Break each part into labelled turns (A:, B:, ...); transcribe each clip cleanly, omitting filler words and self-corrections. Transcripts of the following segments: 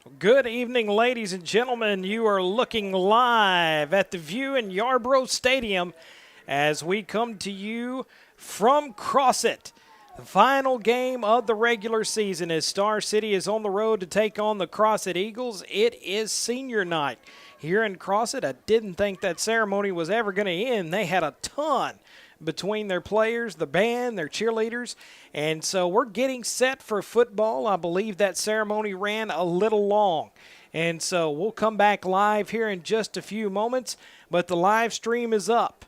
A: Good evening, ladies and gentlemen. You are looking live at the View in Yarborough Stadium as we come to you from Crossett. The final game of the regular season as Star City is on the road to take on the Crossett Eagles. It is senior night here in Crossett. I didn't think that ceremony was ever going to end. They had a ton between their players, the band, their cheerleaders. And so we're getting set for football. I believe that ceremony ran a little long. And so we'll come back live here in just a few moments, but the live stream is up.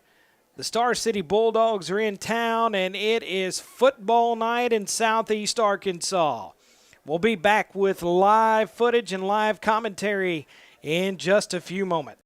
A: The Star City Bulldogs are in town, and it is football night in Southeast Arkansas. We'll be back with live footage and live commentary in just a few moments.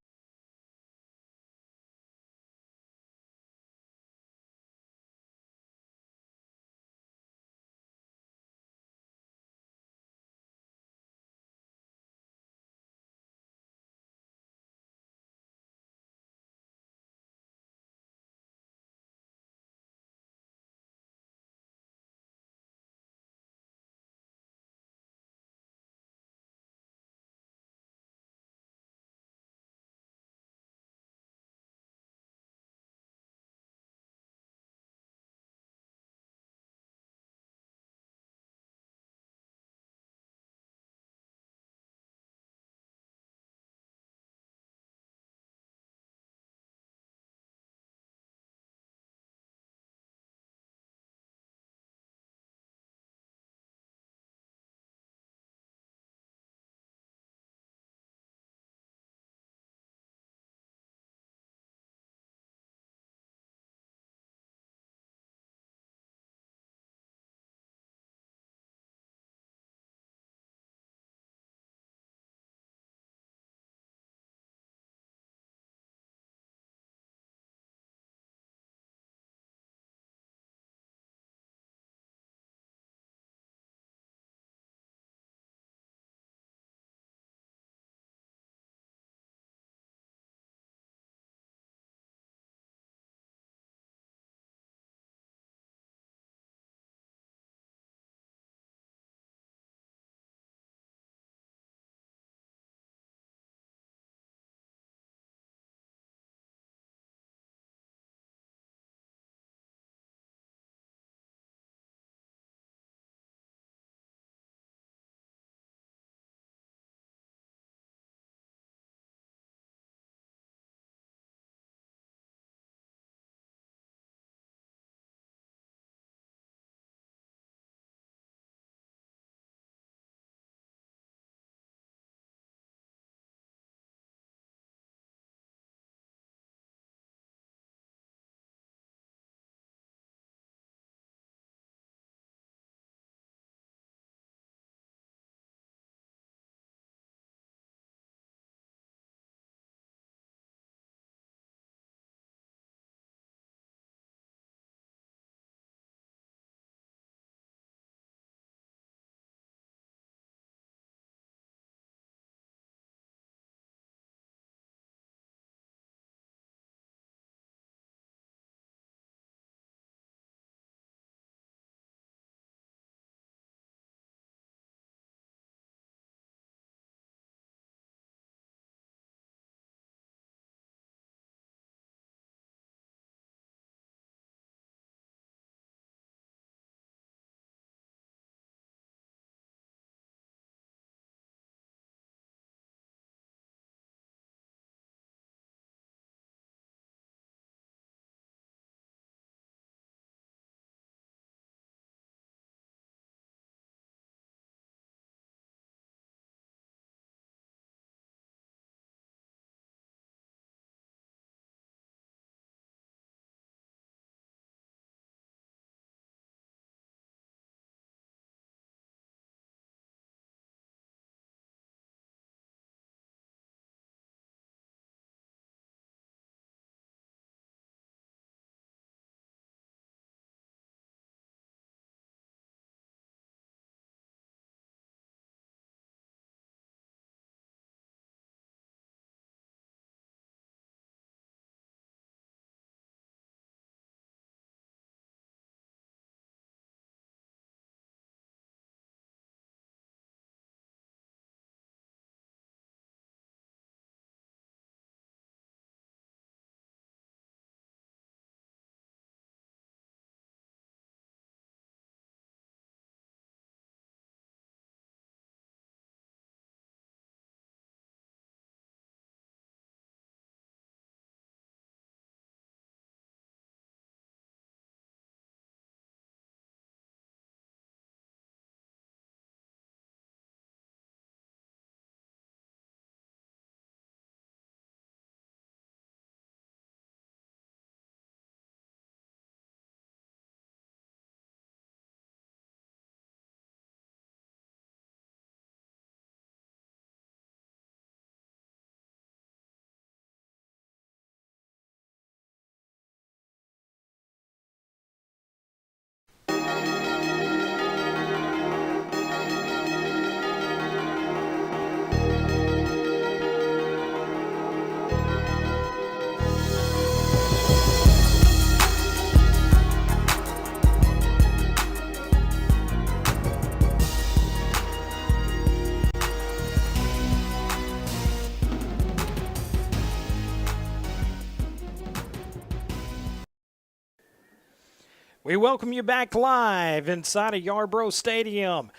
A: We welcome you back live inside of Yarbrough Stadium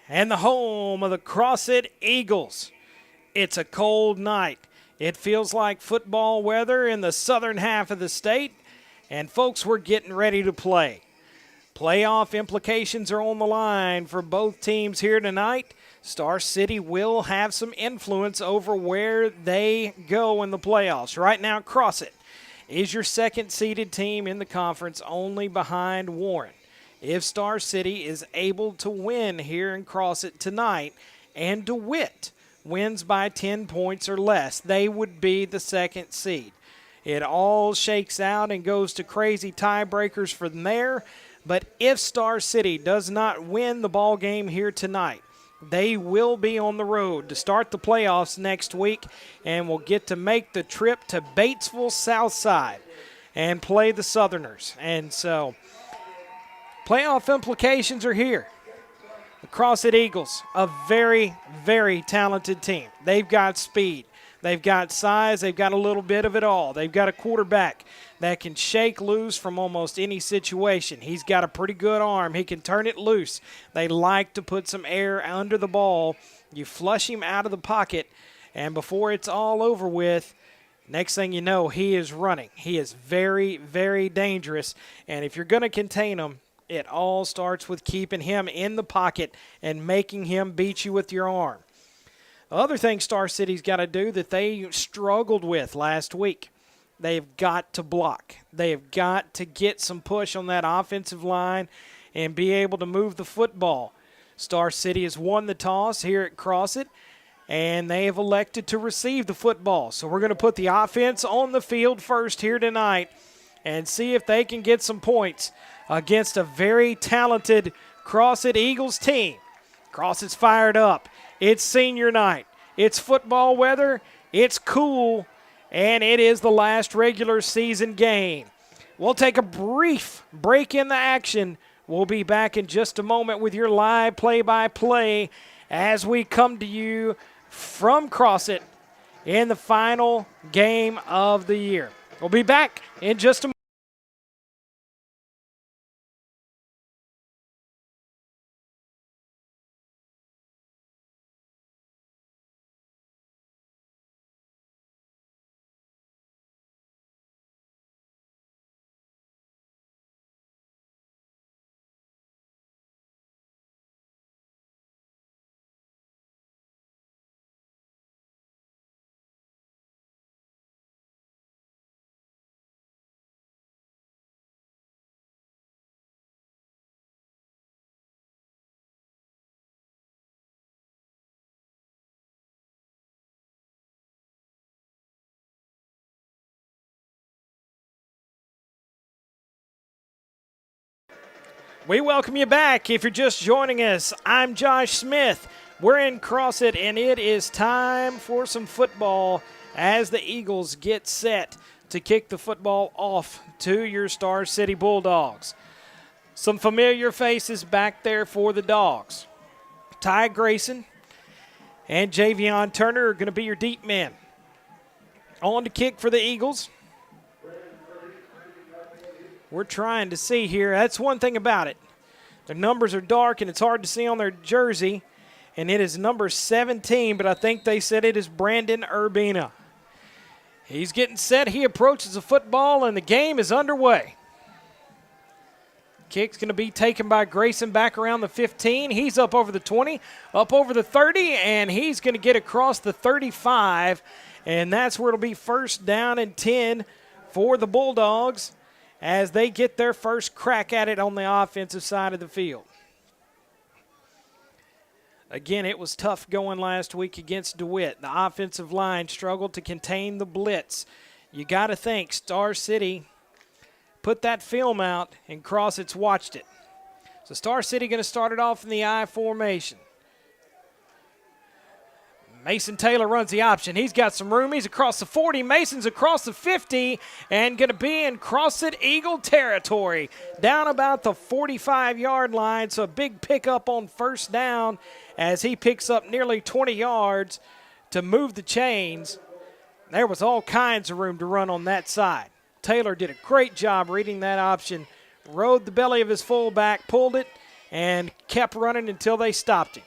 A: and the home of the Crossett Eagles. It's a cold night. It feels like football weather in the southern half of the state, and folks, we're getting ready to play. Playoff implications are on the line for both teams here tonight. Star City will have some influence over where they go in the playoffs. Right now, Crossett is your second-seeded team in the conference, only behind Warren. If Star City is able to win here in Crossett tonight and DeWitt wins by 10 points or less, they would be the second seed. It all shakes out and goes to crazy tiebreakers from there. But if Star City does not win the ball game here tonight, they will be on the road to start the playoffs next week and will get to make the trip to Batesville Southside and play the Southerners. And so playoff implications are here. The Crossett Eagles, a very, very talented team. They've got speed. They've got size. They've got a little bit of it all. They've got a quarterback that can shake loose from almost any situation. He's got a pretty good arm. He can turn it loose. They like to put some air under the ball. You flush him out of the pocket, and before it's all over with, next thing you know, he is running. He is very, very dangerous, and if you're going to contain him, it all starts with keeping him in the pocket and making him beat you with your arm. The other thing Star City's got to do that they struggled with last week, they've got to block. They have got to get some push on that offensive line and be able to move the football. Star City has won the toss here at Crossett, and they have elected to receive the football. So we're going to put the offense on the field first here tonight and see if they can get some points against a very talented Crossett Eagles team. Crossett's fired up. It's senior night. It's football weather. It's cool. And it is the last regular season game. We'll take a brief break in the action. We'll be back in just a moment with your live play-by-play as we come to you from Crossett in the final game of the year. We'll be back in just a moment. We welcome you back. If you're just joining us, I'm Josh Smith. We're in Crossett, and it is time for some football as the Eagles get set to kick the football off to your Star City Bulldogs. Some familiar faces back there for the Dogs. Ty Grayson and Javion Turner are going to be your deep men. On to kick for the Eagles. We're trying to see here. That's one thing about it. Their numbers are dark, and it's hard to see on their jersey. And it is number 17, but I think they said it is Brandon Urbina. He's getting set. He approaches the football, and the game is underway. Kick's going to be taken by Grayson back around the 15. He's up over the 20, up over the 30, and he's going to get across the 35. And that's where it'll be first down and 10 for the Bulldogs as they get their first crack at it on the offensive side of the field. Again, it was tough going last week against DeWitt. The offensive line struggled to contain the blitz. You got to think Star City put that film out and Crossett's watched it. So Star City going to start it off in the I formation. Mason Taylor runs the option. He's got some room. He's across the 40. Mason's across the 50 and going to be in Crossett Eagle territory down about the 45-yard line. So a big pickup on first down as he picks up nearly 20 yards to move the chains. There was all kinds of room to run on that side. Taylor did a great job reading that option rode the belly of his fullback, pulled it, and kept running until they stopped him.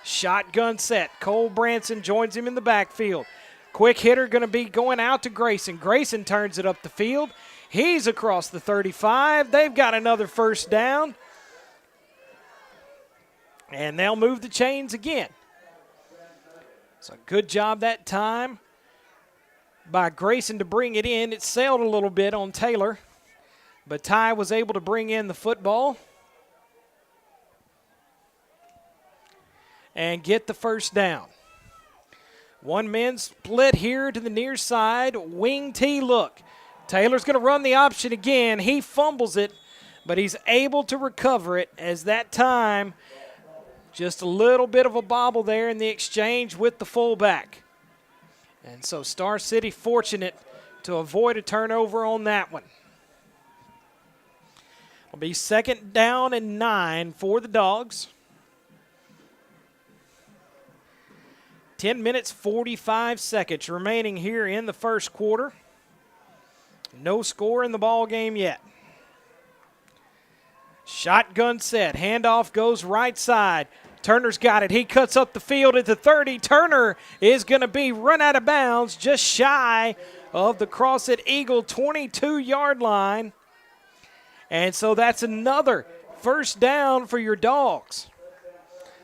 A: Shotgun set. Cole Branson joins him in the backfield. Quick hitter going to be going out to Grayson. Grayson turns it up the field. He's across the 35. They've got another first down. And they'll move the chains again. So good job that time by Grayson to bring it in. It sailed a little bit on Taylor, but Ty was able to bring in the football and get the first down. One man split here to the near side. Wing T look. Taylor's going to run the option again. He fumbles it, but he's able to recover it as that time just a little bit of a bobble there in the exchange with the fullback. And so Star City fortunate to avoid a turnover on that one. It'll be 2nd down and 9 for the Dogs. 10 minutes, 45 seconds remaining here in the first quarter. No score in the ball game yet. Shotgun set. Handoff goes right side. Turner's got it. He cuts up the field at the 30. Turner is going to be run out of bounds just shy of the Crossett Eagle 22-yard line. And so that's another first down for your Dogs.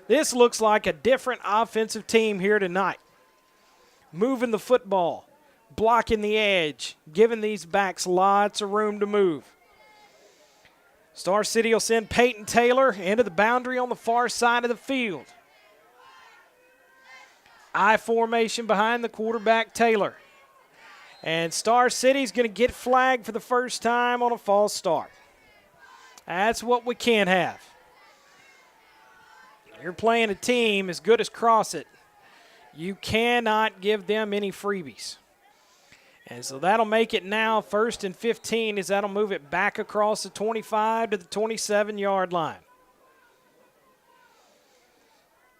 A: This looks like a different offensive team here tonight. Moving the football, blocking the edge, giving these backs lots of room to move. Star City will send Peyton Taylor into the boundary on the far side of the field. I formation behind the quarterback, Taylor. And Star City's going to get flagged for the first time on a false start. That's what we can't have. You're playing a team as good as Crossett. You cannot give them any freebies. And so that'll make it now 1st and 15 as that'll move it back across the 25 to the 27-yard line.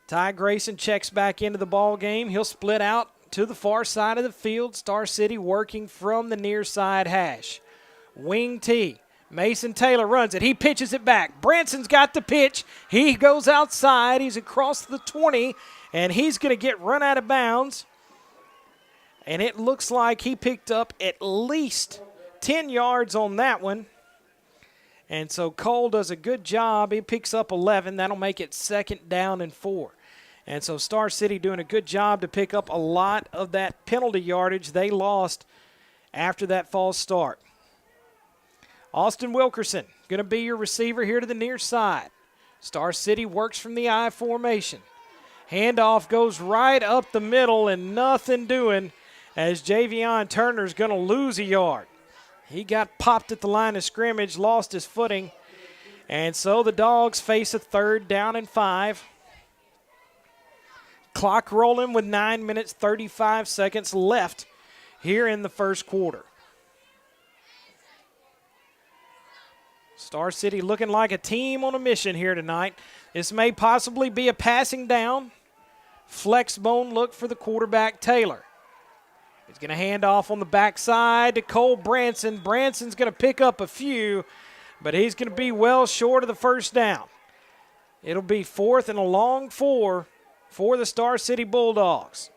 A: Ty Grayson checks back into the ball game. He'll split out to the far side of the field. Star City working from the near side hash. Wing T. Mason Taylor runs it. He pitches it back. Branson's got the pitch. He goes outside. He's across the 20, and he's going to get run out of bounds. And it looks like he picked up at least 10 yards on that one. And so Cole does a good job. He picks up 11. That'll make it 2nd down and 4. And so Star City doing a good job to pick up a lot of that penalty yardage they lost after that false start. Austin Wilkerson going to be your receiver here to the near side. Star City works from the I formation. Handoff goes right up the middle and nothing doing as Javion Turner's going to lose a yard. He got popped at the line of scrimmage, lost his footing, and so the Dogs face a 3rd down and 5. Clock rolling with 9 minutes, 35 seconds left here in the first quarter. Star City looking like a team on a mission here tonight. This may possibly be a passing down. Flex bone look for the quarterback, Taylor. He's going to hand off on the backside to Cole Branson. Branson's going to pick up a few, but he's going to be well short of the first down. It'll be 4th and a long 4 for the Star City Bulldogs.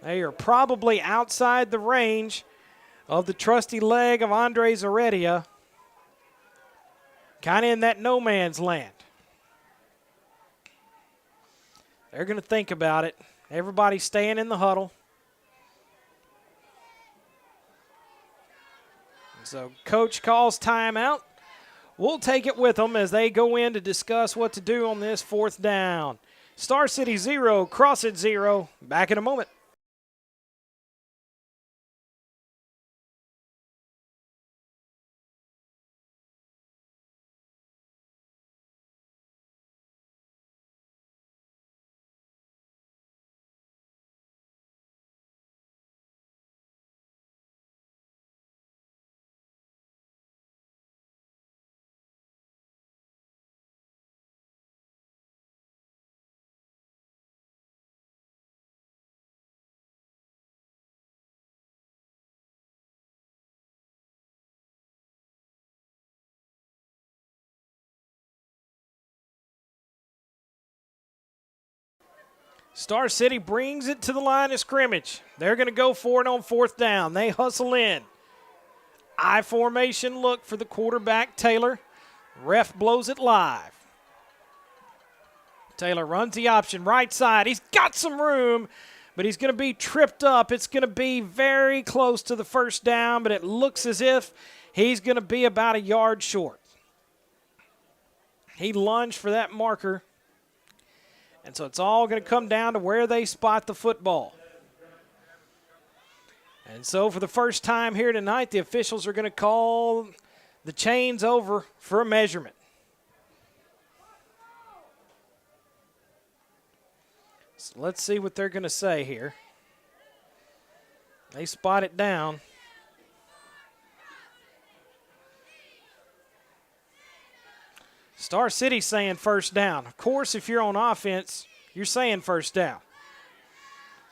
A: They are probably outside the range of the trusty leg of Andre Zaredia. Kind of in that no man's land. They're going to think about it. Everybody's staying in the huddle. So coach calls timeout. We'll take it with them as they go in to discuss what to do on this 4th down. Star City 0, Crossett 0. Back in a moment. Star City brings it to the line of scrimmage. They're going to go for it on 4th down. They hustle in. I formation look for the quarterback, Taylor. Ref blows it live. Taylor runs the option right side. He's got some room, but he's going to be tripped up. It's going to be very close to the 1st down, but it looks as if he's going to be about a yard short. He lunged for that marker, and so it's all going to come down to where they spot the football. And so for the first time here tonight, the officials are going to call the chains over for a measurement. So let's see what they're going to say here. They spot it down. Star City saying 1st down. Of course, if you're on offense, you're saying 1st down.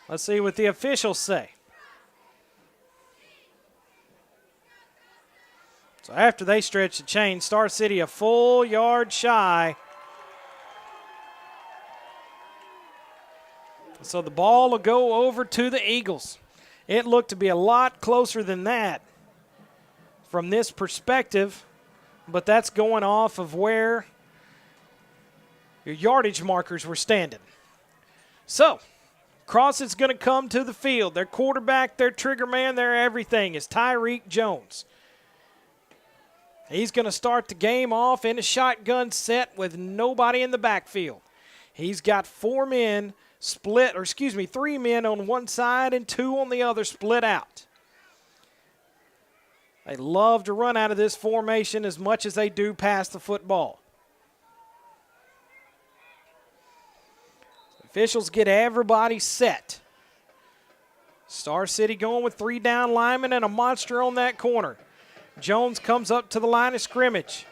A: Let's see what the officials say. So after they stretch the chain, Star City a full yard shy. So the ball will go over to the Eagles. It looked to be a lot closer than that from this perspective, but that's going off of where your yardage markers were standing. So Crossett's going to come to the field. Their quarterback, their trigger man, their everything is Tyreek Jones. He's going to start the game off in a shotgun set with nobody in the backfield. He's got 3 men on one side and 2 on the other split out. They love to run out of this formation as much as they do pass the football. Officials get everybody set. Star City going with 3 down linemen and a monster on that corner. Jones comes up to the line of scrimmage.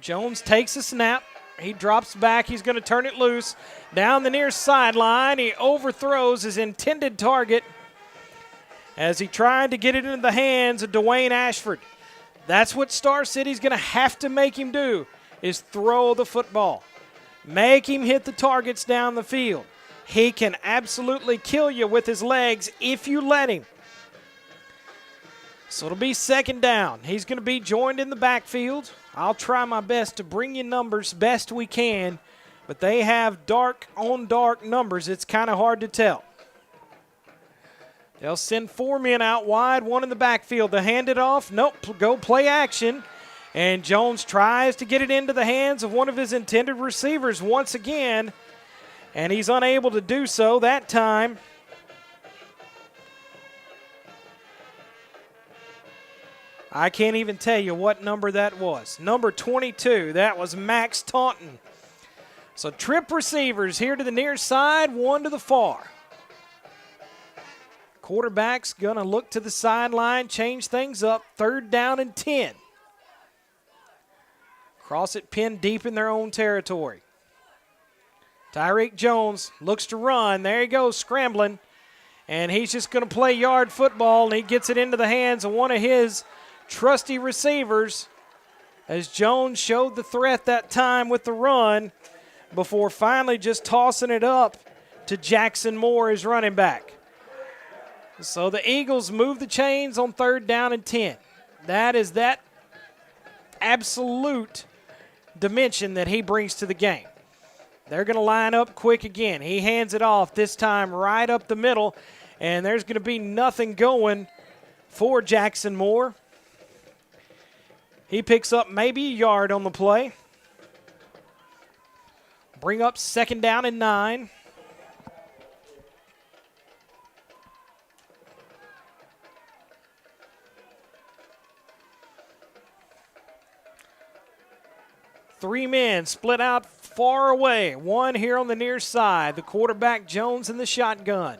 A: Jones takes a snap. He drops back. He's going to turn it loose. Down the near sideline, he overthrows his intended target as he tried to get it into the hands of Dwayne Ashford. That's what Star City's going to have to make him do, is throw the football. Make him hit the targets down the field. He can absolutely kill you with his legs if you let him. So it'll be 2nd down. He's going to be joined in the backfield. I'll try my best to bring you numbers best we can, but they have dark-on-dark numbers. It's kind of hard to tell. They'll send 4 men out wide, 1 in the backfield. They hand it off. Nope, go play action. And Jones tries to get it into the hands of one of his intended receivers once again, and he's unable to do so that time. I can't even tell you what number that was. Number 22, that was Max Taunton. So trip receivers here to the near side, 1 to the far. Quarterback's going to look to the sideline, change things up, 3rd down and 10. Crossett pinned deep in their own territory. Tyreek Jones looks to run. There he goes, scrambling. And he's just going to play yard football, and he gets it into the hands of one of his trusty receivers as Jones showed the threat that time with the run before finally just tossing it up to Jackson Moore, his running back. So the Eagles move the chains on 3rd down and 10. That is that absolute dimension that he brings to the game. They're going to line up quick again. He hands it off, this time right up the middle, and there's going to be nothing going for Jackson Moore. He picks up maybe a yard on the play. Bring up 2nd down and 9. Three men split out far away. 1 here on the near side. The quarterback, Jones, in the shotgun.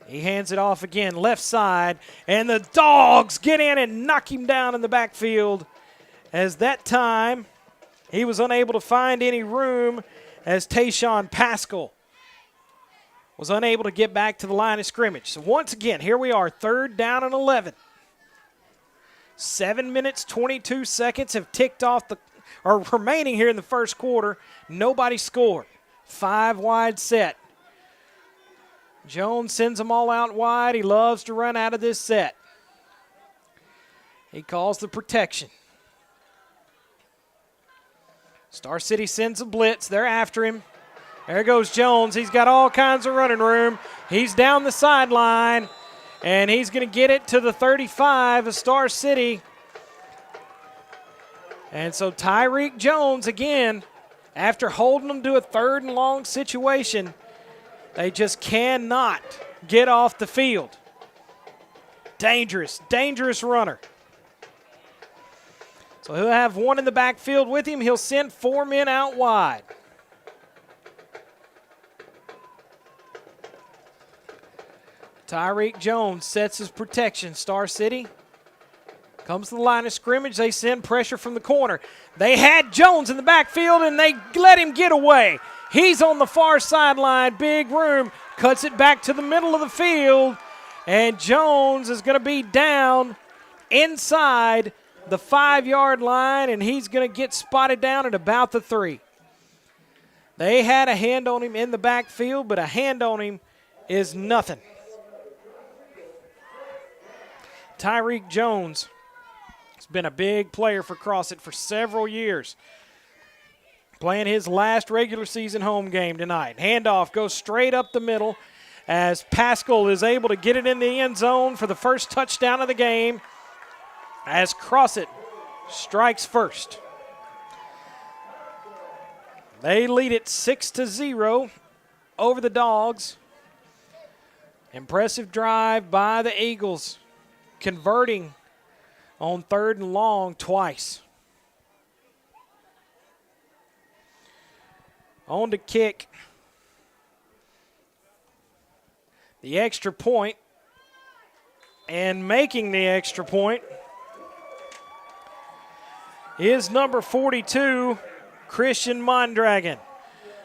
A: He hands it off again, left side, and the Dogs get in and knock him down in the backfield, as that time he was unable to find any room as Tayshawn Pascal was unable to get back to the line of scrimmage. So once again, here we are, 3rd down and 11. 7 minutes, 22 seconds have ticked off or remaining here in the first quarter. Nobody scored. 5 wide set. Jones sends them all out wide. He loves to run out of this set. He calls the protection. Star City sends a blitz. They're after him. There goes Jones. He's got all kinds of running room. He's down the sideline, and he's going to get it to the 35 of Star City. And so Tyreek Jones, again, after holding them to a 3rd and long situation, they just cannot get off the field. Dangerous, dangerous runner. So he'll have one in the backfield with him. He'll send 4 men out wide. Tyreek Jones sets his protection. Star City comes to the line of scrimmage. They send pressure from the corner. They had Jones in the backfield, and they let him get away. He's on the far sideline. Big room. Cuts it back to the middle of the field. And Jones is going to be down inside the 5-yard line, and he's going to get spotted down at about the 3. They had a hand on him in the backfield, but a hand on him is nothing. Tyreek Jones has been a big player for Crossett for several years. Playing his last regular season home game tonight. Handoff goes straight up the middle as Pascal is able to get it in the end zone for the first touchdown of the game as Crossett strikes first. They lead it 6-0 over the Dogs. Impressive drive by the Eagles, converting on 3rd and long twice. On to kick. The extra point, and making the extra point is number 42, Christian Mondragon.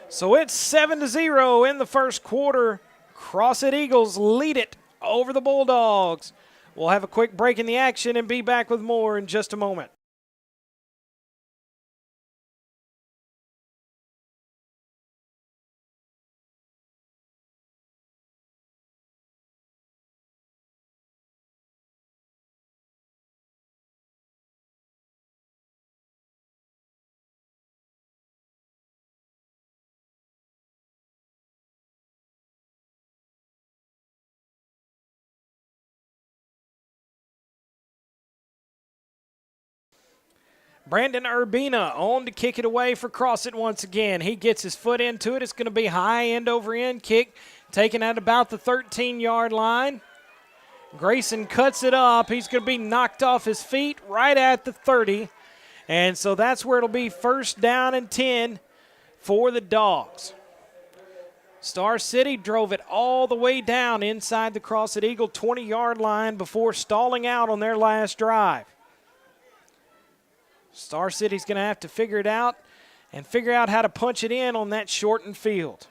A: So it's 7-0 in the first quarter. Crossett Eagles lead it over the Bulldogs. We'll have a quick break in the action and be back with more in just a moment. Brandon Urbina on to kick it away for Crossett once again. He gets his foot into it. It's going to be high end over end kick, taken at about the 13-yard line. Grayson cuts it up. He's going to be knocked off his feet right at the 30. And so that's where it'll be 1st down and 10 for the Dogs. Star City drove it all the way down inside the Crossett Eagle 20-yard line before stalling out on their last drive. Star City's going to have to figure it out and figure out how to punch it in on that shortened field.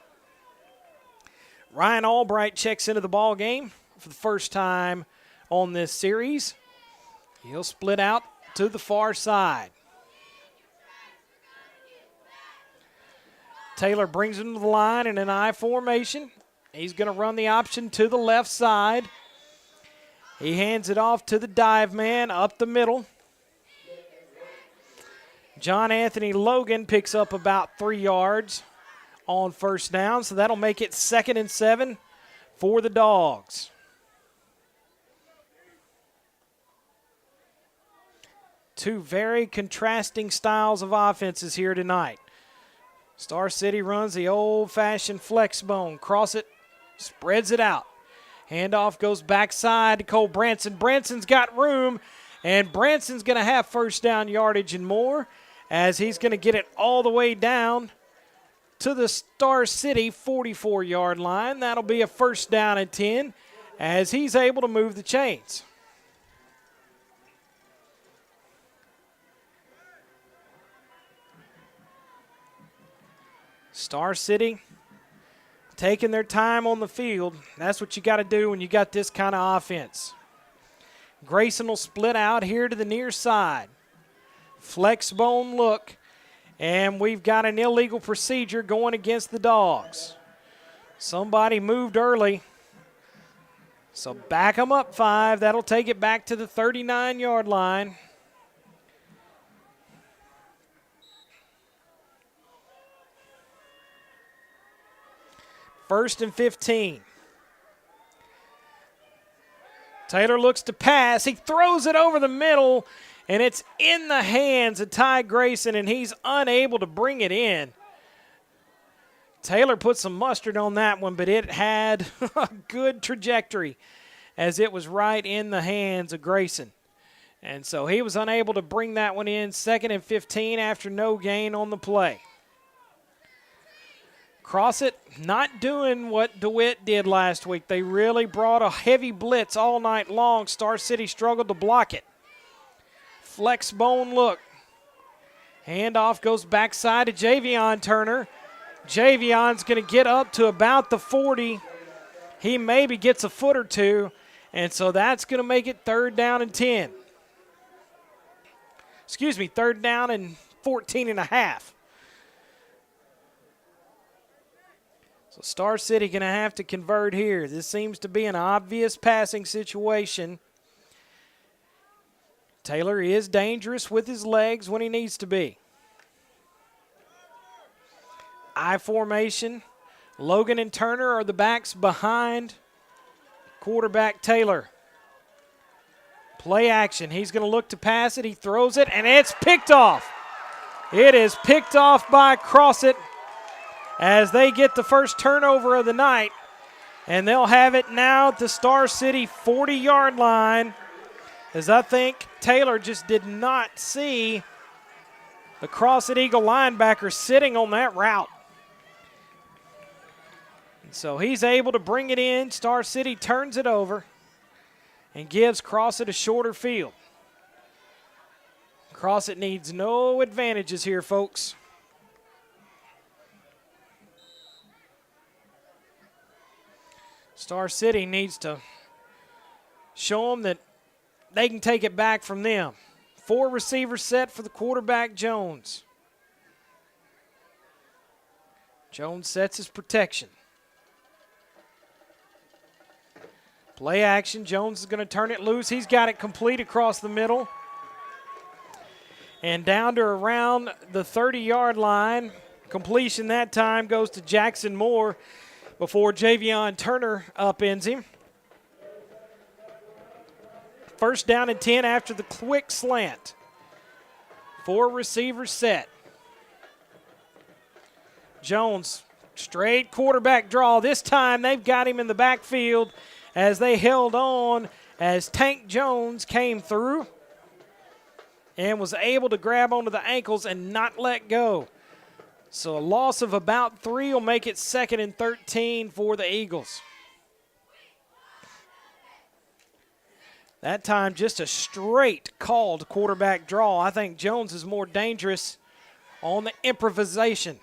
A: Ryan Albright checks into the ball game for the first time on this series. He'll split out to the far side. Taylor brings him to the line in an I formation. He's going to run the option to the left side. He hands it off to the dive man up the middle. John Anthony Logan picks up about 3 yards on 1st down, so that'll make it 2nd and 7 for the Dogs. Two very contrasting styles of offenses here tonight. Star City runs the old-fashioned flex bone. Crossett spreads it out. Handoff goes backside to Cole Branson. Branson's got room, and Branson's going to have 1st down yardage and more, as he's going to get it all the way down to the Star City 44-yard line. That'll be a 1st down and 10 as he's able to move the chains. Star City taking their time on the field. That's what you got to do when you got this kind of offense. Grayson will split out here to the near side. Flex bone look And we've got an illegal procedure going against the Dogs. Somebody moved early. So back them up 5. That'll take it back to the 39-yard line. First and 15. Taylor looks to pass. He throws it over the middle, and it's in the hands of Ty Grayson, and he's unable to bring it in. Taylor put some mustard on that one, but it had a good trajectory as it was right in the hands of Grayson. And so he was unable to bring that one in. Second and 15 after no gain on the play. Crossett not doing what DeWitt did last week. They really brought a heavy blitz all night long. Star City struggled to block it. Flex bone look. Handoff goes backside to Javion Turner. Javion's going to get up to about the 40. He maybe gets a foot or two, and so that's going to make it 3rd down and 10. Excuse me, 3rd down and 14 and a half. So Star City going to have to convert here. This seems to be an obvious passing situation. Taylor is dangerous with his legs when he needs to be. I formation. Logan and Turner are the backs behind quarterback Taylor. Play action. He's going to look to pass it. He throws it, and it's picked off. It is picked off by Crossett as they get the first turnover of the night, and they'll have it now at the Star City 40-yard line, as I think Taylor just did not see the Crossett Eagle linebacker sitting on that route. So he's able to bring it in. Star City turns it over and gives Crossett a shorter field. Crossett needs no advantages here, folks. Star City needs to show them that they can take it back from them. 4 receivers set for the quarterback, Jones. Jones sets his protection. Play action. Jones is going to turn it loose. He's got it complete across the middle. And down to around the 30-yard line. Completion that time goes to Jackson Moore before Javion Turner upends him. 1st down and 10 after the quick slant. 4 receivers set. Jones, straight quarterback draw. This time they've got him in the backfield as they held on as Tank Jones came through and was able to grab onto the ankles and not let go. So a loss of about 3 will make it 2nd and 13 for the Eagles. That time just a straight called quarterback draw. I think Jones is more dangerous on the improvisation.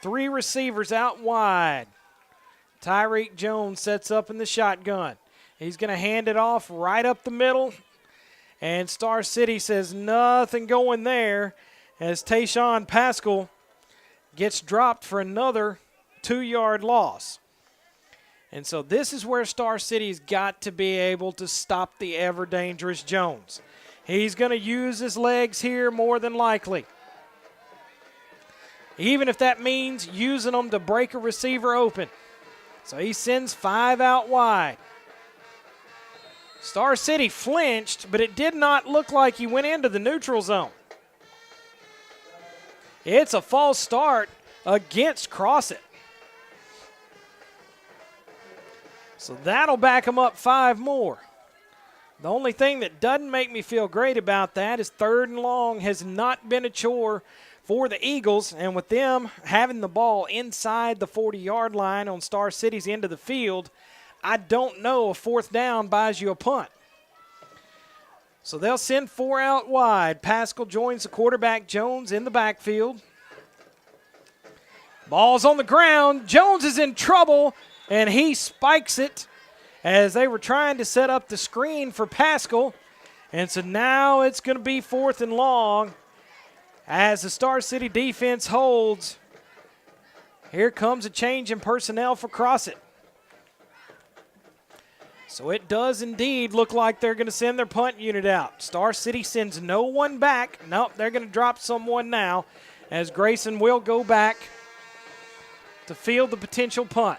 A: 3 receivers out wide. Tyreek Jones sets up in the shotgun. He's going to hand it off right up the middle. And Star City says nothing going there as Tayshawn Pascal gets dropped for another 2-yard loss. And so this is where Star City's got to be able to stop the ever-dangerous Jones. He's going to use his legs here more than likely. Even if that means using them to break a receiver open. So he sends 5 out wide. Star City flinched, but it did not look like he went into the neutral zone. It's a false start against Crossett. So that'll back him up 5 more. The only thing that doesn't make me feel great about that is 3rd and long has not been a chore for the Eagles, and with them having the ball inside the 40-yard line on Star City's end of the field, I don't know if 4th down buys you a punt. So they'll send 4 out wide. Pascal joins the quarterback Jones in the backfield. Ball's on the ground. Jones is in trouble, and he spikes it as they were trying to set up the screen for Pascal. And so now it's going to be 4th and long. As the Star City defense holds, here comes a change in personnel for Crossett. So it does indeed look like they're going to send their punt unit out. Star City sends no one back. Nope, they're going to drop someone now as Grayson will go back to field the potential punt.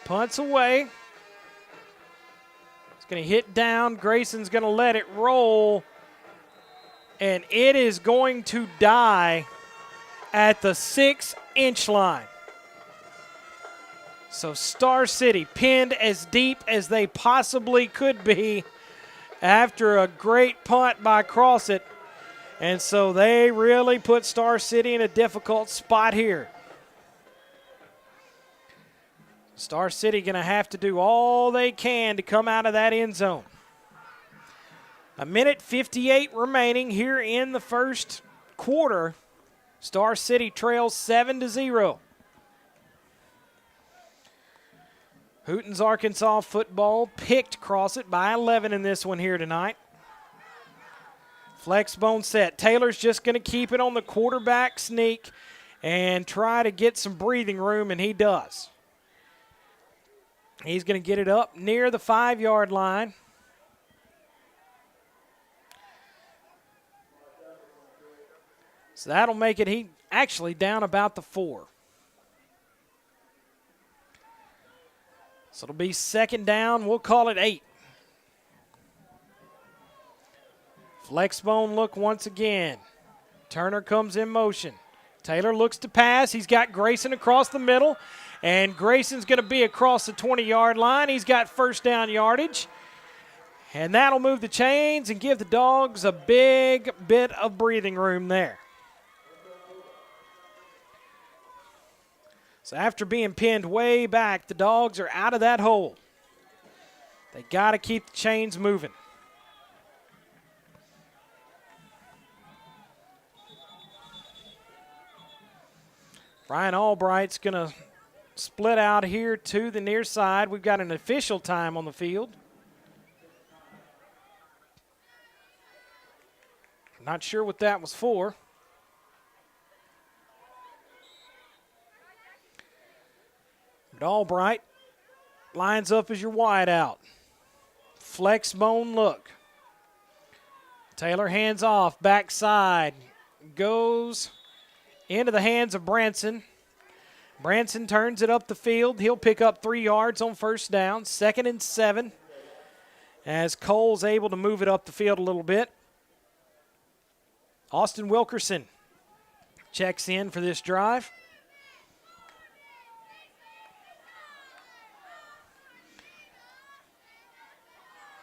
A: Punts away. It's going to hit down. Grayson's going to let it roll. And it is going to die at the 6-inch line. So Star City pinned as deep as they possibly could be after a great punt by Crossett. And so they really put Star City in a difficult spot here. Star City going to have to do all they can to come out of that end zone. 1:58 remaining here in the first quarter. Star City trails 7-0. Houghton's Arkansas football picked Crossett by 11 in this one here tonight. Flex bone set. Taylor's just going to keep it on the quarterback sneak and try to get some breathing room, and he does. He's going to get it up near the 5-yard line. So that'll make it he actually down about the 4. So it'll be second down. We'll call it 8. Flex bone look once again. Turner comes in motion. Taylor looks to pass. He's got Grayson across the middle. And Grayson's going to be across the 20-yard line. He's got first down yardage. And that'll move the chains and give the Dogs a big bit of breathing room there. So after being pinned way back, the Dogs are out of that hole. They got to keep the chains moving. Brian Albright's going to split out here to the near side. We've got an official time on the field. Not sure what that was for. But Albright lines up as your wide out. Flex bone look. Taylor hands off, backside. Goes into the hands of Branson. Branson turns it up the field. He'll pick up 3 yards on first down. 2nd and 7 as Cole's able to move it up the field a little bit. Austin Wilkerson checks in for this drive.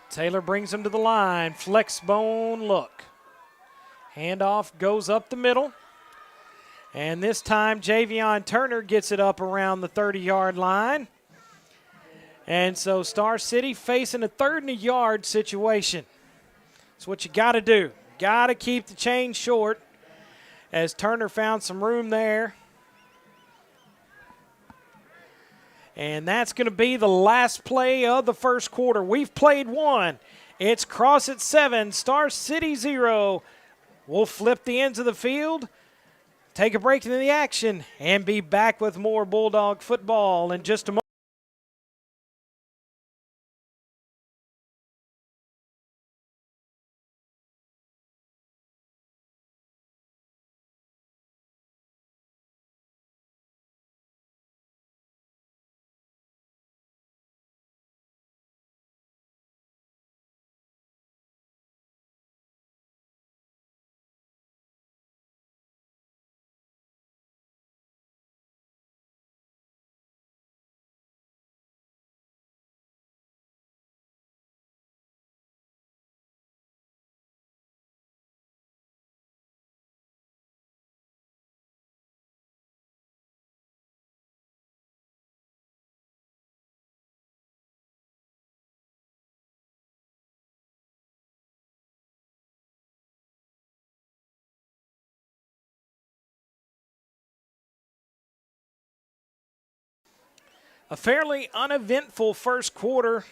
A: Taylor brings him to the line. Flex bone look. Handoff goes up the middle. And this time, Javion Turner gets it up around the 30-yard line. And so Star City facing a 3rd and a yard situation. That's what you got to do. Got to keep the chain short as Turner found some room there. And that's going to be the last play of the first quarter. We've played one. It's Crossett 7, Star City 0. We'll flip the ends of the field, take a break in the action, and be back with more Bulldog football in just a moment. A fairly uneventful first quarter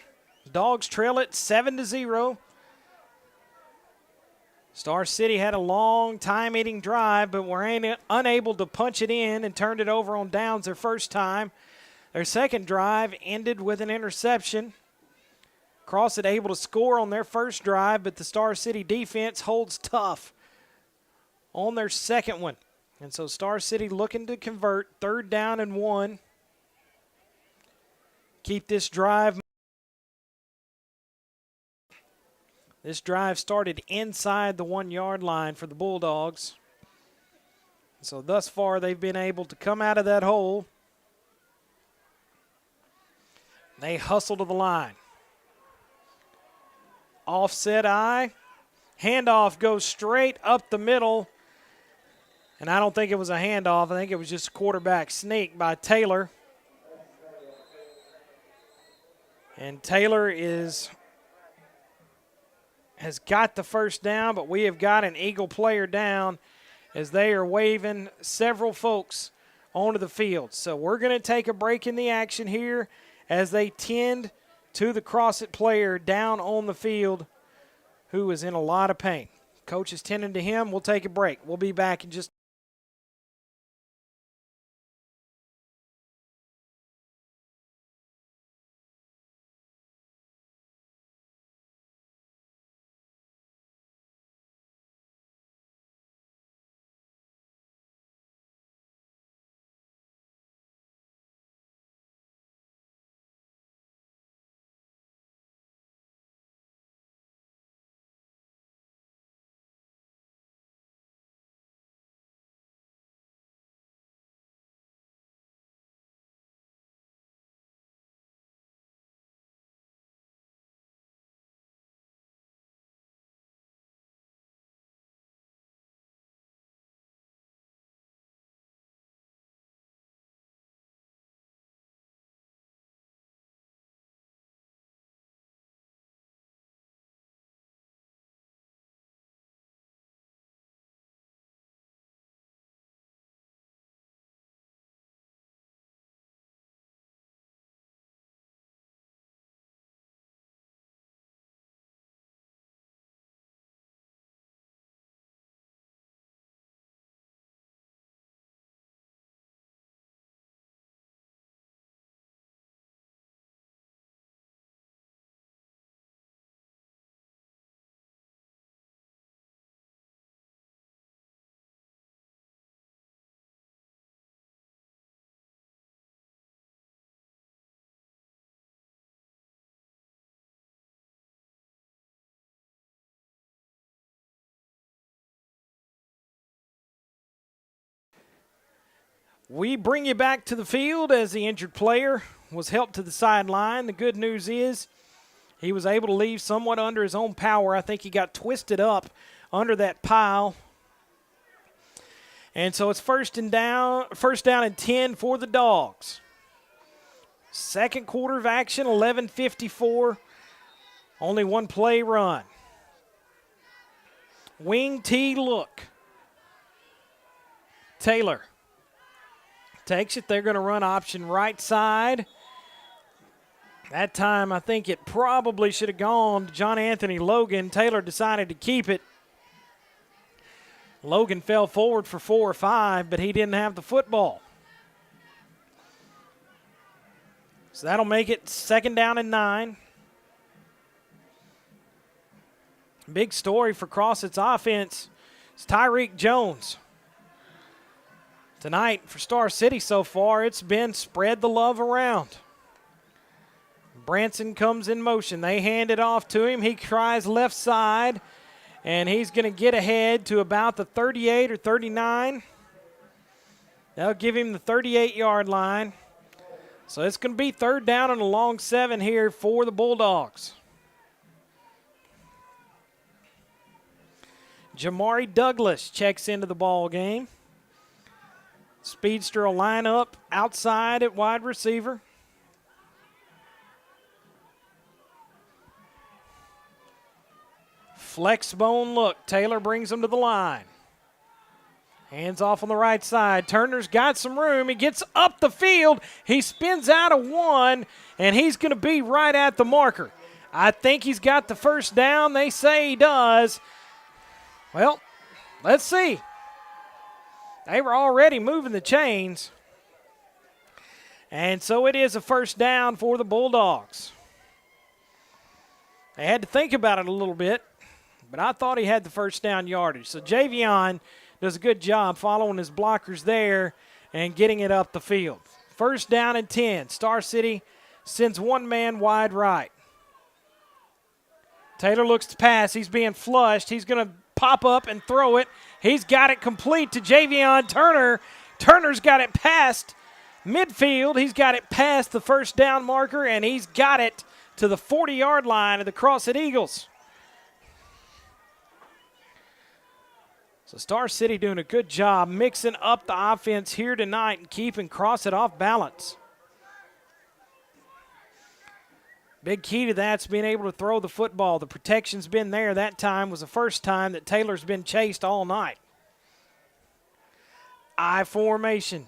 A: Dogs trail it 7-0. Star City had a long time-eating drive, but were unable to punch it in and turned it over on downs their first time. Their second drive ended with an interception. Crossett able to score on their first drive, but the Star City defense holds tough on their second one. And so Star City looking to convert, 3rd down and 1. Keep this drive. This drive started inside the 1-yard line for the Bulldogs. So thus far they've been able to come out of that hole. They hustle to the line. Offset eye. Handoff goes straight up the middle. And I don't think it was a handoff. I think it was just a quarterback sneak by Taylor. And Taylor has got the first down, but we have got an Eagle player down as they are waving several folks onto the field. So we're going to take a break in the action here as they tend to the Crossett player down on the field who is in a lot of pain. Coach is tending to him. We'll take a break. We'll be back in just we bring you back to the field as the injured player was helped to the sideline. The good news is he was able to leave somewhat under his own power. I think he got twisted up under that pile. And so it's first down and 10 for the Dogs. Second quarter of action, 11:54. Only one play run. Wing T look. Taylor takes it. They're going to run option right side. That time, I think it probably should have gone to John Anthony Logan. Taylor decided to keep it. Logan fell forward for 4 or 5, but he didn't have the football. So that'll make it 2nd down and 9. Big story for Crossett's offense is Tyreek Jones. Tonight for Star City so far, it's been spread the love around. Branson comes in motion. They hand it off to him. He tries left side, and he's going to get ahead to about the 38 or 39. That'll give him the 38-yard line. So it's going to be 3rd down and a long 7 here for the Bulldogs. Jamari Douglas checks into the ball game. Speedster will line up outside at wide receiver. Flex bone look. Taylor brings him to the line. Hands off on the right side. Turner's got some room. He gets up the field. He spins out of 1, and he's going to be right at the marker. I think he's got the first down. They say he does. Well, let's see. They were already moving the chains. And so it is a first down for the Bulldogs. They had to think about it a little bit, but I thought he had the first down yardage. So Javion does a good job following his blockers there and getting it up the field. First down and 10. Star City sends one man wide right. Taylor looks to pass. He's being flushed. He's going to pop up and throw it. He's got it complete to Javion Turner. Turner's got it past midfield. He's got it past the first down marker, and he's got it to the 40-yard line of the Crossett Eagles. So Star City doing a good job mixing up the offense here tonight and keeping Crossett off balance. Big key to that's being able to throw the football. The protection's been there. That time was the first time that Taylor's been chased all night. I formation.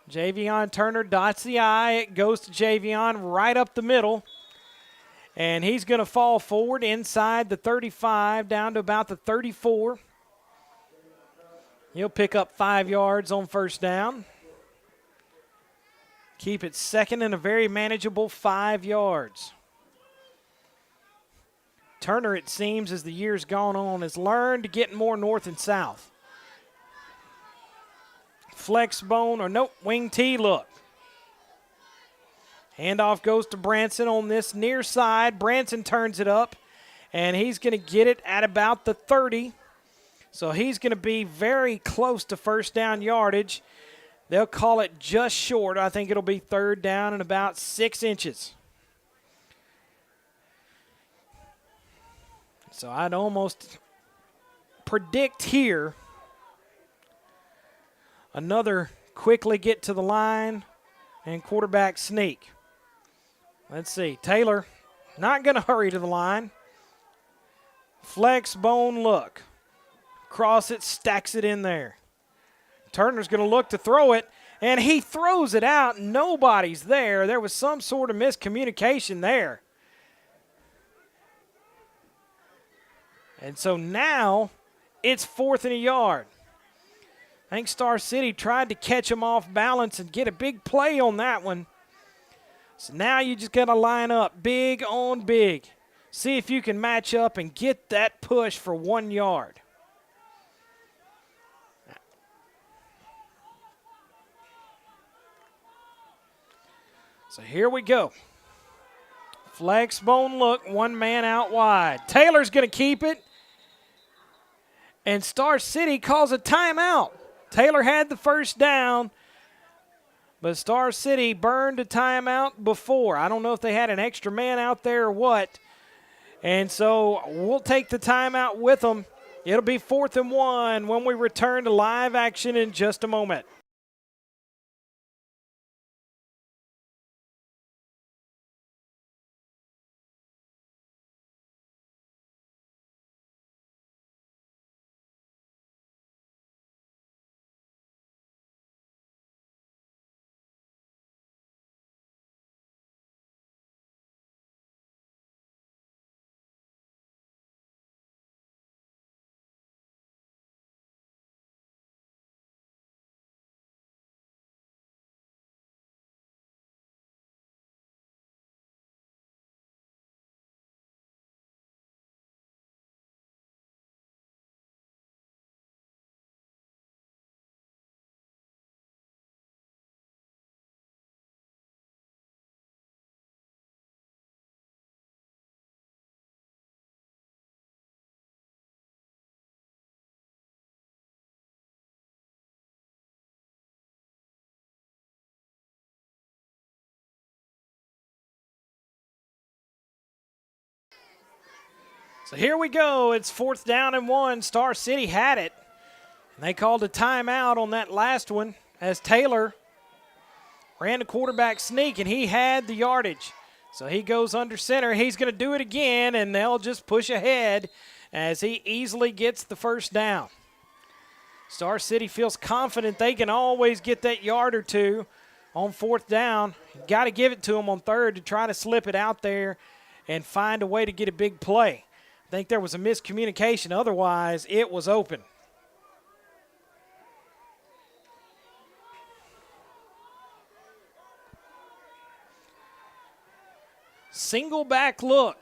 A: Javion Turner dots the I. It goes to Javion right up the middle. And he's going to fall forward inside the 35 down to about the 34. He'll pick up 5 yards on first down. Keep it second and a very manageable 5 yards. Turner, it seems, as the years gone on, has learned to get more north and south. Flex bone, or nope, wing T look. Handoff goes to Branson on this near side. Branson turns it up, and he's going to get it at about the 30. So he's going to be very close to first down yardage. They'll call it just short. I think it'll be third down and about 6 inches. So I'd almost predict here another quickly get to the line and quarterback sneak. Let's see. Taylor not going to hurry to the line. Flex bone look. Crossett stacks it in there. Turner's going to look to throw it, and he throws it out. Nobody's there. There was some sort of miscommunication there. And so now it's 4th and a yard. I think Star City tried to catch him off balance and get a big play on that one. So now you just got to line up big on big. See if you can match up and get that push for 1 yard. So here we go. Flex bone look, one man out wide. Taylor's going to keep it. And Star City calls a timeout. Taylor had the first down, but Star City burned a timeout before. I don't know if they had an extra man out there or what. And so we'll take the timeout with them. It'll be 4th and 1 when we return to live action in just a moment. So here we go. It's 4th down and 1. Star City had it. And they called a timeout on that last one as Taylor ran the quarterback sneak, and he had the yardage. So he goes under center. He's going to do it again, and they'll just push ahead as he easily gets the first down. Star City feels confident they can always get that yard or two on 4th down. Got to give it to them on 3rd to try to slip it out there and find a way to get a big play. I think there was a miscommunication. Otherwise, it was open. Single back look.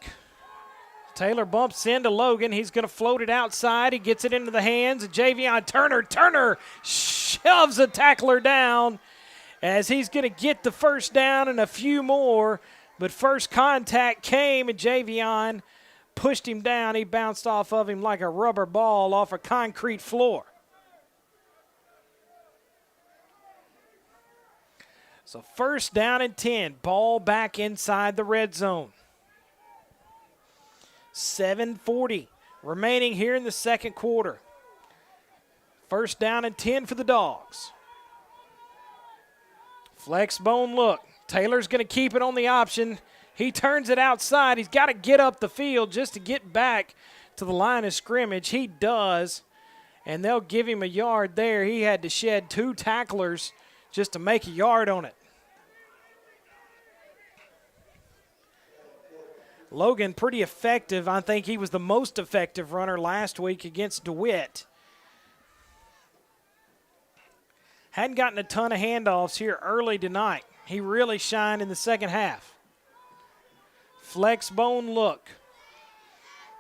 A: Taylor bumps into Logan. He's going to float it outside. He gets it into the hands of Javion Turner. Turner shoves a tackler down as he's going to get the first down and a few more. But first contact came, and Javion pushed him down. He bounced off of him like a rubber ball off a concrete floor. So first down and 10. Ball back inside the red zone. 7:40 remaining here in the second quarter. First down and 10 for the Dogs. Flex bone look. Taylor's going to keep it on the option. He turns it outside. He's got to get up the field just to get back to the line of scrimmage. He does, and they'll give him a yard there. He had to shed 2 tacklers just to make a yard on it. Logan pretty effective. I think he was the most effective runner last week against DeWitt. Hadn't gotten a ton of handoffs here early tonight. He really shined in the second half. Flex bone look.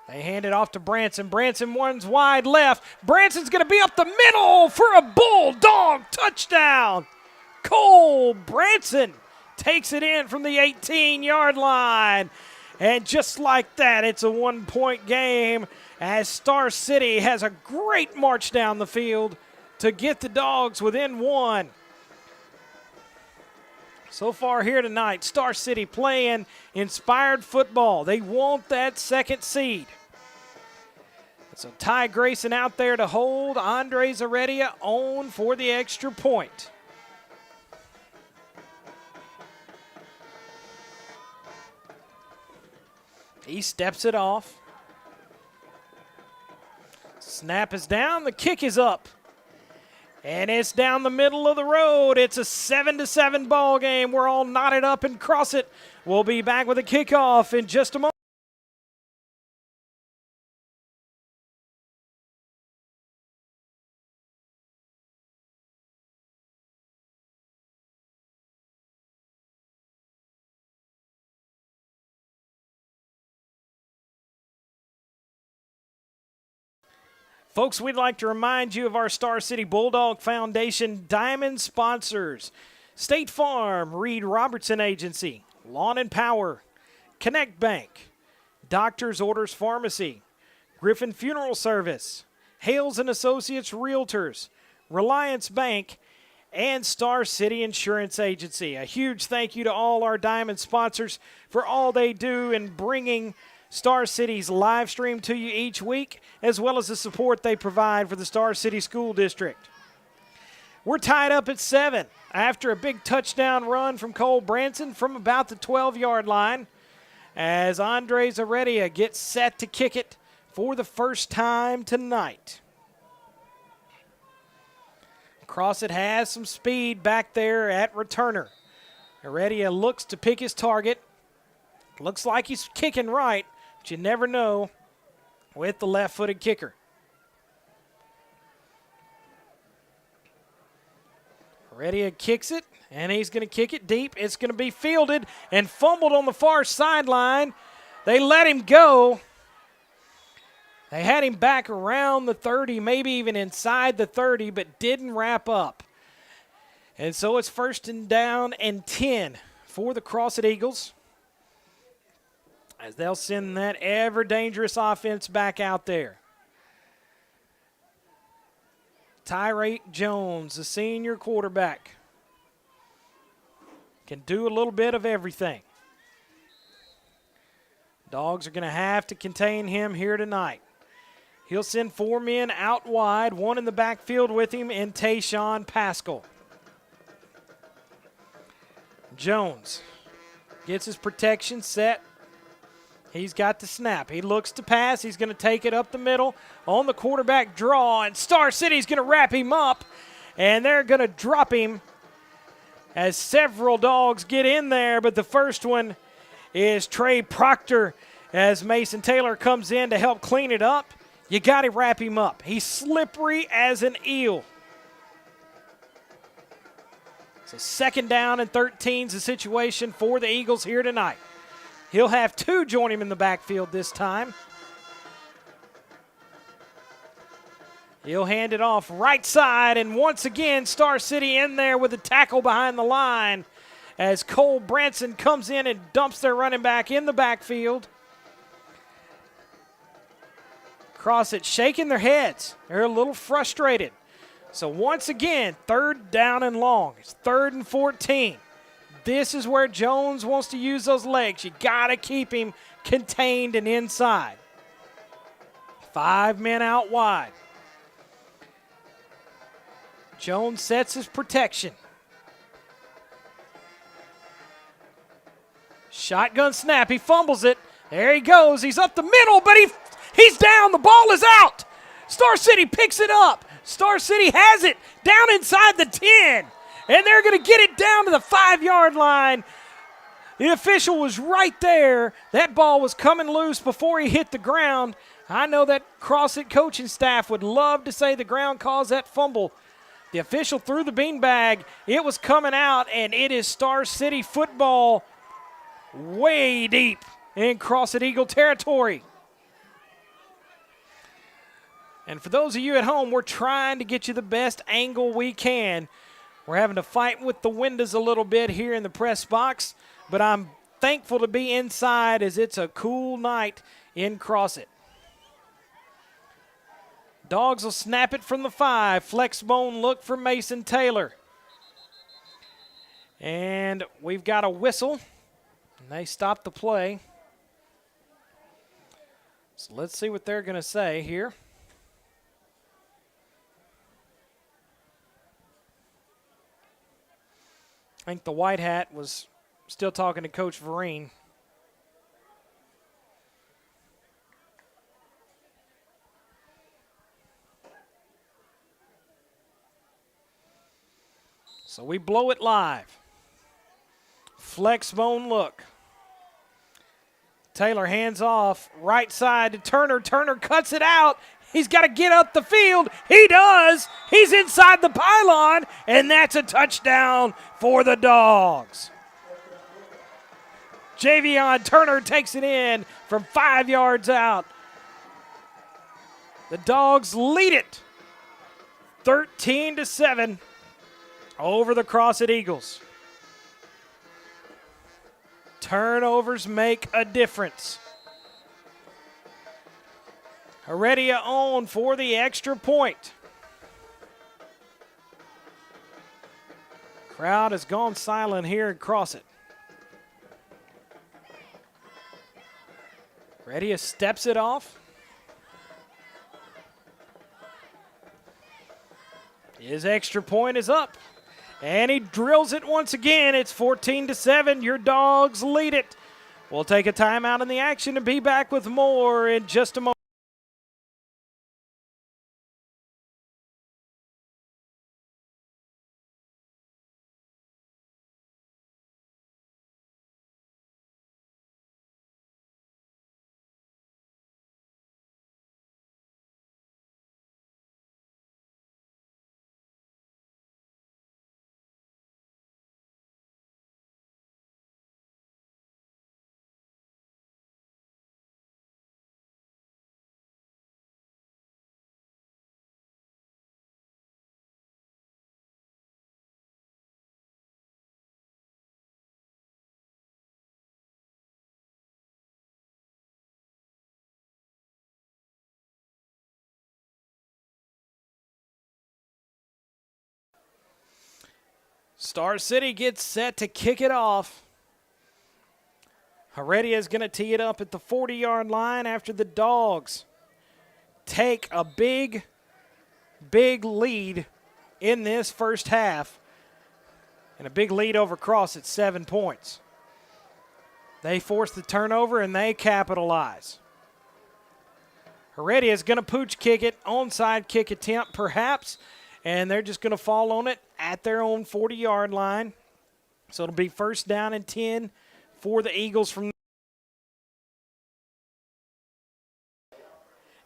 A: They hand it off to Branson. Branson runs wide left. Branson's going to be up the middle for a Bulldog touchdown. Cole Branson takes it in from the 18-yard line. And just like that, it's a 1-point game as Star City has a great march down the field to get the Dogs within 1. So far here tonight, Star City playing inspired football. They want that second seed. So Ty Grayson out there to hold. Andres Heredia on for the extra point. He steps it off. Snap is down. The kick is up. And it's down the middle of the road. It's a 7-7 ball game. We're all knotted up in Crossett. We'll be back with a kickoff in just a moment. Folks, we'd like to remind you of our Star City Bulldog Foundation Diamond sponsors. State Farm, Reed Robertson Agency, Lawn and Power, Connect Bank, Doctor's Orders Pharmacy, Griffin Funeral Service, Hales & Associates Realtors, Reliance Bank, and Star City Insurance Agency. A huge thank you to all our Diamond sponsors for all they do in bringing Star City's live stream to you each week, as well as the support they provide for the Star City School District. We're tied up at 7 after a big touchdown run from Cole Branson from about the 12-yard line as Andres Heredia gets set to kick it for the first time tonight. Crossett has some speed back there at returner. Heredia looks to pick his target. Looks like he's kicking right, but you never know with the left-footed kicker. Heredia kicks it, and he's going to kick it deep. It's going to be fielded and fumbled on the far sideline. They let him go. They had him back around the 30, maybe even inside the 30, but didn't wrap up. And so it's first and down and 10 for the Crossett Eagles, as they'll send that ever-dangerous offense back out there. Tyrate Jones, the senior quarterback, can do a little bit of everything. Dogs are going to have to contain him here tonight. He'll send 4 men out wide, 1 in the backfield with him in Tayshawn Pascal. Jones gets his protection set. He's got the snap. He looks to pass. He's going to take it up the middle on the quarterback draw, and Star City's going to wrap him up, and they're going to drop him as several Dogs get in there, but the first one is Trey Proctor as Mason Taylor comes in to help clean it up. You got to wrap him up. He's slippery as an eel. So 2nd down and 13 is the situation for the Eagles here tonight. He'll have 2 join him in the backfield this time. He'll hand it off right side, and once again, Star City in there with a tackle behind the line as Cole Branson comes in and dumps their running back in the backfield. Crossett shaking their heads. They're a little frustrated. So once again, 3rd down and long. It's 3rd and 14. This is where Jones wants to use those legs. You got to keep him contained and inside. 5 men out wide. Jones sets his protection. Shotgun snap. He fumbles it. There he goes. He's up the middle, but he's down. The ball is out. Star City picks it up. Star City has it down inside the 10, and they're going to get it down to the 5-yard line. The official was right there. That ball was coming loose before he hit the ground. I know that Crossett coaching staff would love to say the ground caused that fumble. The official threw the beanbag. It was coming out, and it is Star City football way deep in Crossett Eagle territory. And for those of you at home, we're trying to get you the best angle we can. We're having to fight with the windows a little bit here in the press box, but I'm thankful to be inside as it's a cool night in Crossett. Dogs will snap it from the 5. Flex bone look for Mason Taylor. And we've got a whistle, and they stop the play. So let's see what they're going to say here. I think the white hat was still talking to Coach Vereen. So we blow it live. Flex bone look. Taylor hands off right side to Turner. Turner cuts it out. He's got to get up the field. He does. He's inside the pylon, and that's a touchdown for the Dogs. Javion Turner takes it in from 5 yards out. The Dogs lead it 13-7 over the Crossett Eagles. Turnovers make a difference. Heredia on for the extra point. Crowd has gone silent here at Crossett. Heredia steps it off. His extra point is up. And he drills it once again. It's 14-7. Your Dogs lead it. We'll take a timeout in the action and be back with more in just a moment. Star City gets set to kick it off. Heredia is going to tee it up at the 40-yard line after the Dogs take a big lead in this first half. And a big lead over Crossett, 7 points. They force the turnover and they capitalize. Heredia is going to pooch kick it, onside kick attempt perhaps, and they're just going to fall on it at their own 40-yard line. So it'll be 1st down and 10 for the Eagles from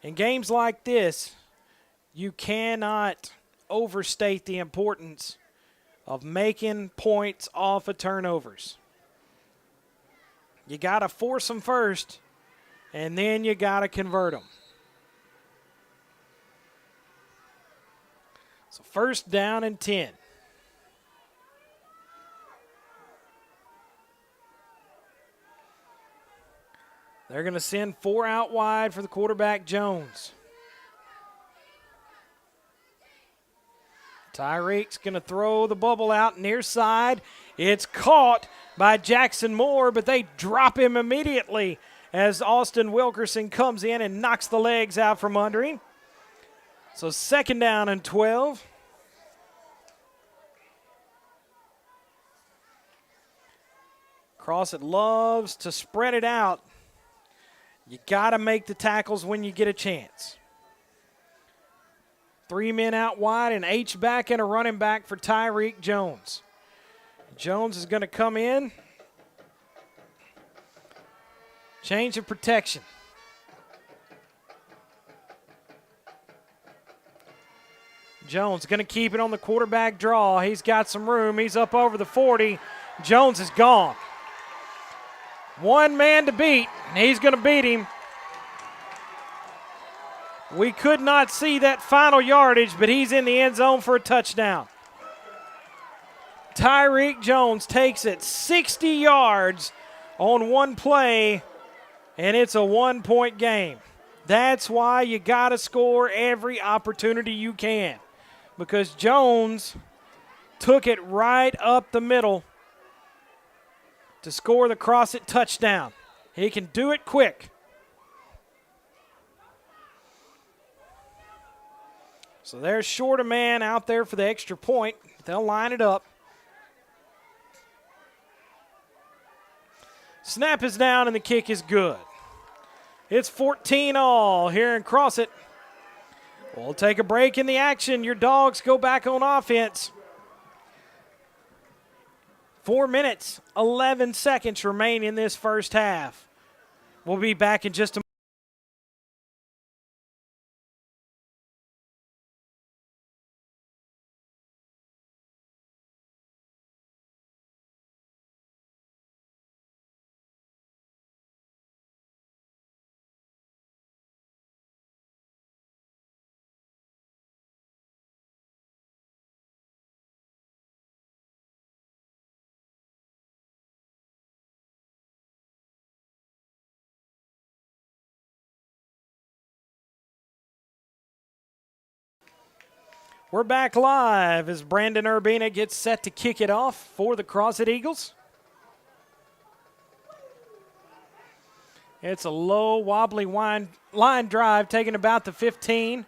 A: In games like this, you cannot overstate the importance of making points off of turnovers. You got to force them first, and then you got to convert them. So first down and 10. They're going to send 4 out wide for the quarterback, Jones. Tyreek's going to throw the bubble out near side. It's caught by Jackson Moore, but they drop him immediately as Austin Wilkerson comes in and knocks the legs out from under him. So second down and 12. Crossett loves to spread it out. You got to make the tackles when you get a chance. 3 men out wide, an H-back and a running back for Tyreek Jones. Jones is going to come in. Change of protection. Jones going to keep it on the quarterback draw. He's got some room. He's up over the 40. Jones is gone. One man to beat. He's going to beat him. We could not see that final yardage, but he's in the end zone for a touchdown. Tyreek Jones takes it 60 yards on one play, and it's a 1-point game. That's why you got to score every opportunity you can, because Jones took it right up the middle to score the Crossett touchdown. He can do it quick. So there's short a man out there for the extra point. They'll line it up. Snap is down and the kick is good. It's 14-all here in Crossett. We'll take a break in the action. Your Dogs go back on offense. 4 minutes, 11 seconds remain in this first half. We'll be back in just a moment. We're back live as Brandon Urbina gets set to kick it off for the Crossett Eagles. It's a low, wobbly line drive taking about the 15.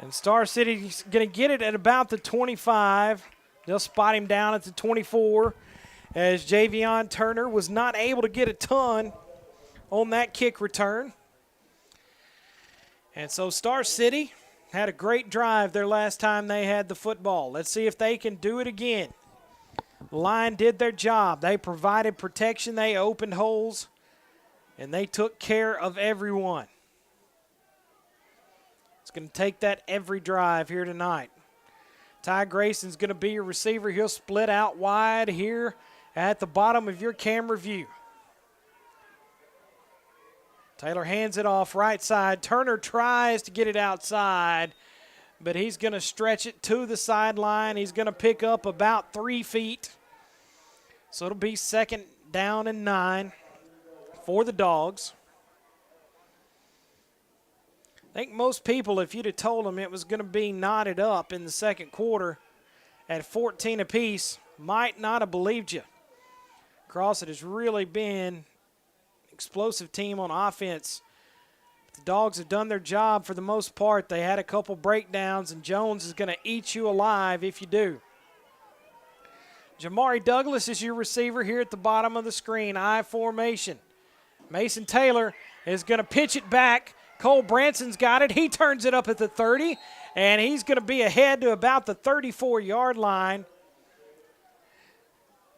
A: And Star City's going to get it at about the 25. They'll spot him down at the 24 as Javion Turner was not able to get a ton on that kick return. And so Star City had a great drive their last time they had the football. Let's see if they can do it again. The line did their job. They provided protection. They opened holes, and they took care of everyone. It's going to take that every drive here tonight. Ty Grayson's going to be your receiver. He'll split out wide here at the bottom of your camera view. Taylor hands it off right side. Turner tries to get it outside, but he's going to stretch it to the sideline. He's going to pick up about 3 feet. So it'll be second down and 9 for the Dogs. I think most people, if you'd have told them it was going to be knotted up in the second quarter at 14 apiece, might not have believed you. Crossett has really been explosive team on offense. The Dogs have done their job for the most part. They had a couple breakdowns, and Jones is going to eat you alive if you do. Jamari Douglas is your receiver here at the bottom of the screen. I formation. Mason Taylor is going to pitch it back. Cole Branson's got it. He turns it up at the 30, and he's going to be ahead to about the 34-yard line.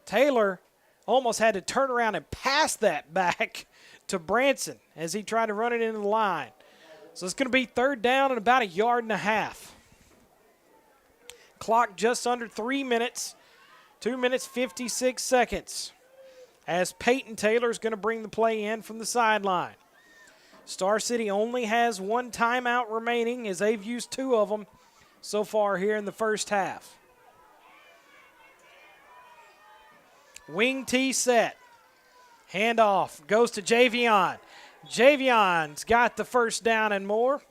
A: Taylor almost had to turn around and pass that back to Branson as he tried to run it into the line. So it's going to be third down and about 1.5 yards. Clock just under 3 minutes, 2 minutes 56 seconds. As Peyton Taylor is going to bring the play in from the sideline. Star City only has 1 timeout remaining as they've used 2 of them so far here in the first half. Wing T set. Handoff goes to Javion. Javion's got the first down and more.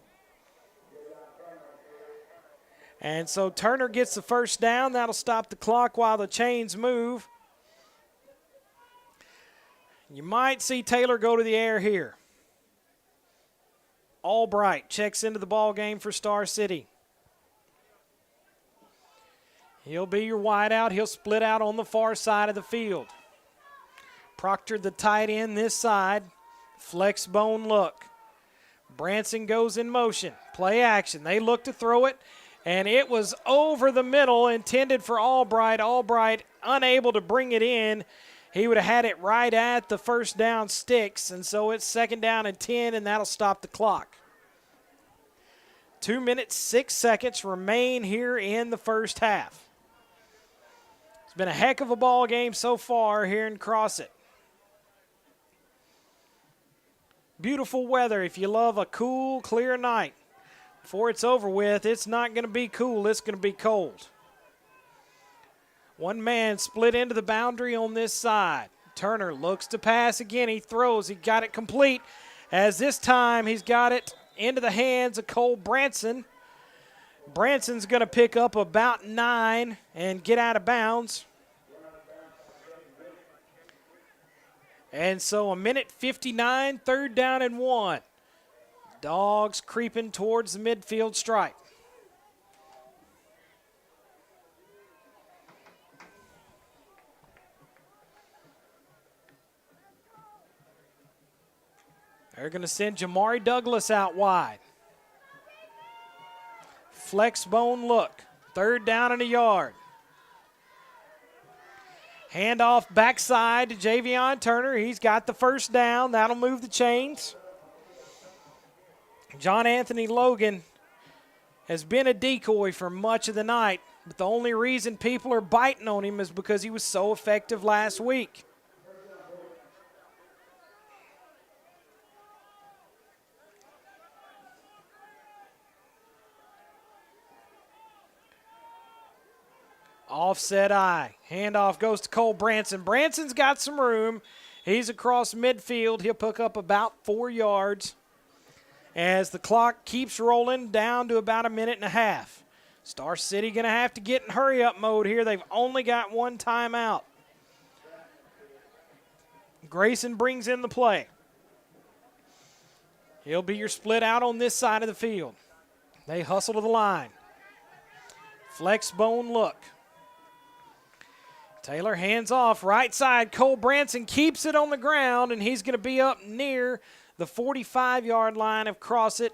A: And so Turner gets the first down. That'll stop the clock while the chains move. You might see Taylor go to the air here. Albright checks into the ball game for Star City. He'll be your wideout. He'll split out on the far side of the field. Proctor, the tight end this side. Flex bone look. Branson goes in motion. Play action. They look to throw it, and it was over the middle, intended for Albright. Albright unable to bring it in. He would have had it right at the first down sticks, and so it's 2nd down and 10, and that'll stop the clock. 2 minutes, 6 seconds remain here in the first half. It's been a heck of a ball game so far here in Crossett. Beautiful weather if you love a cool, clear night. Before it's over with, it's not going to be cool, it's going to be cold. One man split into the boundary on this side. Turner looks to pass again. He throws. He got it complete. As this time he's got it into the hands of Cole Branson. Branson's going to pick up about 9 and get out of bounds. And so 1:59, 3rd down and 1. Dogs creeping towards the midfield stripe. They're going to send Jamari Douglas out wide. Flex bone look. 3rd down and 1 yard. Handoff backside to Javion Turner. He's got the first down. That'll move the chains. John Anthony Logan has been a decoy for much of the night, but the only reason people are biting on him is because he was so effective last week. Offset eye. Handoff goes to Cole Branson. Branson's got some room. He's across midfield. He'll pick up about 4 yards as the clock keeps rolling down to about 1.5 minutes. Star City going to have to get in hurry-up mode here. They've only got 1 timeout. Grayson brings in the play. He'll be your split out on this side of the field. They hustle to the line. Flex bone look. Taylor hands off right side. Cole Branson keeps it on the ground, and he's going to be up near the 45-yard line of Crossett,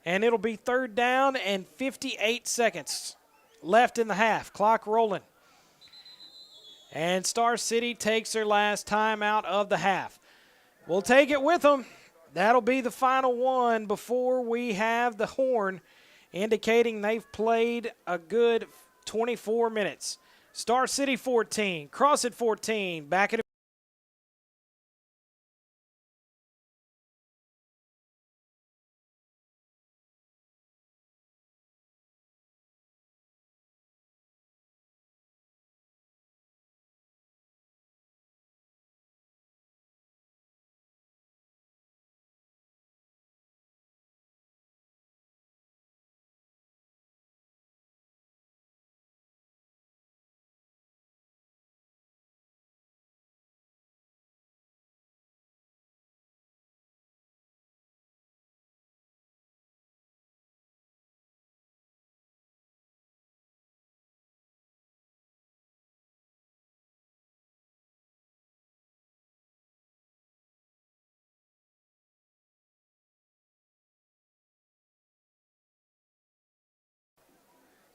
A: and it'll be 3rd down and 58 seconds left in the half. Clock rolling. And Star City takes their last timeout of the half. We'll take it with them. That'll be the final one before we have the horn indicating they've played a good 24 minutes. Star City 14, Crossett 14, back at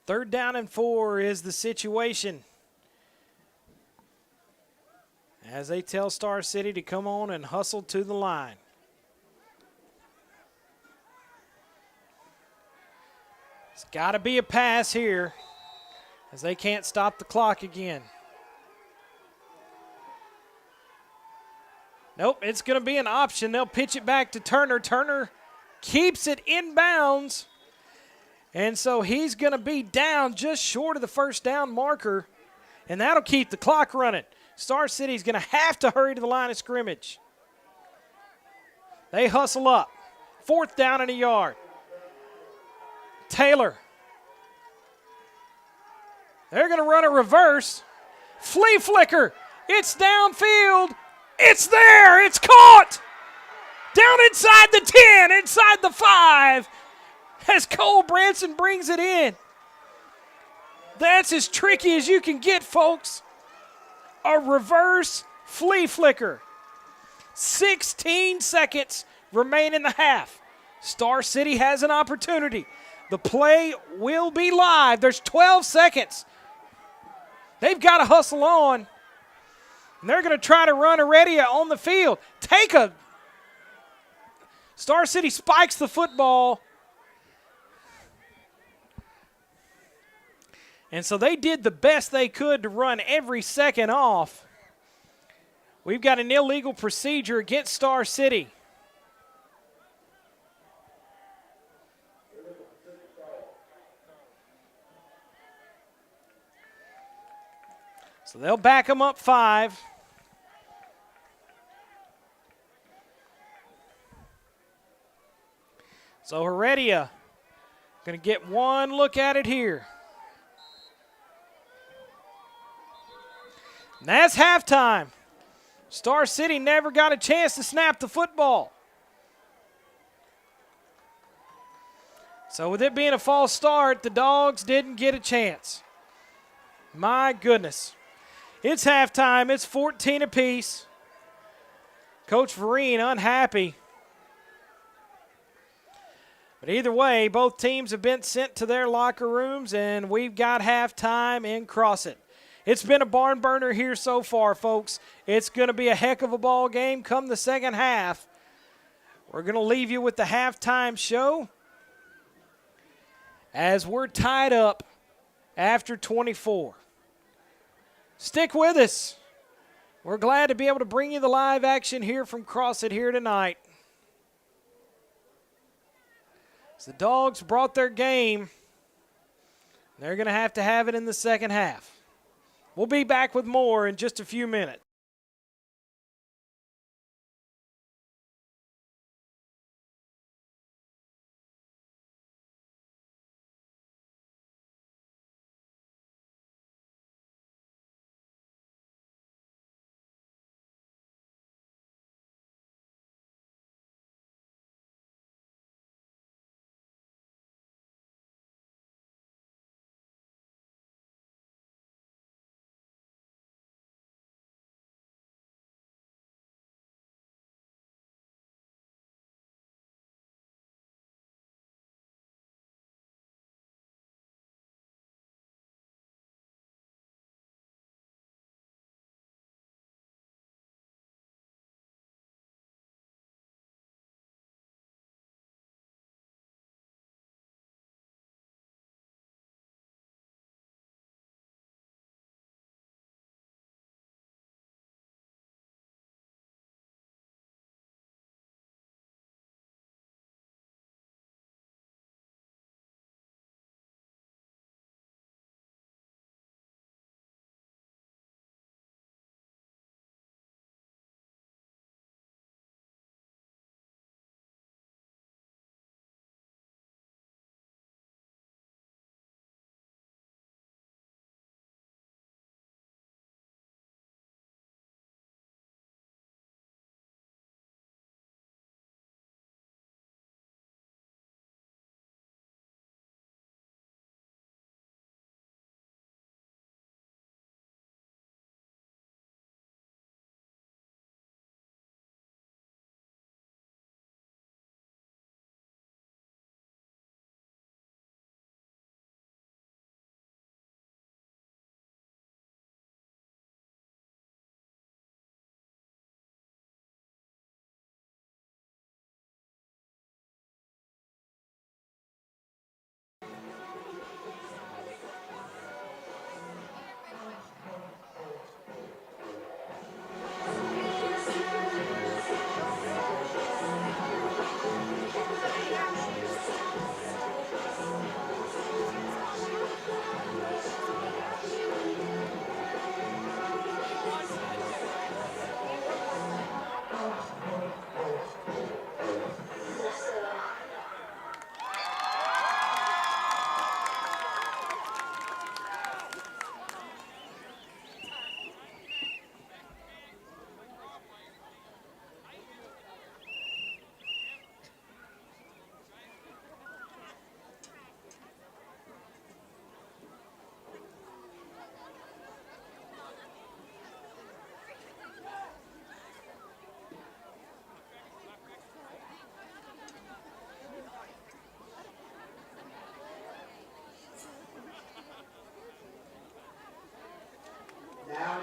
A: Third down and 4 is the situation, as they tell Star City to come on and hustle to the line. It's got to be a pass here as they can't stop the clock again. Nope, it's going to be an option. They'll pitch it back to Turner. Turner keeps it inbounds. And so he's going to be down just short of the first down marker. And that'll keep the clock running. Star City's going to have to hurry to the line of scrimmage. They hustle up. 4th down and a yard. Taylor. They're going to run a reverse. Flea flicker. It's downfield. It's there. It's caught. Down inside the 10, inside the 5, as Cole Branson brings it in. That's as tricky as you can get, folks. A reverse flea flicker. 16 seconds remain in the half. Star City has an opportunity. The play will be live. There's 12 seconds. They've got to hustle on. And they're going to try to run Heredia on the field. Star City spikes the football. And so they did the best they could to run every second off. We've got an illegal procedure against Star City. So they'll back them up 5. So Heredia going to get one look at it here. And that's halftime. Star City never got a chance to snap the football. So with it being a false start, the Dogs didn't get a chance. My goodness. It's halftime. It's 14 apiece. Coach Vereen unhappy. But either way, both teams have been sent to their locker rooms, and we've got halftime in Crossett. It's been a barn burner here so far, folks. It's going to be a heck of a ball game come the second half. We're going to leave you with the halftime show as we're tied up after 24. Stick with us. We're glad to be able to bring you the live action here from Crossett here tonight. The Dogs brought their game. They're going to have it in the second half. We'll be back with more in just a few minutes.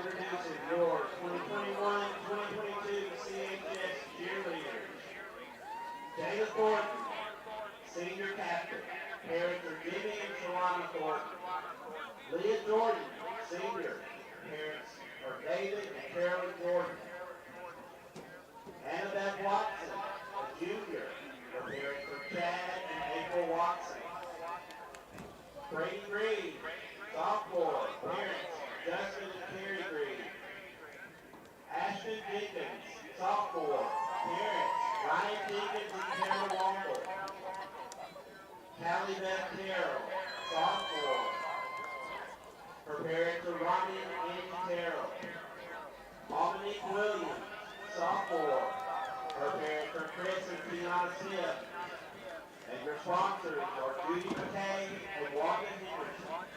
B: introducing your 2021-2022 CHS cheerleaders. Jayla Thornton, senior captain. Parents are Jimmy and Shalana Thornton. Leah Jordan, senior. Parents are David and Carolyn Jordan. Annabeth Watson, a junior. Her parents are Chad and April Watson. Brady Green, sophomore. Parents Justin and Terry Green. Ashton Jenkins, sophomore. Parents Ryan Jenkins and Tara Womble. Callie Beth Carroll, sophomore. Her parents are Ronnie and Angie Terrell. Dominique Williams, sophomore. Her parents are Chris and Tiana Smith. And your sponsors are Judy McKay and Wanda Henderson.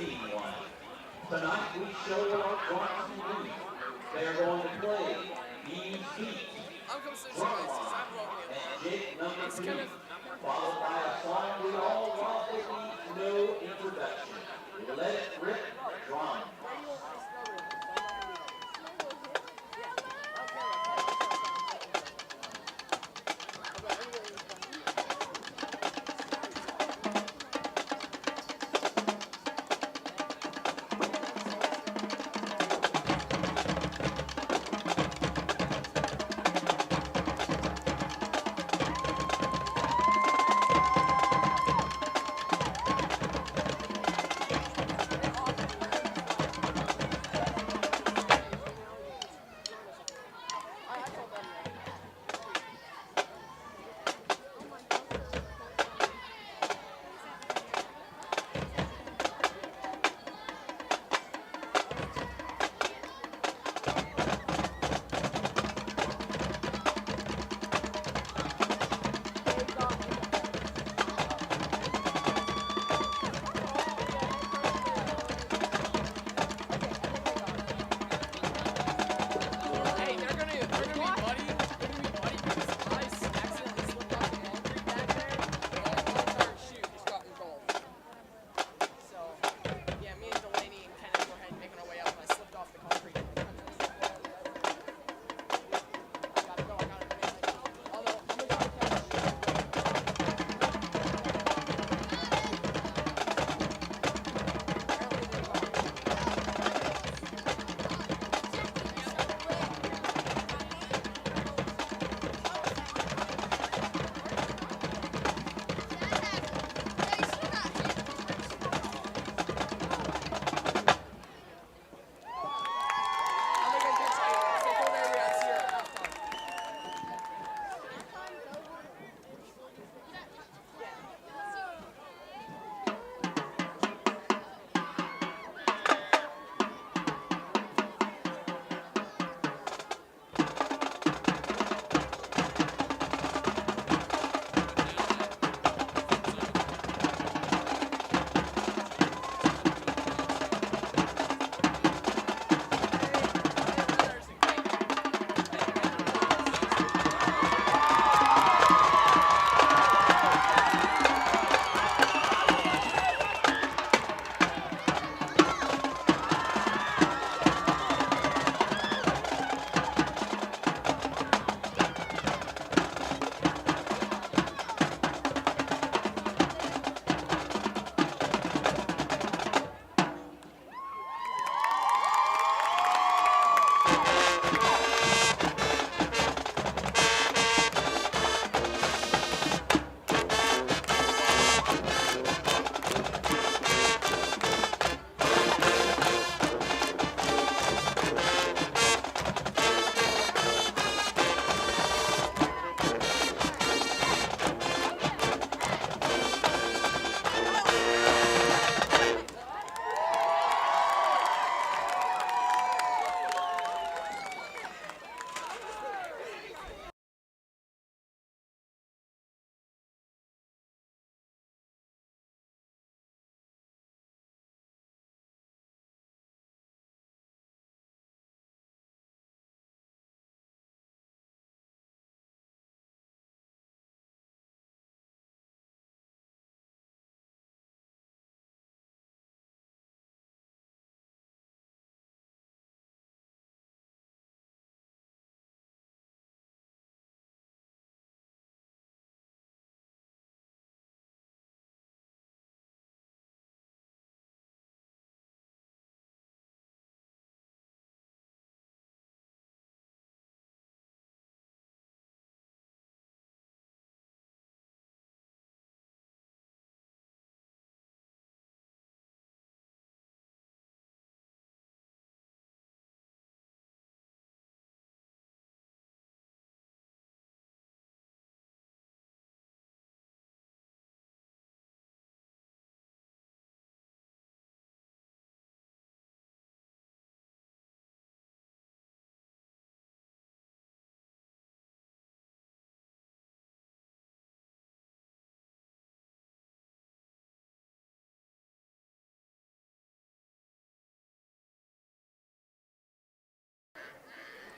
B: meeting one. Tonight we show what our drums can do. They're going to play Fuse Beat, Drumline, and Jig number 3, followed by a song we all love that needs no introduction. Let It Rip, Drum.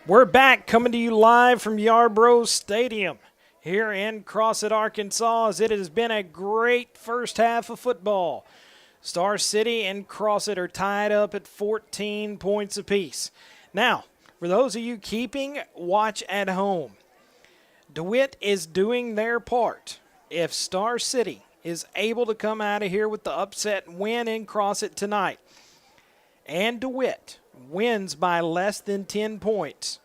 A: We're back coming to you live from Yarbrough Stadium here in Crossett, Arkansas, as it has been a great first half of football. Star City and Crossett are tied up at 14 points apiece. Now, for those of you keeping watch at home, DeWitt is doing their part. If Star City is able to come out of here with the upset win in Crossett tonight, and DeWitt wins by less than 10 points,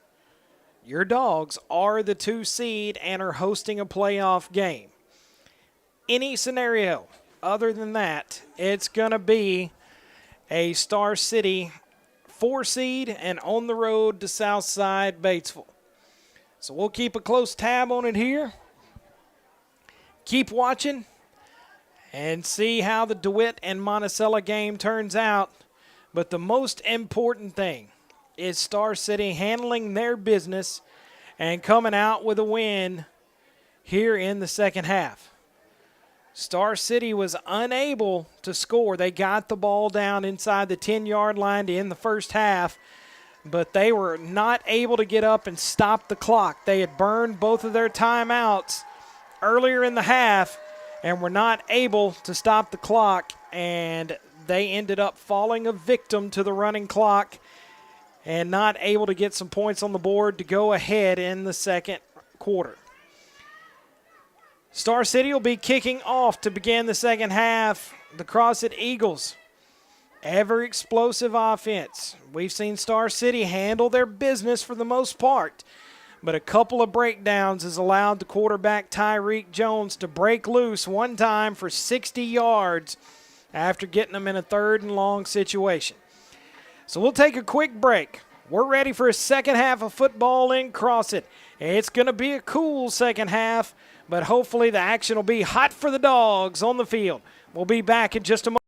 A: your Dogs are the 2 seed and are hosting a playoff game. Any scenario other than that, it's going to be a Star City 4 seed and on the road to Southside Batesville. So we'll keep a close tab on it here. Keep watching and see how the DeWitt and Monticello game turns out. But the most important thing is Star City handling their business and coming out with a win here in the second half. Star City was unable to score. They got the ball down inside the 10-yard line to end the first half, but they were not able to get up and stop the clock. They had burned both of their timeouts earlier in the half and were not able to stop the clock, and they ended up falling a victim to the running clock and not able to get some points on the board to go ahead in the second quarter. Star City will be kicking off to begin the second half. The Crossett Eagles, ever explosive offense. We've seen Star City handle their business for the most part, but a couple of breakdowns has allowed the quarterback Tyreek Jones to break loose one time for 60 yards after getting them in a 3rd and long situation. So we'll take a quick break. We're ready for a second half of football in Crossett. It's going to be a cool second half, but hopefully the action will be hot for the Dogs on the field. We'll be back in just a moment.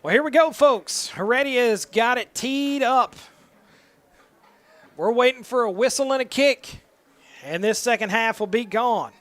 A: Well, here we go, folks. Heredia's got it teed up. We're waiting for a whistle and a kick, and this second half will be gone.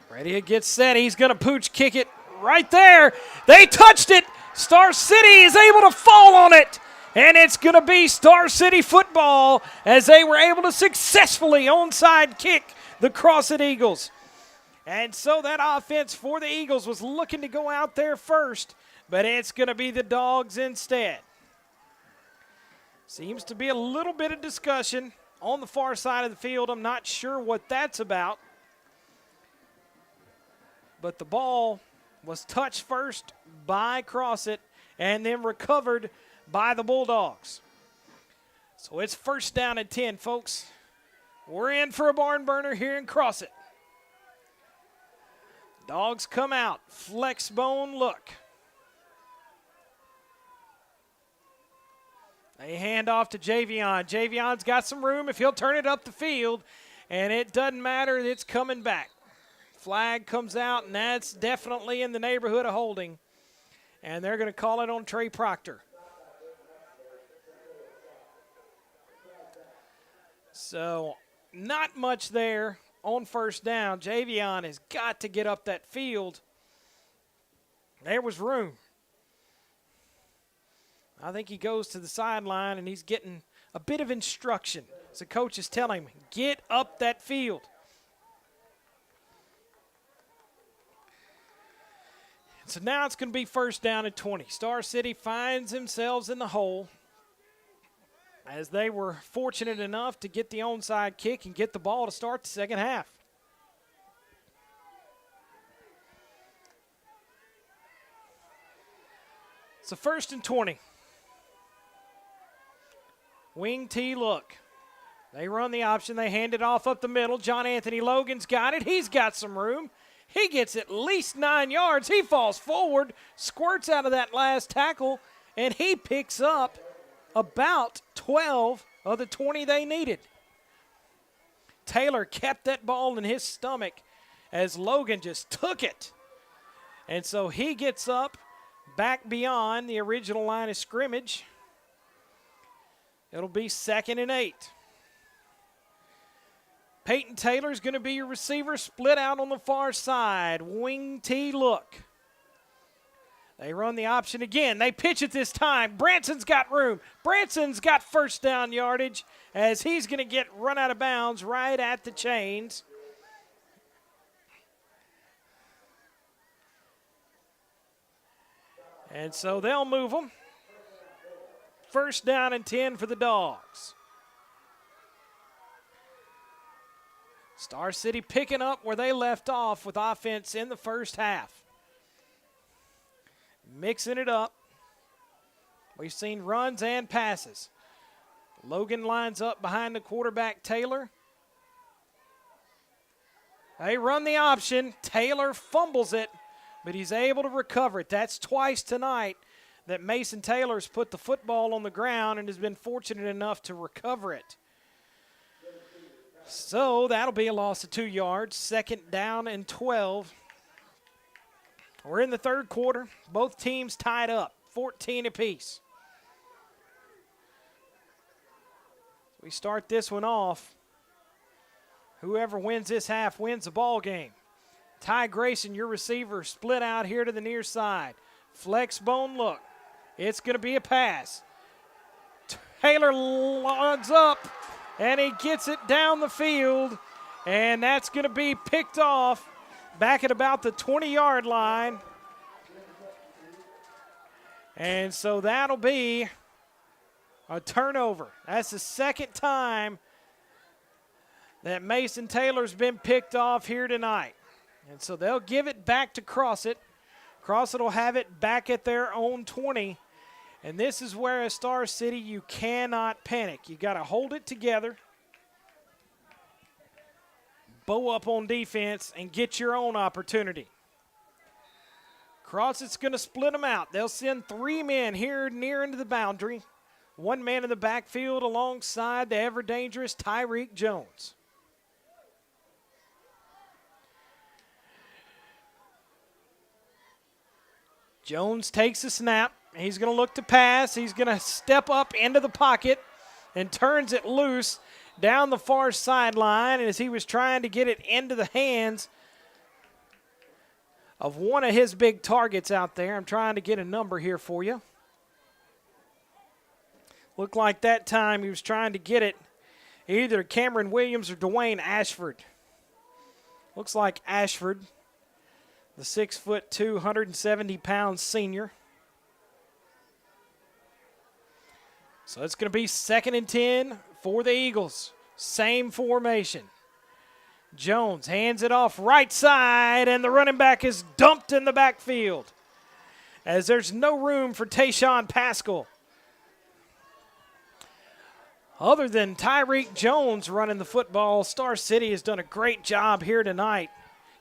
A: Heredia gets set. He's going to pooch kick it right there. They touched it. Star City is able to fall on it. And it's going to be Star City football as they were able to successfully onside kick the Crossett Eagles. And so that offense for the Eagles was looking to go out there first, but it's going to be the Dogs instead. Seems to be a little bit of discussion on the far side of the field. I'm not sure what that's about. But the ball was touched first by Crossett and then recovered by the Bulldogs. So it's first down and 10, folks. We're in for a barn burner here in Crossett. Dogs come out, flex bone look. They hand off to Javion. Javion's got some room if he'll turn it up the field, and it doesn't matter, it's coming back. Flag comes out, and that's definitely in the neighborhood of holding, and they're going to call it on Trey Proctor. So not much there on first down. Javion has got to get up that field. There was room. I think he goes to the sideline and he's getting a bit of instruction. So coach is telling him, get up that field. So now it's going to be first down and 20. Star City finds themselves in the hole, as they were fortunate enough to get the onside kick and get the ball to start the second half. So first and 20. Wing T look. They run the option. They hand it off up the middle. John Anthony Logan's got it. He's got some room. He gets at least 9 yards. He falls forward, squirts out of that last tackle, and he picks up about 12 of the 20 they needed. Taylor kept that ball in his stomach as Logan just took it. And so he gets up back beyond the original line of scrimmage. It'll be 2nd and 8. Peyton Taylor's going to be your receiver, split out on the far side. Wing T look. They run the option again. They pitch it this time. Branson's got room. Branson's got first down yardage as he's going to get run out of bounds right at the chains. And so they'll move them. First down and 10 for the Dogs. Star City picking up where they left off with offense in the first half. Mixing it up. We've seen runs and passes. Logan lines up behind the quarterback, Taylor. They run the option. Taylor fumbles it, but he's able to recover it. That's twice tonight that Mason Taylor's put the football on the ground and has been fortunate enough to recover it. So that'll be a loss of 2 yards. 2nd down and 12. We're in the third quarter. Both teams tied up, 14 apiece. We start this one off. Whoever wins this half wins the ball game. Ty Grayson, your receiver, split out here to the near side. Flex bone look. It's going to be a pass. Taylor lines up, and he gets it down the field, and that's going to be picked off back at about the 20-yard line. And so that'll be a turnover. That's the second time that Mason Taylor's been picked off here tonight. And so they'll give it back to Crossett. Crossett will have it back at their own 20. And this is where, as Star City, you cannot panic. You got to hold it together, bow up on defense, and get your own opportunity. Crossett's going to split them out. They'll send 3 men here near into the boundary. 1 man in the backfield alongside the ever-dangerous Tyreek Jones. Jones takes a snap. He's going to look to pass. He's going to step up into the pocket and turns it loose down the far sideline. And as he was trying to get it into the hands of one of his big targets out there, I'm trying to get a number here for you. Looked like that time he was trying to get it either Cameron Williams or Dwayne Ashford. Looks like Ashford, the 6'2", 170-pound senior. So it's going to be 2nd and 10 for the Eagles. Same formation. Jones hands it off right side, and the running back is dumped in the backfield as there's no room for Tayshawn Pascal. Other than Tyreek Jones running the football, Star City has done a great job here tonight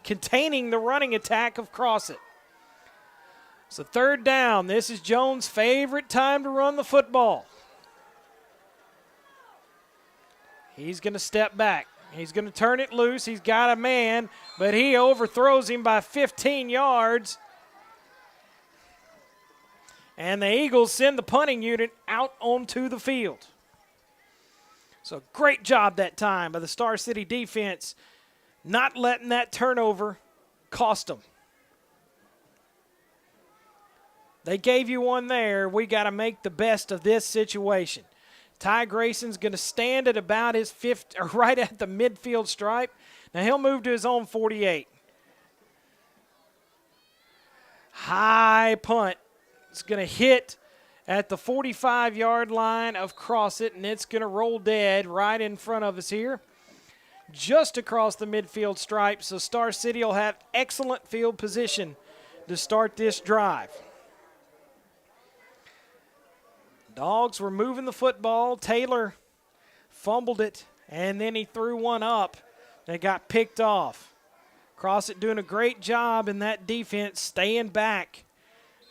A: containing the running attack of Crossett. So 3rd down. This is Jones' favorite time to run the football. He's going to step back. He's going to turn it loose. He's got a man, but he overthrows him by 15 yards. And the Eagles send the punting unit out onto the field. So great job that time by the Star City defense, not letting that turnover cost them. They gave you one there. We got to make the best of this situation. Ty Grayson's going to stand at about his right at the midfield stripe. Now he'll move to his own 48. High punt. It's going to hit at the 45-yard line of Crossett, and it's going to roll dead right in front of us here, just across the midfield stripe. So Star City will have excellent field position to start this drive. Dogs were moving the football. Taylor fumbled it, and then he threw one up that got picked off. Crossett doing a great job in that defense, staying back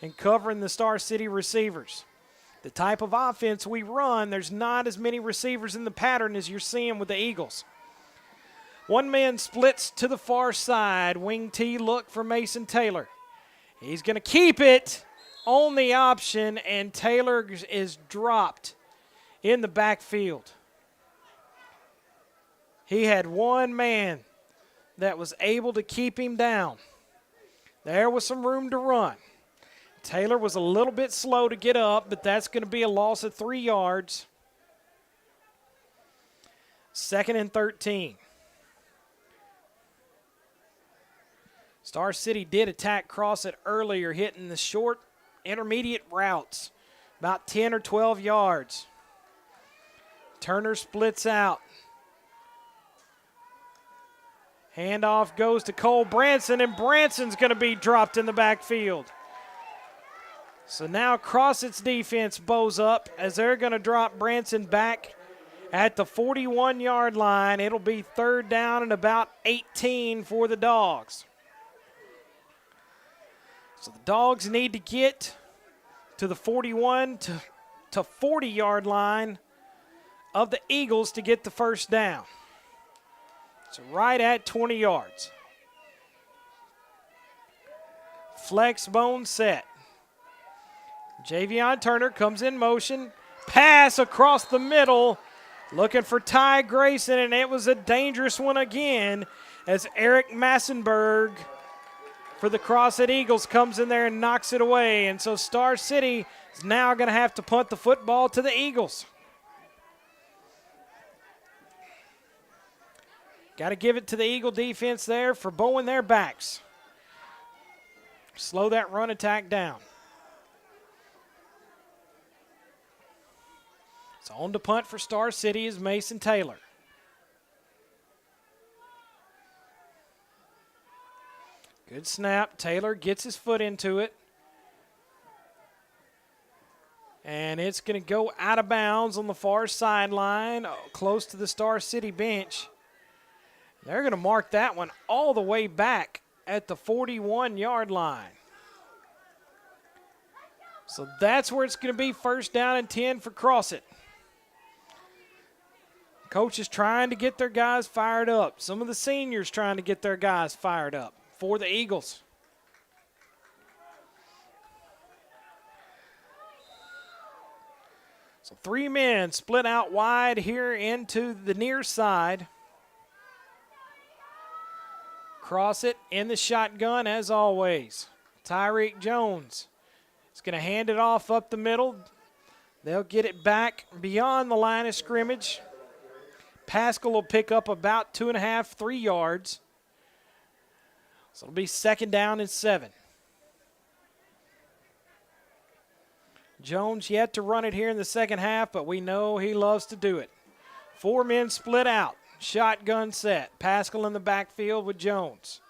A: and covering the Star City receivers. The type of offense we run, there's not as many receivers in the pattern as you're seeing with the Eagles. One man splits to the far side. Wing T look for Mason Taylor. He's going to keep it on the option, and Taylor is dropped in the backfield. He had one man that was able to keep him down. There was some room to run. Taylor was a little bit slow to get up, but that's going to be a loss of 3 yards. 2nd and 13. Star City did attack Crossett earlier, hitting the short intermediate routes, about 10 or 12 yards. Turner splits out. Handoff goes to Cole Branson, and Branson's going to be dropped in the backfield. So now Crossett's defense bows up as they're going to drop Branson back at the 41-yard line. It'll be 3rd down and about 18 for the Dogs. So the Dogs need to get to the 41 to 40-yard line of the Eagles to get the first down. So right at 20 yards. Flex bone set. Javion Turner comes in motion. Pass across the middle. Looking for Ty Grayson, and it was a dangerous one again as Eric Massenberg for the Crossett Eagles comes in there and knocks it away. And so Star City is now going to have to punt the football to the Eagles. Got to give it to the Eagle defense there for bowing their backs. Slow that run attack down. So on to punt for Star City is Mason Taylor. Good snap. Taylor gets his foot into it. And it's going to go out of bounds on the far sideline, close to the Star City bench. They're going to mark that one all the way back at the 41-yard line. So that's where it's going to be 1st down and 10 for Crossett. Coach is trying to get their guys fired up. Some of the seniors trying to get their guys fired up for the Eagles. So 3 men split out wide here into the near side. Crossett in the shotgun as always. Tyreek Jones is going to hand it off up the middle. They'll get it back beyond the line of scrimmage. Pascal will pick up about 2.5, 3 yards. So it'll be 2nd down and 7. Jones yet to run it here in the second half, but we know he loves to do it. 4 men split out. Shotgun set. Pascal in the backfield with Jones.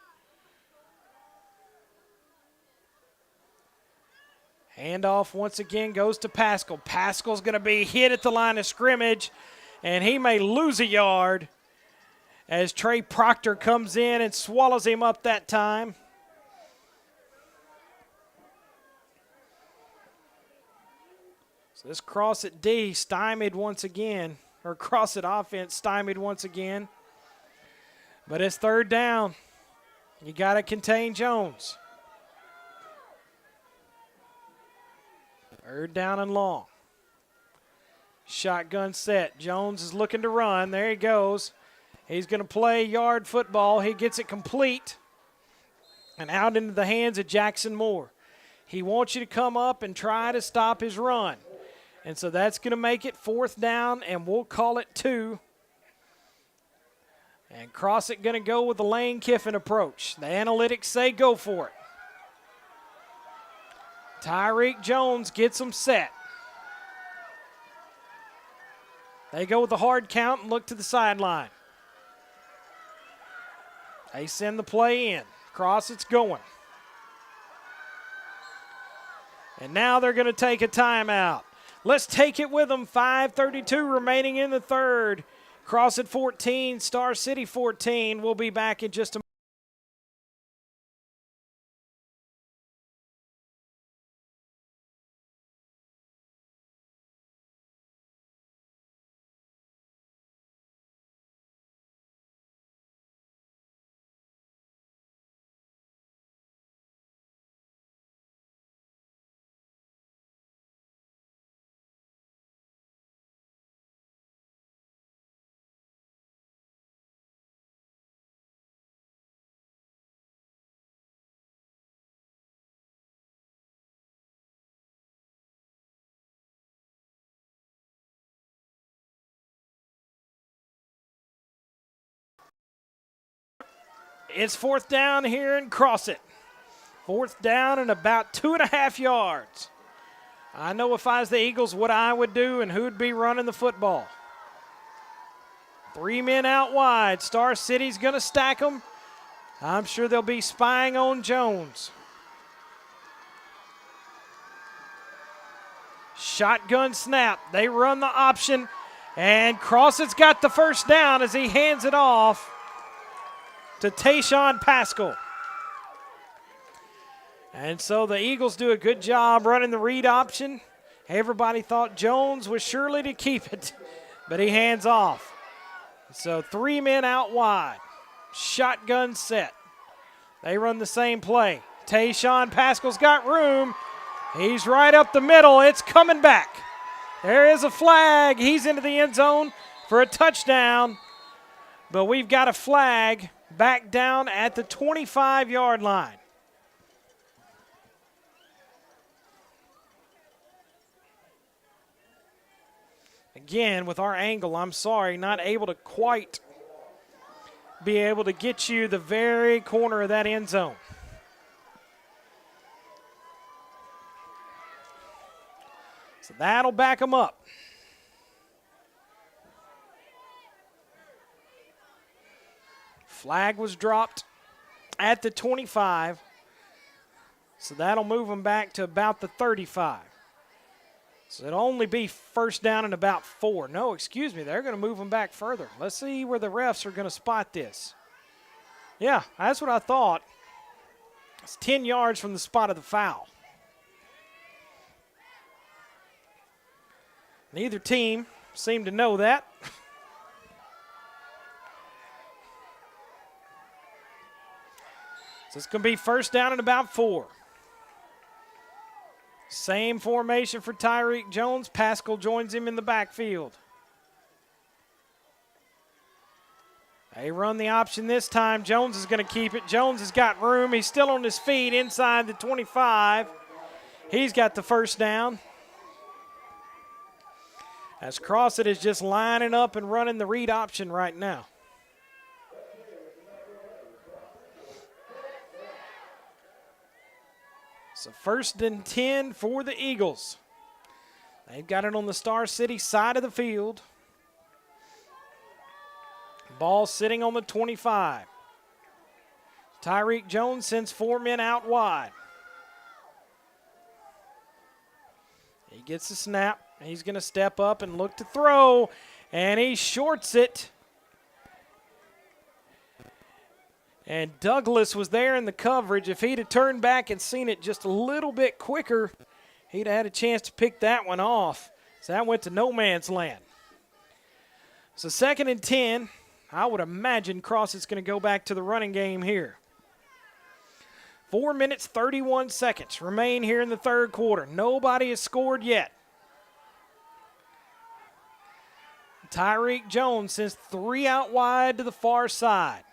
A: Handoff once again goes to Pascal. Pascal's going to be hit at the line of scrimmage, and he may lose a yard as Trey Proctor comes in and swallows him up that time. So this Crossett D stymied once again. Or Crossett offense stymied once again. But it's 3rd down. You got to contain Jones. 3rd down and long. Shotgun set. Jones is looking to run. There he goes. He's going to play yard football. He gets it complete and out into the hands of Jackson Moore. He wants you to come up and try to stop his run. And so that's going to make it 4th down, and we'll call it 2. And Crossett going to go with the Lane Kiffin approach. The analytics say go for it. Tyreek Jones gets them set. They go with the hard count and look to the sideline. They send the play in. Crossett's going. And now they're going to take a timeout. Let's take it with them. 5:32 remaining in the 3rd. Crossett 14, Star City 14. We'll be back in just a moment. It's fourth down here in Crossett. Fourth down and about 2.5 yards. I know if I was the Eagles what I would do and who'd be running the football. 3 men out wide. Star City's going to stack them. I'm sure they'll be spying on Jones. Shotgun snap. They run the option, and Crossett's got the first down as he hands it off to Tayshawn Pascal. And so the Eagles do a good job running the read option. Everybody thought Jones was surely to keep it, but he hands off. So 3 men out wide. Shotgun set. They run the same play. Tayshawn Pascal's got room. He's right up the middle. It's coming back. There is a flag. He's into the end zone for a touchdown. But we've got a flag back down at the 25-yard line. Again, with our angle, I'm sorry, not able to quite be able to get you the very corner of that end zone. So that'll back them up. Flag was dropped at the 25. So that'll move them back to about the 35. So it'll only be first down and about 4. No, excuse me, they're going to move them back further. Let's see where the refs are going to spot this. Yeah, that's what I thought. It's 10 yards from the spot of the foul. Neither team seemed to know that. So it's going to be first down and about 4. Same formation for Tyreek Jones. Pascal joins him in the backfield. They run the option this time. Jones is going to keep it. Jones has got room. He's still on his feet inside the 25. He's got the first down. As Crossett is just lining up and running the read option right now. So first and 10 for the Eagles. They've got it on the Star City side of the field. Ball sitting on the 25. Tyreek Jones sends 4 men out wide. He gets the snap. He's going to step up and look to throw, and he shorts it. And Douglas was there in the coverage. If he'd have turned back and seen it just a little bit quicker, he'd have had a chance to pick that one off. So that went to no man's land. So second and 10, I would imagine Crossett's going to go back to the running game here. 4 minutes, 31 seconds remain here in the third quarter. Nobody has scored yet. Tyreek Jones sends 3 out wide to the far side.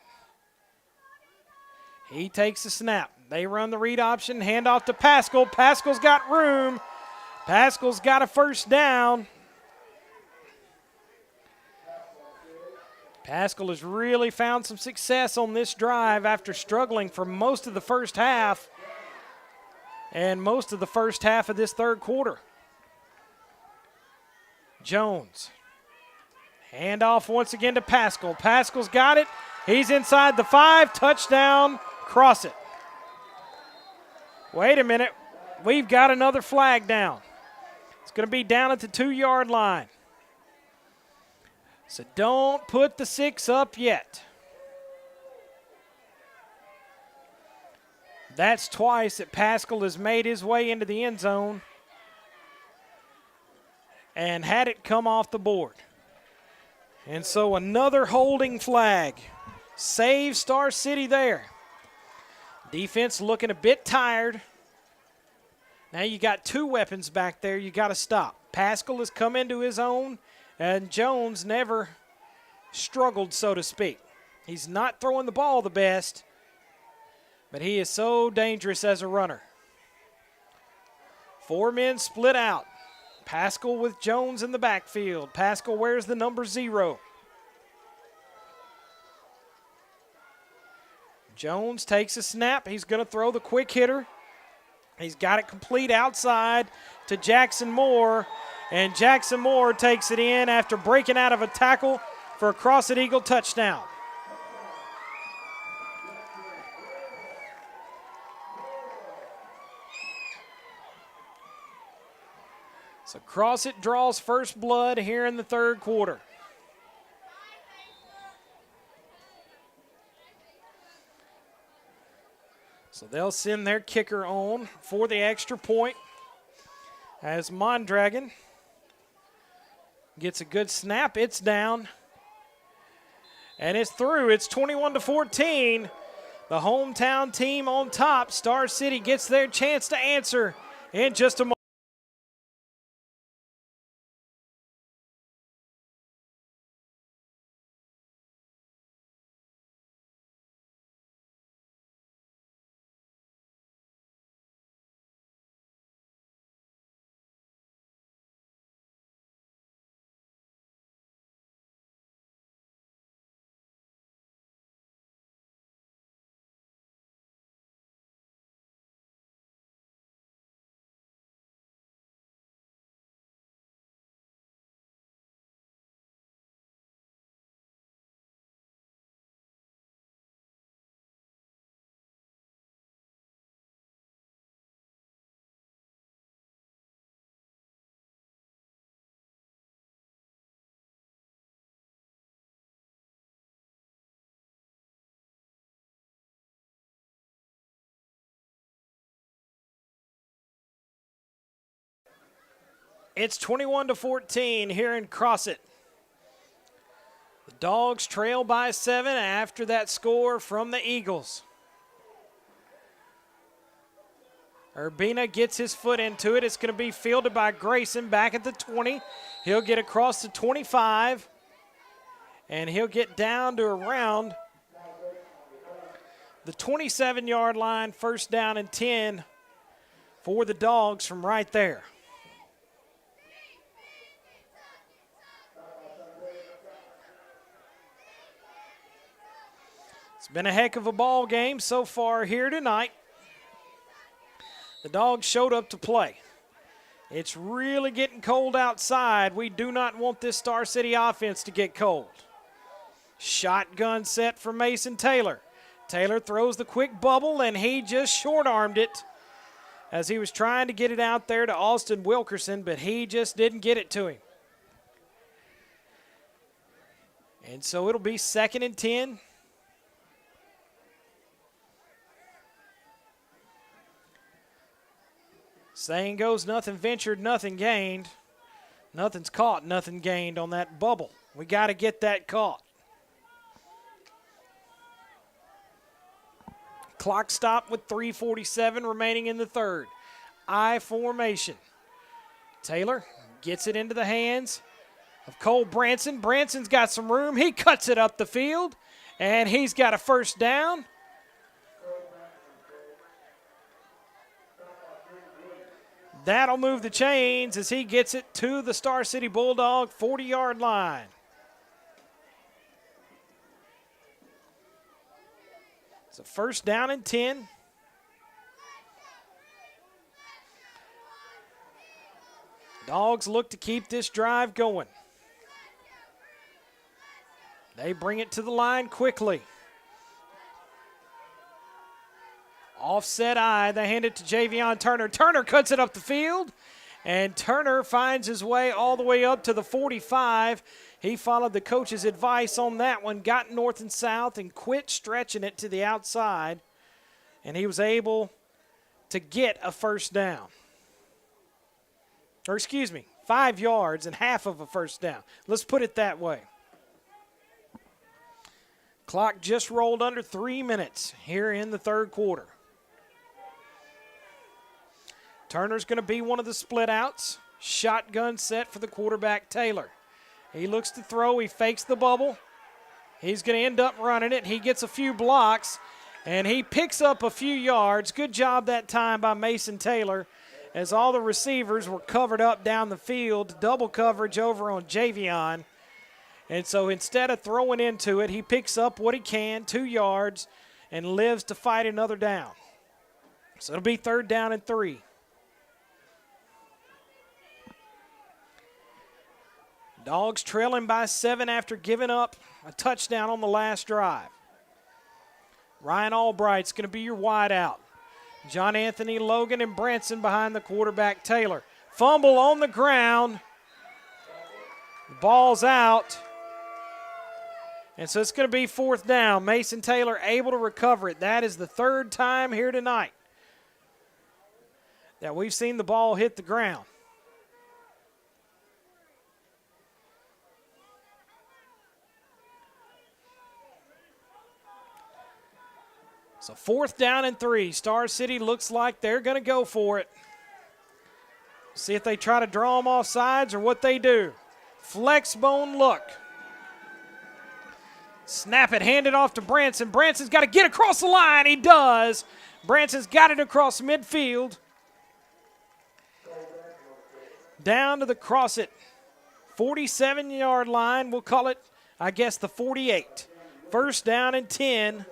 A: He takes the snap. They run the read option, handoff to Pascal. Pascal's got room. Pascal's got a first down. Pascal has really found some success on this drive after struggling for most of the first half and most of the first half of this third quarter. Jones. Handoff once again to Pascal. Pascal's got it. He's inside the 5. Touchdown, Crossett. Wait a minute. We've got another flag down. It's going to be down at the 2-yard line. So don't put the 6 up yet. That's twice that Pascal has made his way into the end zone and had it come off the board. And so another holding flag. Save Star City there. Defense looking a bit tired. Now you got 2 weapons back there you got to stop. Pascal has come into his own, and Jones never struggled, so to speak. He's not throwing the ball the best, but he is so dangerous as a runner. 4 men split out. Pascal with Jones in the backfield. Pascal wears the number 0. Jones takes a snap. He's going to throw the quick hitter. He's got it complete outside to Jackson Moore, and Jackson Moore takes it in after breaking out of a tackle for a Crossett Eagle touchdown. So Crossett draws first blood here in the third quarter. So they'll send their kicker on for the extra point as Mondragon gets a good snap. It's down. And it's through. It's 21-14. The hometown team on top. Star City gets their chance to answer in just a moment. It's 21-14 here in Crossett. The Dogs trail by 7 after that score from the Eagles. Urbina gets his foot into it. It's going to be fielded by Grayson back at the 20. He'll get across the 25, and he'll get down to around the 27-yard line, first down and 10 for the Dogs from right there. It's been a heck of a ball game so far here tonight. The Dogs showed up to play. It's really getting cold outside. We do not want this Star City offense to get cold. Shotgun set for Mason Taylor. Taylor throws the quick bubble, and he just short-armed it as he was trying to get it out there to Austin Wilkerson, but he just didn't get it to him. And so it'll be 2nd and 10. Saying goes, nothing ventured, nothing gained. Nothing's caught, nothing gained on that bubble. We got to get that caught. Clock stop with 3:47 remaining in the third. I formation. Taylor gets it into the hands of Cole Branson. Branson's got some room. He cuts it up the field, and he's got a first down. That'll move the chains as he gets it to the Star City Bulldog 40-yard line. It's a first down and 10. Dogs look to keep this drive going. They bring it to the line quickly. Offset eye, they hand it to Javion Turner. Turner cuts it up the field, and Turner finds his way all the way up to the 45. He followed the coach's advice on that one, got north and south, and quit stretching it to the outside, and he was able to get a first down. Or excuse me, 5 yards and half of a first down. Let's put it that way. Clock just rolled under 3 minutes here in the third quarter. Turner's going to be one of the split outs. Shotgun set for the quarterback, Taylor. He looks to throw. He fakes the bubble. He's going to end up running it. He gets a few blocks, and he picks up a few yards. Good job that time by Mason Taylor as all the receivers were covered up down the field. Double coverage over on Javion. And so instead of throwing into it, he picks up what he can, 2 yards, and lives to fight another down. So it'll be 3rd down and 3. Dogs trailing by 7 after giving up a touchdown on the last drive. Ryan Albright's going to be your wideout. John Anthony Logan and Branson behind the quarterback Taylor. Fumble on the ground. The ball's out. And so it's going to be 4th down. Mason Taylor able to recover it. That is the 3rd time here tonight that we've seen the ball hit the ground. So 4th down and 3. Star City looks like they're going to go for it. See if they try to draw them off sides or what they do. Flex bone look. Snap it, hand it off to Branson. Branson's got to get across the line. He does. Branson's got it across midfield. Down to the Crossett 47-yard line. We'll call it, I guess, the 48. 1st down and 10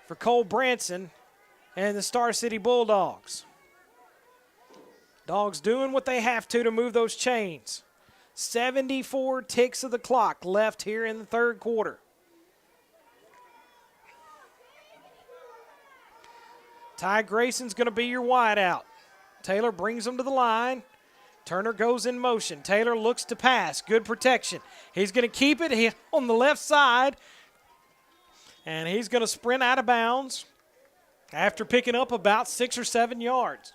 A: for Cole Branson and the Star City Bulldogs. Dogs doing what they have to move those chains. 74 ticks of the clock left here in the 3rd quarter. Ty Grayson's going to be your wideout. Taylor brings him to the line. Turner goes in motion. Taylor looks to pass. Good protection. He's going to keep it on the left side. And he's going to sprint out of bounds after picking up about 6 or 7 yards.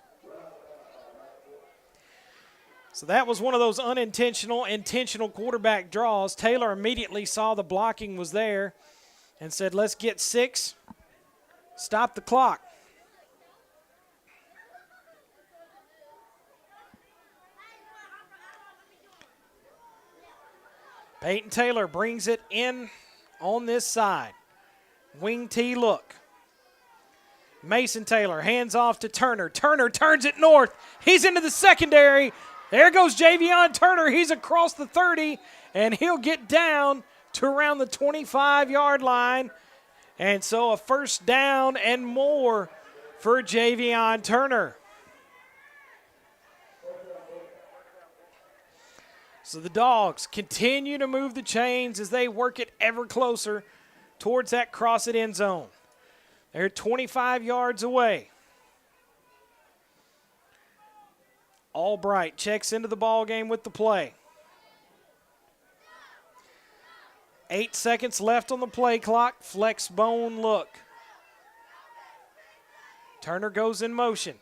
A: So that was one of those intentional quarterback draws. Taylor immediately saw the blocking was there and said, let's get 6, stop the clock. Peyton Taylor brings it in on this side. Wing T look. Mason Taylor hands off to Turner. Turner turns it north. He's into the secondary. There goes Javion Turner. He's across the 30, and he'll get down to around the 25-yard line. And so a 1st down and more for Javion Turner. So the Dogs continue to move the chains as they work it ever closer towards that Crossett end zone. They're 25 yards away. Albright checks into the ball game with the play. 8 seconds left on the play clock. Flex bone look. Turner goes in motion.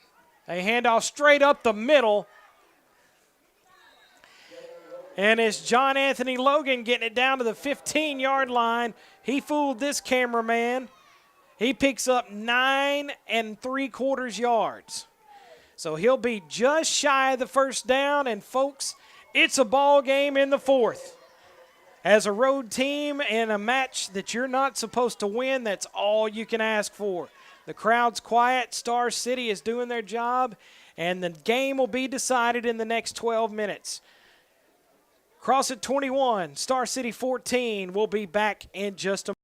A: A handoff straight up the middle. And it's John Anthony Logan getting it down to the 15-yard line. He fooled this cameraman. He picks up 9 3/4 yards. So he'll be just shy of the 1st down. And, folks, it's a ball game in the 4th. As a road team in a match that you're not supposed to win, that's all you can ask for. The crowd's quiet. Star City is doing their job. And the game will be decided in the next 12 minutes. Crossett 21, Star City 14. We'll be back in just a moment.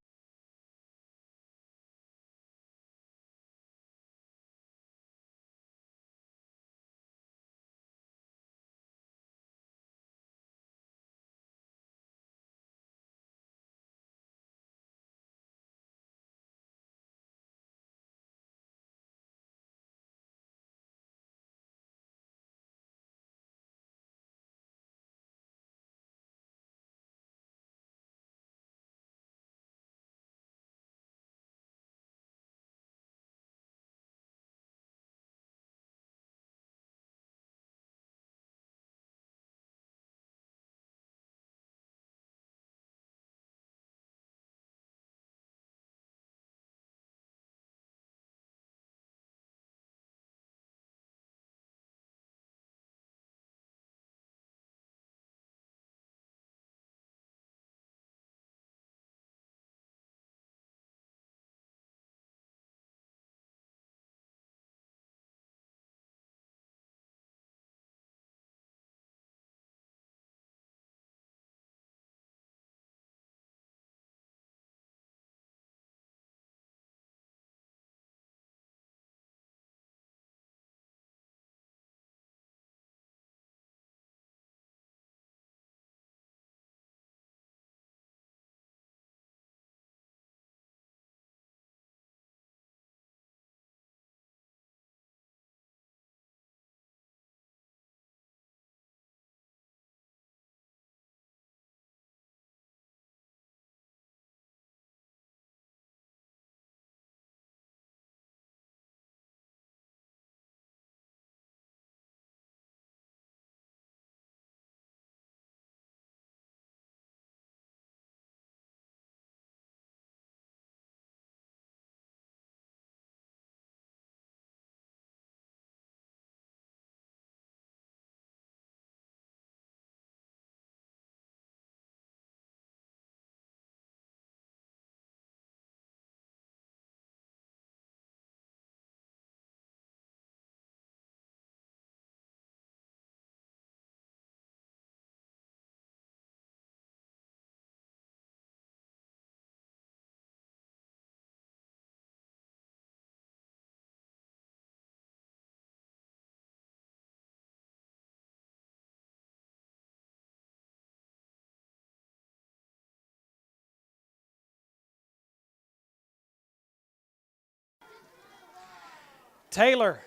A: Taylor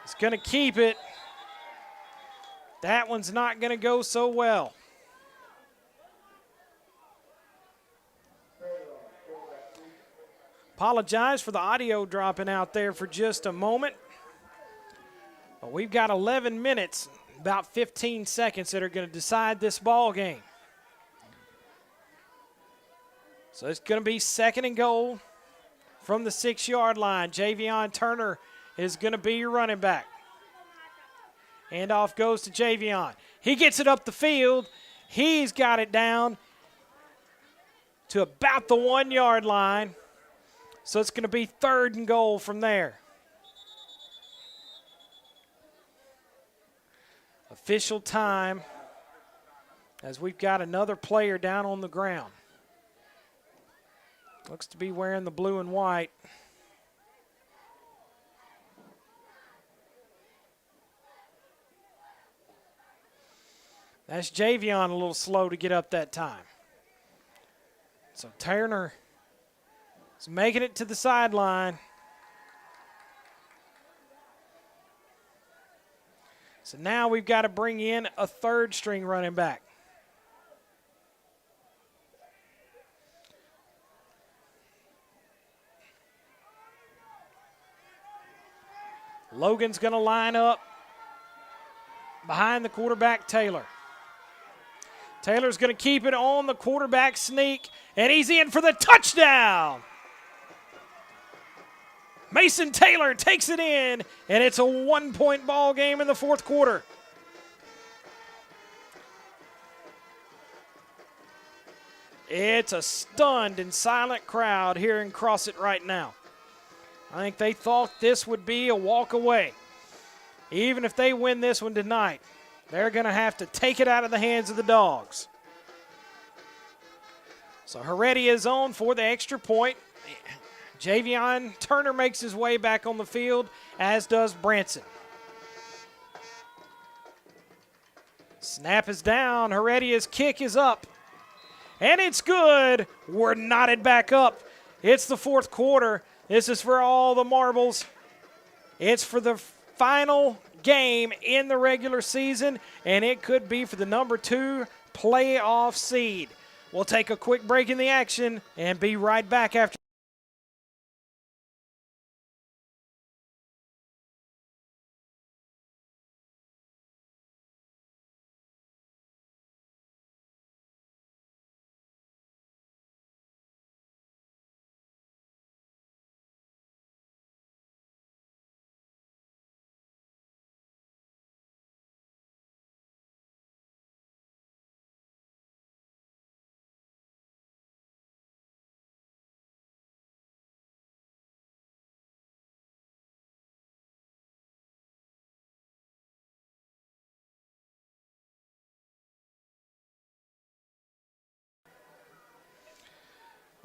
A: is going to keep it. That one's not going to go so well. Apologize for the audio dropping out there for just a moment. But we've got 11 minutes, about 15 seconds that are going to decide this ball game. So it's going to be 2nd and goal from the 6-yard line. Javion Turner is going to be your running back. Handoff goes to Javion. He gets it up the field. He's got it down to about the 1-yard line. So it's going to be 3rd and goal from there. Official time as we've got another player down on the ground. Looks to be wearing the blue and white. That's Javion a little slow to get up that time. So Turner is making it to the sideline. So now we've got to bring in a 3rd-string running back. Logan's going to line up behind the quarterback, Taylor. Taylor's going to keep it on the quarterback sneak, and he's in for the touchdown. Mason Taylor takes it in, and it's a 1-point ball game in the 4th quarter. It's a stunned and silent crowd here in Crossett right now. I think they thought this would be a walk away. Even if they win this one tonight, they're going to have to take it out of the hands of the Dogs. So Heredia's on for the extra point. Javion Turner makes his way back on the field, as does Branson. Snap is down. Heredia's kick is up. And it's good. We're knotted back up. It's the 4th quarter. This is for all the marbles. It's for the final game in the regular season, and it could be for the number 2 playoff seed. We'll take a quick break in the action and be right back after.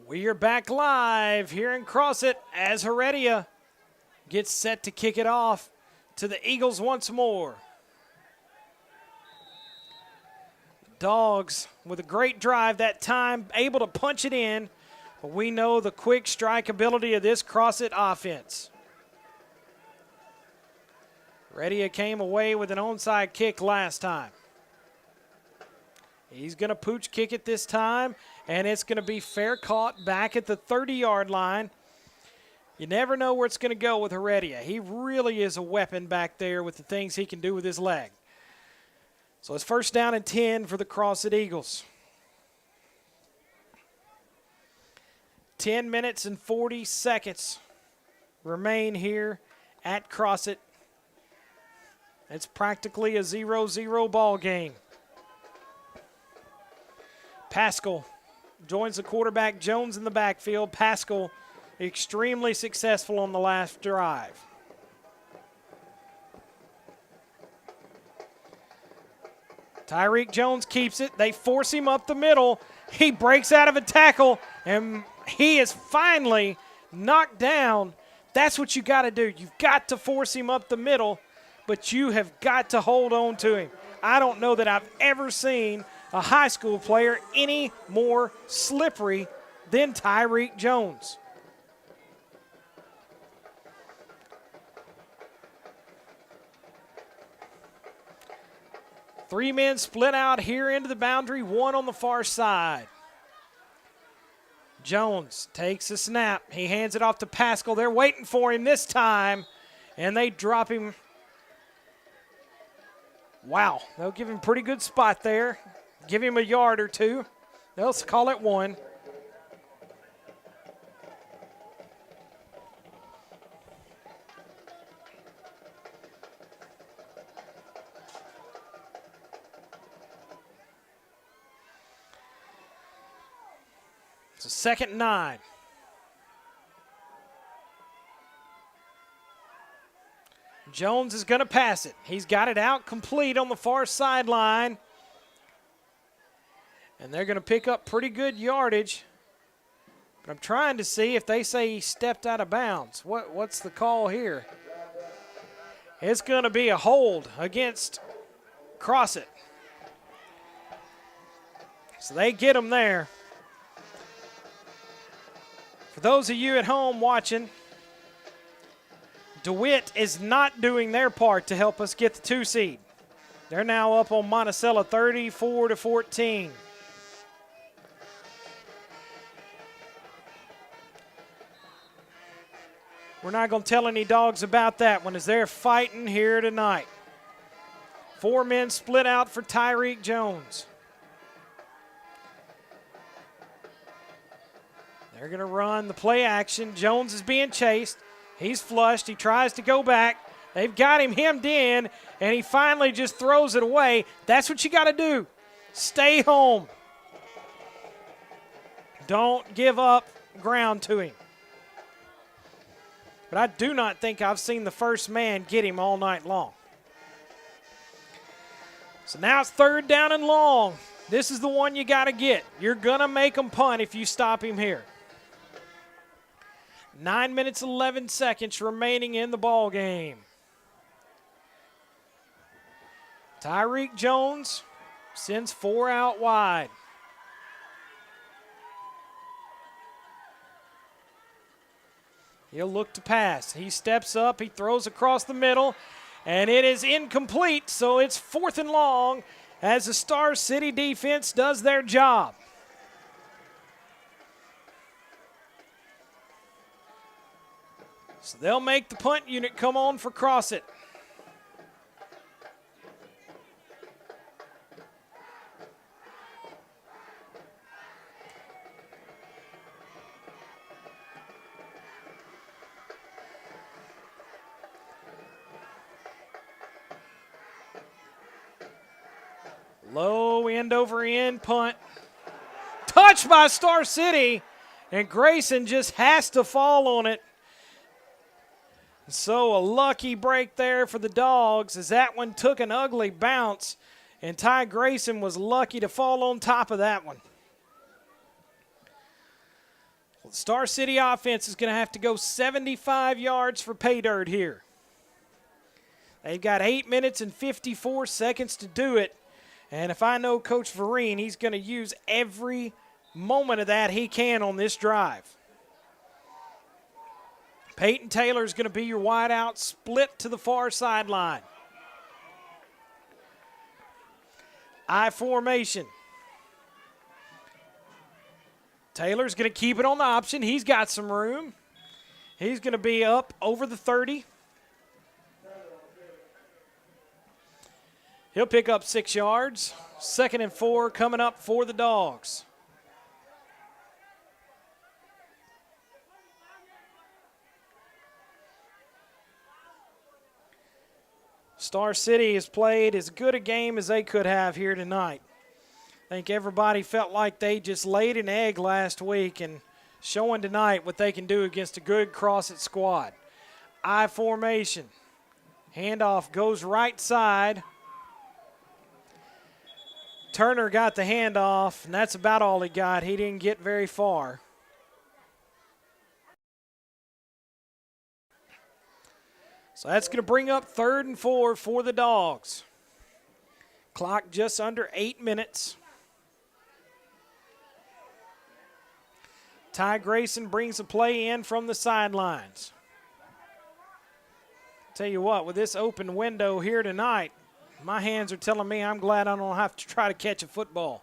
A: We are back live here in Crossett as Heredia gets set to kick it off to the Eagles once more. Dogs with a great drive that time, able to punch it in, but we know the quick strike ability of this Crossett offense. Heredia came away with an onside kick last time. He's going to pooch kick it this time, and it's going to be fair caught back at the 30-yard line. You never know where it's going to go with Heredia. He really is a weapon back there with the things he can do with his leg. So it's 1st down and 10 for the Crossett Eagles. 10 minutes and 40 seconds remain here at Crossett. It's practically a 0-0 ball game. Pascal joins the quarterback Jones in the backfield. Pascal extremely successful on the last drive. Tyreek Jones keeps it. They force him up the middle. He breaks out of a tackle, and he is finally knocked down. That's what you got to do. You've got to force him up the middle, but you have got to hold on to him. I don't know that I've ever seen a high school player any more slippery than Tyreek Jones. 3 men split out here into the boundary, 1 on the far side. Jones takes a snap. He hands it off to Pascal. They're waiting for him this time, and they drop him. Wow, they'll give him a pretty good spot there. Give him a yard or two. They'll call it 1. It's a 2nd and 9. Jones is going to pass it. He's got it out complete on the far sideline. And they're going to pick up pretty good yardage. But I'm trying to see if they say he stepped out of bounds. What's the call here? It's going to be a hold against Crossett. So they get him there. For those of you at home watching, DeWitt is not doing their part to help us get the 2 seed. They're now up on Monticello 34-14. We're not going to tell any dogs about that one as they're fighting here tonight. 4 men split out for Tyreek Jones. They're going to run the play action. Jones is being chased. He's flushed. He tries to go back. They've got him hemmed in, and he finally just throws it away. That's what you got to do. Stay home. Don't give up ground to him. But I do not think I've seen the first man get him all night long. So now it's 3rd down and long. This is the one you got to get. You're going to make him punt if you stop him here. 9 minutes, 11 seconds remaining in the ball game. Tyreek Jones sends 4 out wide. He'll look to pass. He steps up. He throws across the middle, and it is incomplete, so it's 4th and long as the Star City defense does their job. So they'll make the punt unit come on for Crossett. Low end over end punt. Touched by Star City, and Grayson just has to fall on it. So a lucky break there for the Dogs as that one took an ugly bounce, and Ty Grayson was lucky to fall on top of that one. Well, the Star City offense is going to have to go 75 yards for pay dirt here. They've got 8 minutes and 54 seconds to do it, and if I know Coach Vereen, he's going to use every moment of that he can on this drive. Peyton Taylor is going to be your wideout, split to the far sideline. I formation. Taylor's going to keep it on the option. He's got some room. He's going to be up over the 30. He'll pick up 6 yards. 2nd and 4 coming up for the Dogs. Star City has played as good a game as they could have here tonight. I think everybody felt like they just laid an egg last week and showing tonight what they can do against a good Crossett squad. I formation. Handoff goes right side. Turner got the handoff, and that's about all he got. He didn't get very far. So that's going to bring up 3rd and 4 for the Dogs. Clock just under 8 minutes. Ty Grayson brings the play in from the sidelines. Tell you what, with this open window here tonight, My hands are telling me I'm glad I don't have to try to catch a football.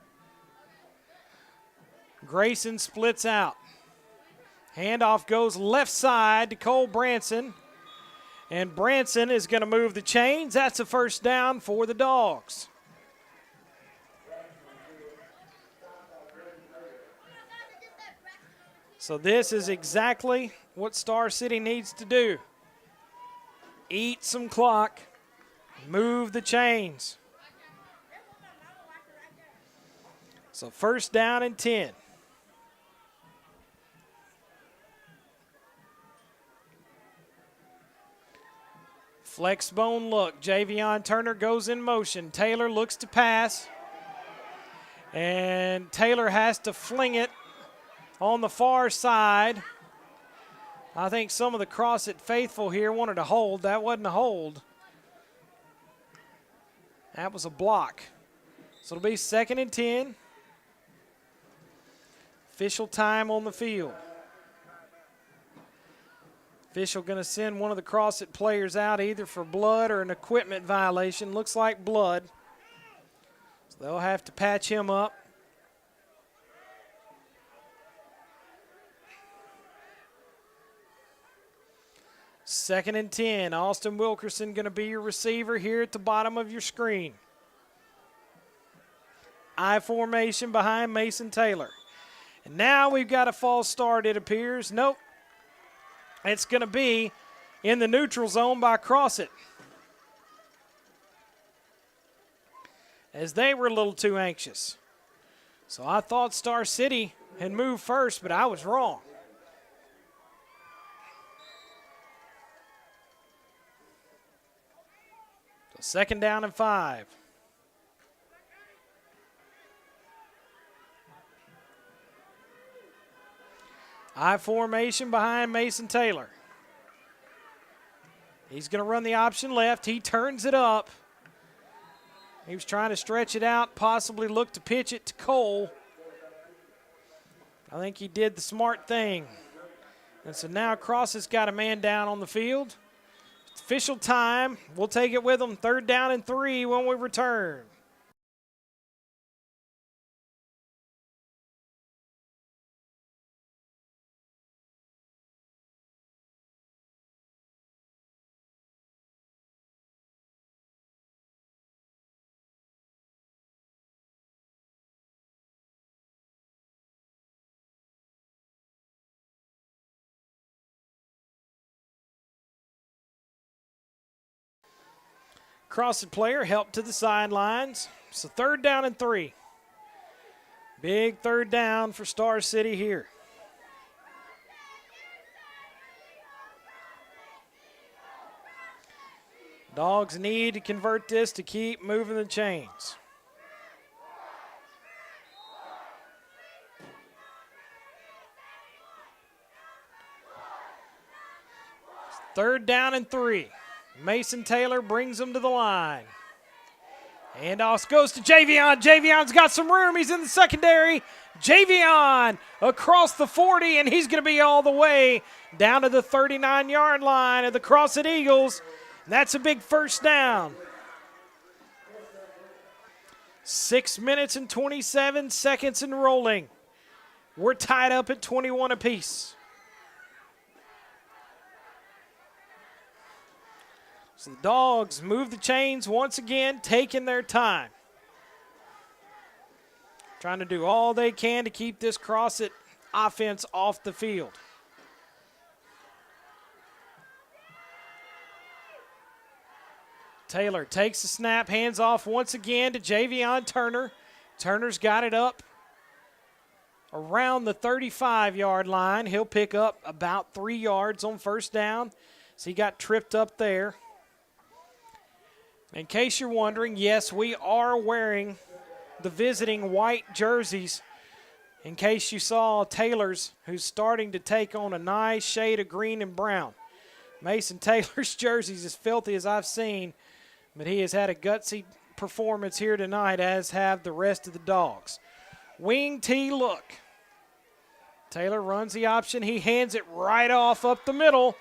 A: Grayson splits out. Handoff goes left side to Cole Branson. And Branson is going to move the chains. That's a first down for the Dogs. So this is exactly what Star City needs to do. Eat some clock. Move the chains. So first down and 10. Flex bone look. Javion Turner goes in motion. Taylor looks to pass. And Taylor has to fling it on the far side. I think some of the Crossett faithful here wanted to hold. That wasn't a hold. That was a block. So it'll be 2nd and 10. Official time on the field. Official going to send one of the Crossett players out either for blood or an equipment violation. Looks like blood. So they'll have to patch him up. Second and 10. Austin Wilkerson going to be your receiver here at the bottom of your screen. I formation behind Mason Taylor. And now we've got a false start, it appears. Nope. It's going to be in the neutral zone by Crossett, as they were a little too anxious. So I thought Star City had moved first, but I was wrong. So 2nd down and 5. I formation behind Mason Taylor. He's going to run the option left. He turns it up. He was trying to stretch it out, possibly look to pitch it to Cole. I think he did the smart thing. And so now Crossett's got a man down on the field. It's official time. We'll take it with them. 3rd down and 3 when we return. Crossett player helped to the sidelines. So 3rd down and 3. Big 3rd down for Star City here. Dogs need to convert this to keep moving the chains. Third down and 3. Mason Taylor brings them to the line. Handoff goes to Javion. Javion's got some room. He's in the secondary. Javion across the 40, and he's going to be all the way down to the 39-yard line of the Crossett Eagles. And that's a big first down. 6 minutes and 27 seconds and rolling. We're tied up at 21 apiece. So the Dogs move the chains once again, taking their time. Trying to do all they can to keep this Crossett offense off the field. Taylor takes the snap, hands off once again to Javion Turner. Turner's got it up around the 35-yard line. He'll pick up about 3 yards on first down. So he got tripped up there. In case you're wondering, yes, we are wearing the visiting white jerseys. In case you saw Taylor's, who's starting to take on a nice shade of green and brown. Mason Taylor's jersey's as filthy as I've seen, but he has had a gutsy performance here tonight, as have the rest of the Dogs. Wing T look. Taylor runs the option. He hands it right off up the middle.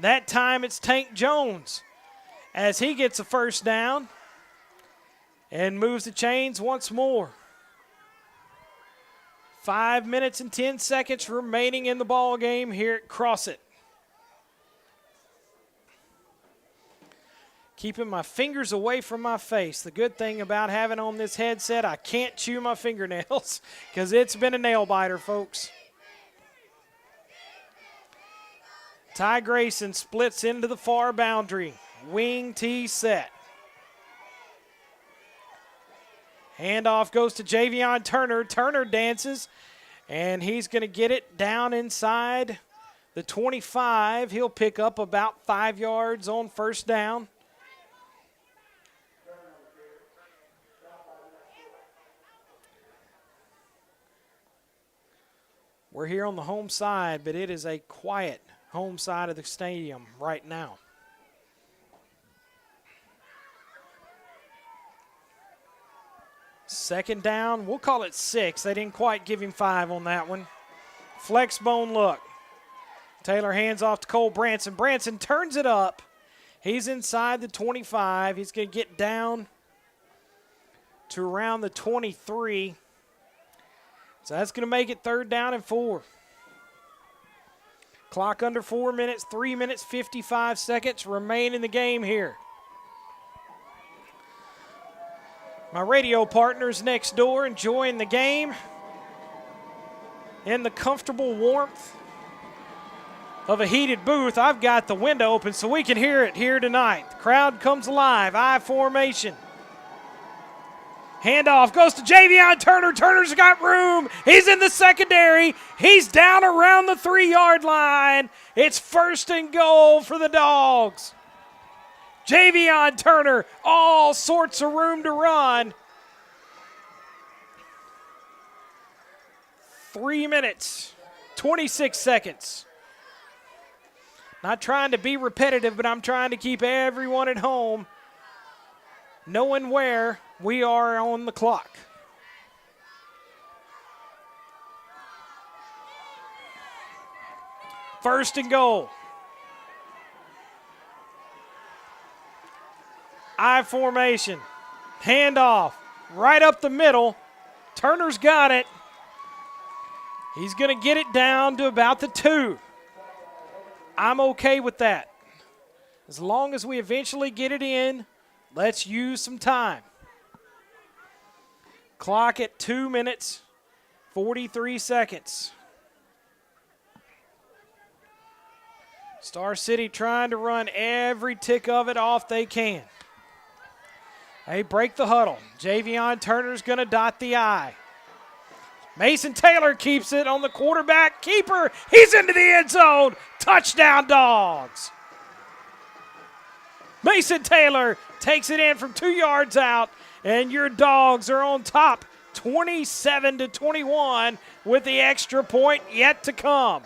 A: That time it's Tank Jones. as he gets a first down and moves the chains once more. 5 minutes and 10 seconds remaining in the ball game here at Crossett. Keeping my fingers away from my face. The good thing about having on this headset, I can't chew my fingernails because it's been a nail biter, folks. Ty Grayson splits into the far boundary. Wing T set. Handoff goes to Javion Turner. Turner dances, and he's going to get it down inside the 25. He'll pick up about 5 yards on first down. We're here on the home side, but it is a quiet home side of the stadium right now. Second down, we'll call it 6. They didn't quite give him 5 on that one. Flex bone look. Taylor hands off to Cole Branson. Branson turns it up. He's inside the 25. He's going to get down to around the 23. So that's going to make it 3rd down and 4. Clock under 4 minutes, 3 minutes, 55 seconds remain in the game here. My radio partners next door enjoying the game in the comfortable warmth of a heated booth. I've got the window open so we can hear it here tonight. The crowd comes alive, I formation. Handoff goes to Javion Turner. Turner's got room. He's in the secondary. He's down around the 3-yard line. It's 1st and goal for the Dogs. Javion Turner, all sorts of room to run. 3 minutes, 26 seconds. Not trying to be repetitive, but I'm trying to keep everyone at home knowing where we are on the clock. First and goal. I formation. Handoff right up the middle. Turner's got it. He's going to get it down to about the 2. I'm okay with that. As long as we eventually get it in, let's use some time. Clock at 2 minutes, 43 seconds. Star City trying to run every tick of it off they can. They break the huddle. Javion Turner's going to dot the I. Mason Taylor keeps it on the quarterback keeper. He's into the end zone. Touchdown, Dogs. Mason Taylor takes it in from 2 yards out, and your Dogs are on top 27-21 with the extra point yet to come.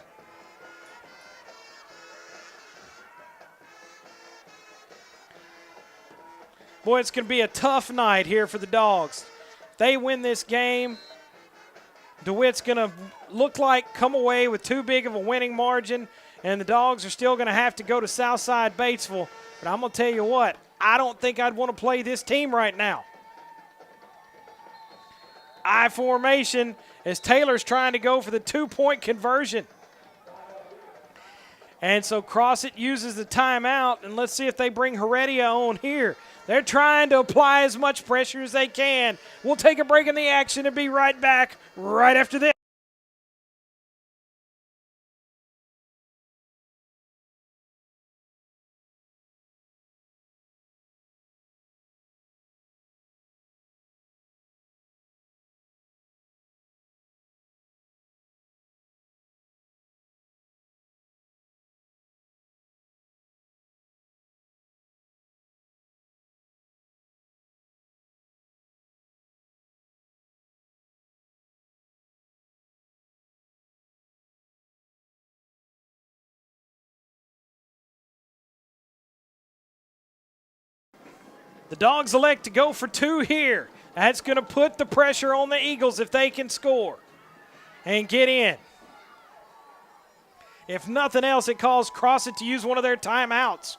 A: Boy, it's going to be a tough night here for the Dogs. If they win this game, DeWitt's going to look like come away with too big of a winning margin, and the Dogs are still going to have to go to Southside Batesville. But I'm going to tell you what, I don't think I'd want to play this team right now. I formation as Taylor's trying to go for the 2-point conversion. And so Crossett uses the timeout, and let's see if they bring Heredia on here. They're trying to apply as much pressure as they can. We'll take a break in the action and be right back right after this. The Dogs elect to go for 2 here. That's going to put the pressure on the Eagles if they can score and get in. If nothing else, it calls Crossett to use one of their timeouts.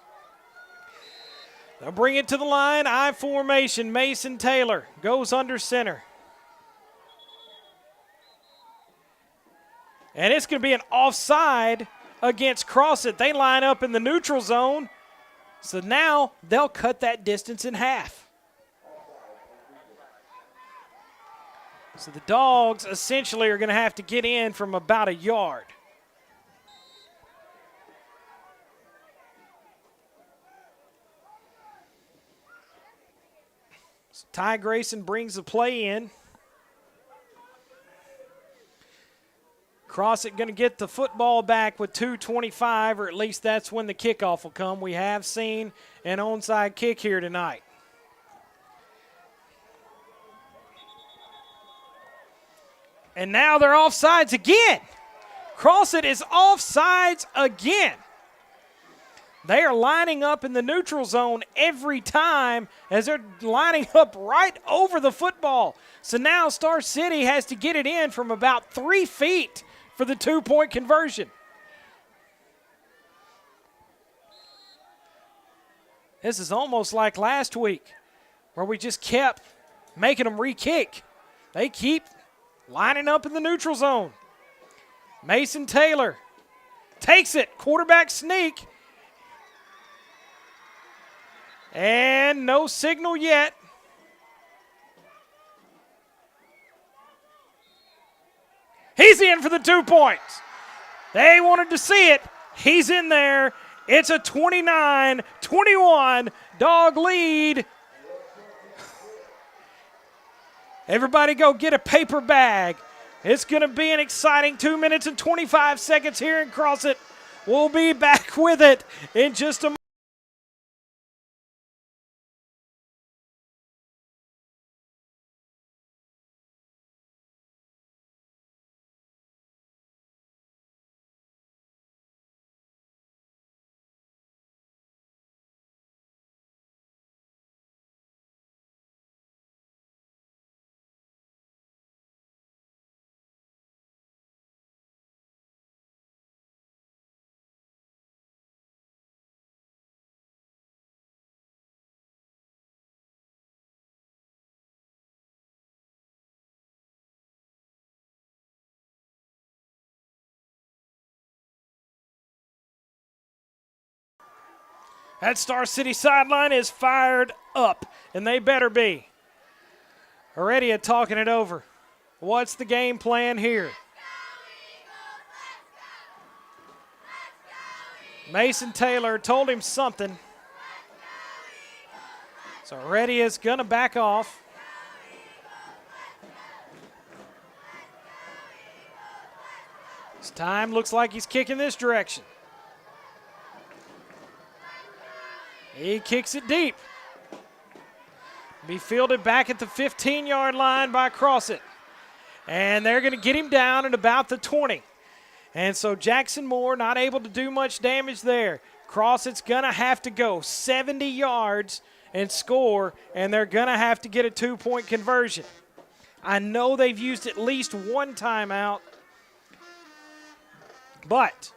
A: They'll bring it to the line. I formation. Mason Taylor goes under center. And it's going to be an offside against Crossett. They line up in the neutral zone. So now they'll cut that distance in half. So the Dogs essentially are going to have to get in from about a yard. So Ty Grayson brings the play in. Crossett going to get the football back with 2:25, or at least that's when the kickoff will come. We have seen an onside kick here tonight. And now they're offsides again. Crossett is offsides again. They are lining up in the neutral zone every time as they're lining up right over the football. So now Star City has to get it in from about 3 feet for the 2-point conversion. This is almost like last week where we just kept making them re-kick. They keep lining up in the neutral zone. Mason Taylor takes it, quarterback sneak. And no signal yet. He's in for the 2 points. They wanted to see it. He's in there. It's a 29-21 Dog lead. Everybody go get a paper bag. It's going to be an exciting 2 minutes and 25 seconds here in Crossett. We'll be back with it in just a moment. That Star City sideline is fired up, and they better be. Heredia talking it over. What's the game plan here? Mason Taylor told him something. So Heredia's going to back off. This time looks like he's kicking this direction. He kicks it deep. Be fielded back at the 15-yard line by Crossett. And they're going to get him down at about the 20. And so Jackson Moore not able to do much damage there. Crossett's going to have to go 70 yards and score, and they're going to have to get a 2-point conversion. I know they've used at least one timeout, but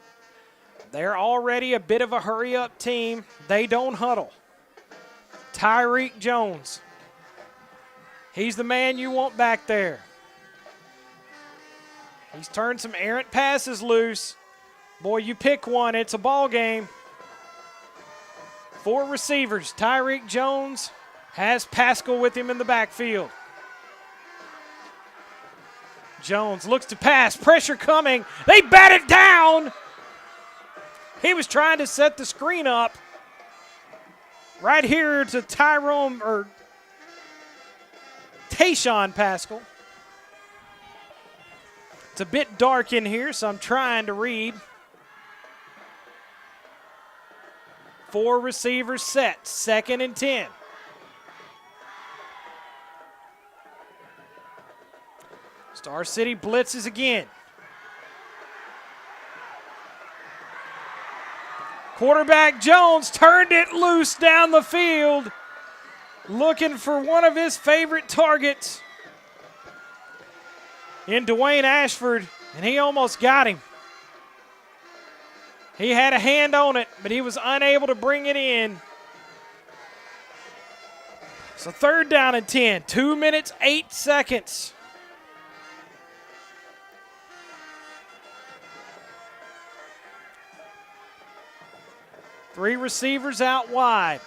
A: they're already a bit of a hurry-up team. They don't huddle. Tyreek Jones. He's the man you want back there. He's turned some errant passes loose. Boy, you pick one, it's a ball game. 4 receivers. Tyreek Jones has Pascal with him in the backfield. Jones looks to pass. Pressure coming. They bat it down. He was trying to set the screen up right here to Tayshawn Pascal. It's a bit dark in here, so I'm trying to read. 4 receivers set, 2nd and 10. Star City blitzes again. Quarterback Jones turned it loose down the field, looking for one of his favorite targets in Dwayne Ashford, and he almost got him. He had a hand on it, but he was unable to bring it in. So 3rd down and 10, 2 minutes, 8 seconds. Three receivers out wide.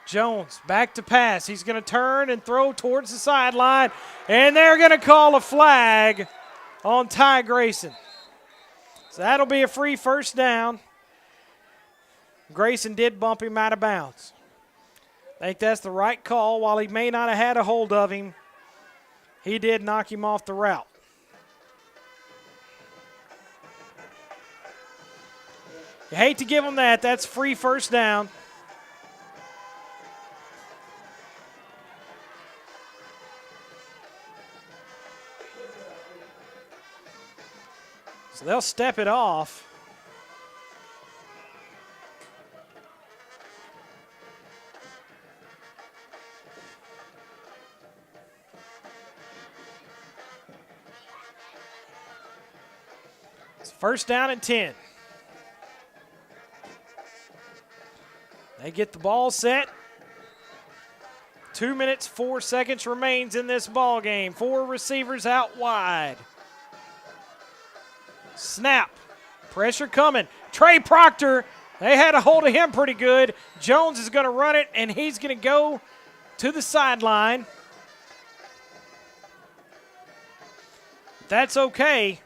A: Jones back to pass. He's going to turn and throw towards the sideline, and they're going to call a flag on Ty Grayson. So that'll be a free 1st down. Grayson did bump him out of bounds. I think that's the right call. While he may not have had a hold of him, he did knock him off the route. You hate to give him that. That's free 1st down. So they'll step it off. It's 1st down and 10. They get the ball set. 2 minutes, 4 seconds remains in this ball game. 4 receivers out wide. Snap. Pressure coming. Trey Proctor, they had a hold of him pretty good. Jones is going to run it, and he's going to go to the sideline. That's okay.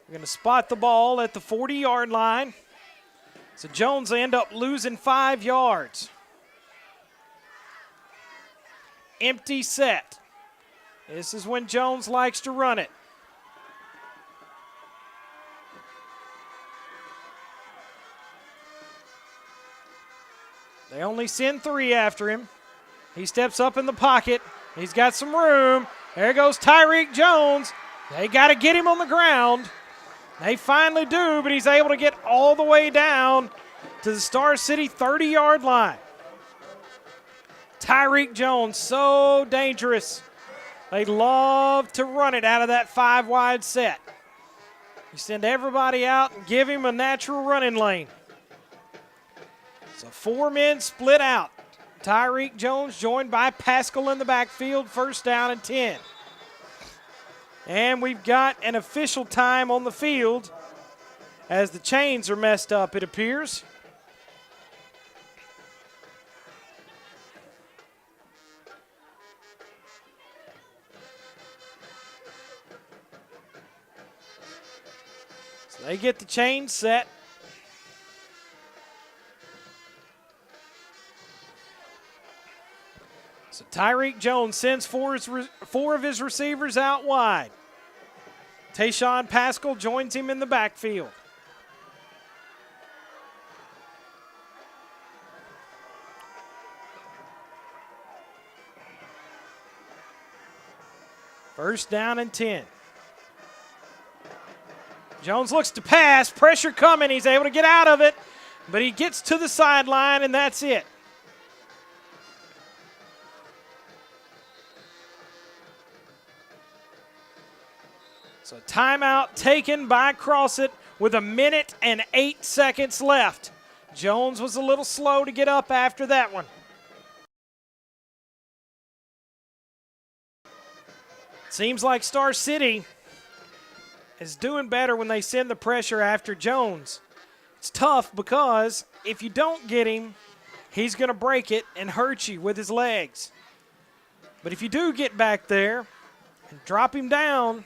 A: We're going to spot the ball at the 40-yard line. So Jones will end up losing 5 yards. Empty set. This is when Jones likes to run it. They only send 3 after him. He steps up in the pocket. He's got some room. There goes Tyreek Jones. They got to get him on the ground. They finally do, but he's able to get all the way down to the Star City 30-yard line. Tyreek Jones, so dangerous. They love to run it out of that 5-wide set. You send everybody out and give him a natural running lane. So 4 men split out. Tyreek Jones joined by Pascal in the backfield, 1st down and 10. And we've got an official time on the field as the chains are messed up, it appears. So they get the chains set. So Tyreek Jones sends 4 of his receivers out wide. Tayshawn Pascal joins him in the backfield. First down and 10. Jones looks to pass. Pressure coming. He's able to get out of it, but he gets to the sideline, and that's it. So timeout taken by Crossett with 1 minute and 8 seconds left. Jones was a little slow to get up after that one. Seems like Star City is doing better when they send the pressure after Jones. It's tough because if you don't get him, he's going to break it and hurt you with his legs. But if you do get back there and drop him down,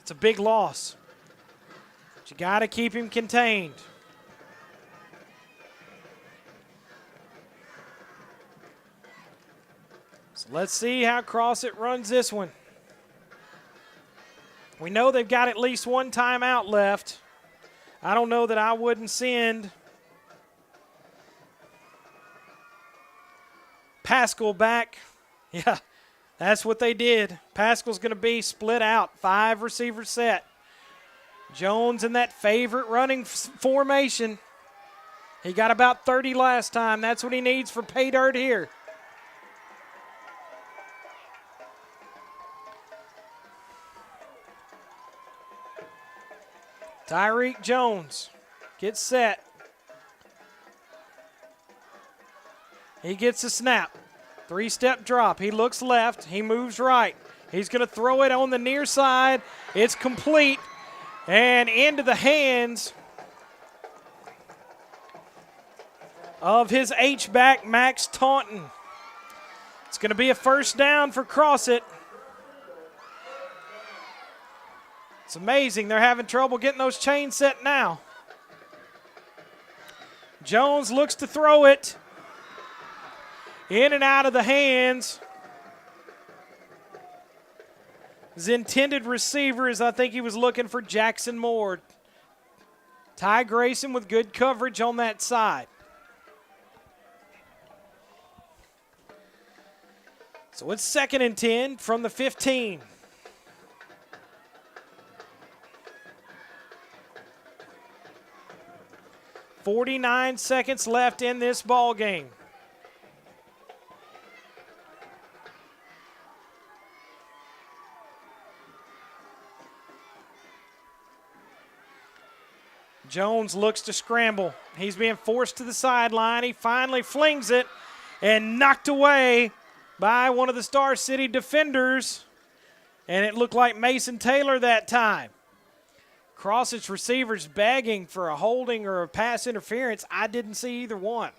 A: it's a big loss. But you got to keep him contained. So let's see how Crossett runs this one. We know they've got at least 1 timeout left. I don't know that I wouldn't send Pascal back. Yeah, that's what they did. Pascal's going to be split out, 5 receiver set. Jones in that favorite running formation. He got about 30 last time. That's what he needs for pay dirt here. Tyreek Jones gets set. He gets a snap. 3-step drop. He looks left. He moves right. He's going to throw it on the near side. It's complete and into the hands of his H-back, Max Taunton. It's going to be a first down for Crossett. It's amazing. They're having trouble getting those chains set now. Jones looks to throw it. In and out of the hands. His intended receiver is, I think he was looking for Jackson Moore. Ty Grayson with good coverage on that side. So it's 2nd and 10 from the 15. .49 seconds left in this ball game. Jones looks to scramble. He's being forced to the sideline. He finally flings it and knocked away by one of the Star City defenders. And it looked like Mason Taylor that time. Crossett's receivers begging for a holding or a pass interference. I didn't see either one.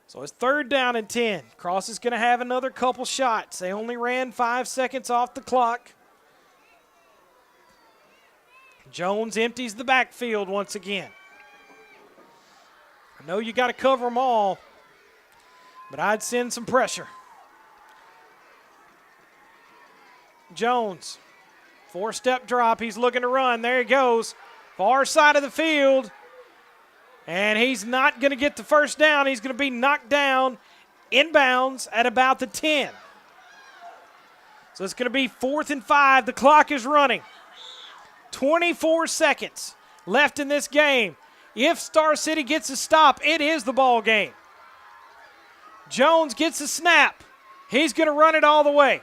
A: So it's 3rd down and 10. Crossett's going to have another couple shots. They only ran 5 seconds off the clock. Jones empties the backfield once again. I know you got to cover them all, but I'd send some pressure. Jones, 4-step drop. He's looking to run. There he goes. Far side of the field. And he's not going to get the first down. He's going to be knocked down inbounds at about the 10. So it's going to be 4th and 5. The clock is running. 24 seconds left in this game. If Star City gets a stop, it is the ball game. Jones gets a snap. He's going to run it all the way.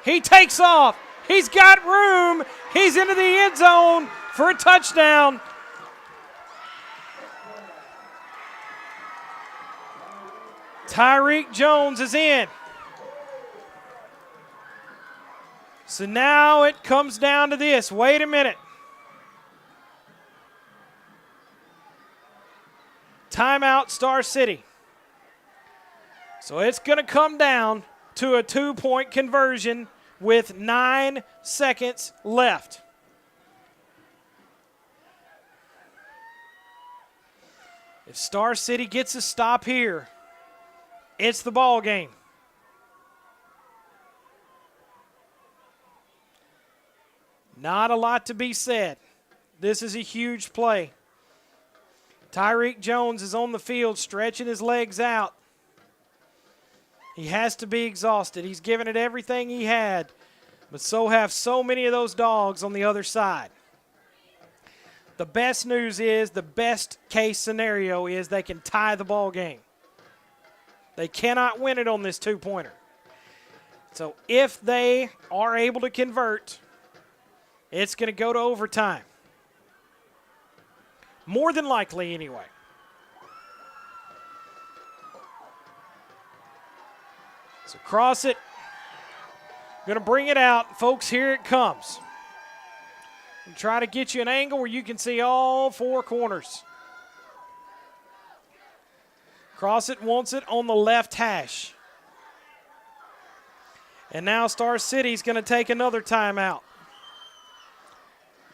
A: He takes off. He's got room. He's into the end zone for a touchdown. Tyreek Jones is in. So now it comes down to this. Wait a minute. Timeout, Star City. So it's going to come down to a 2-point conversion with 9 seconds left. If Star City gets a stop here, it's the ball game. Not a lot to be said. This is a huge play. Tyreek Jones is on the field stretching his legs out. He has to be exhausted. He's given it everything he had, but so have so many of those dogs on the other side. The best news is, the best case scenario is they can tie the ball game. They cannot win it on this 2-pointer. So if they are able to convert, it's going to go to overtime. More than likely, anyway. So Crossett going to bring it out. Folks, here it comes. And try to get you an angle where you can see all 4 corners. Crossett wants it on the left hash. And now Star City's going to take another timeout.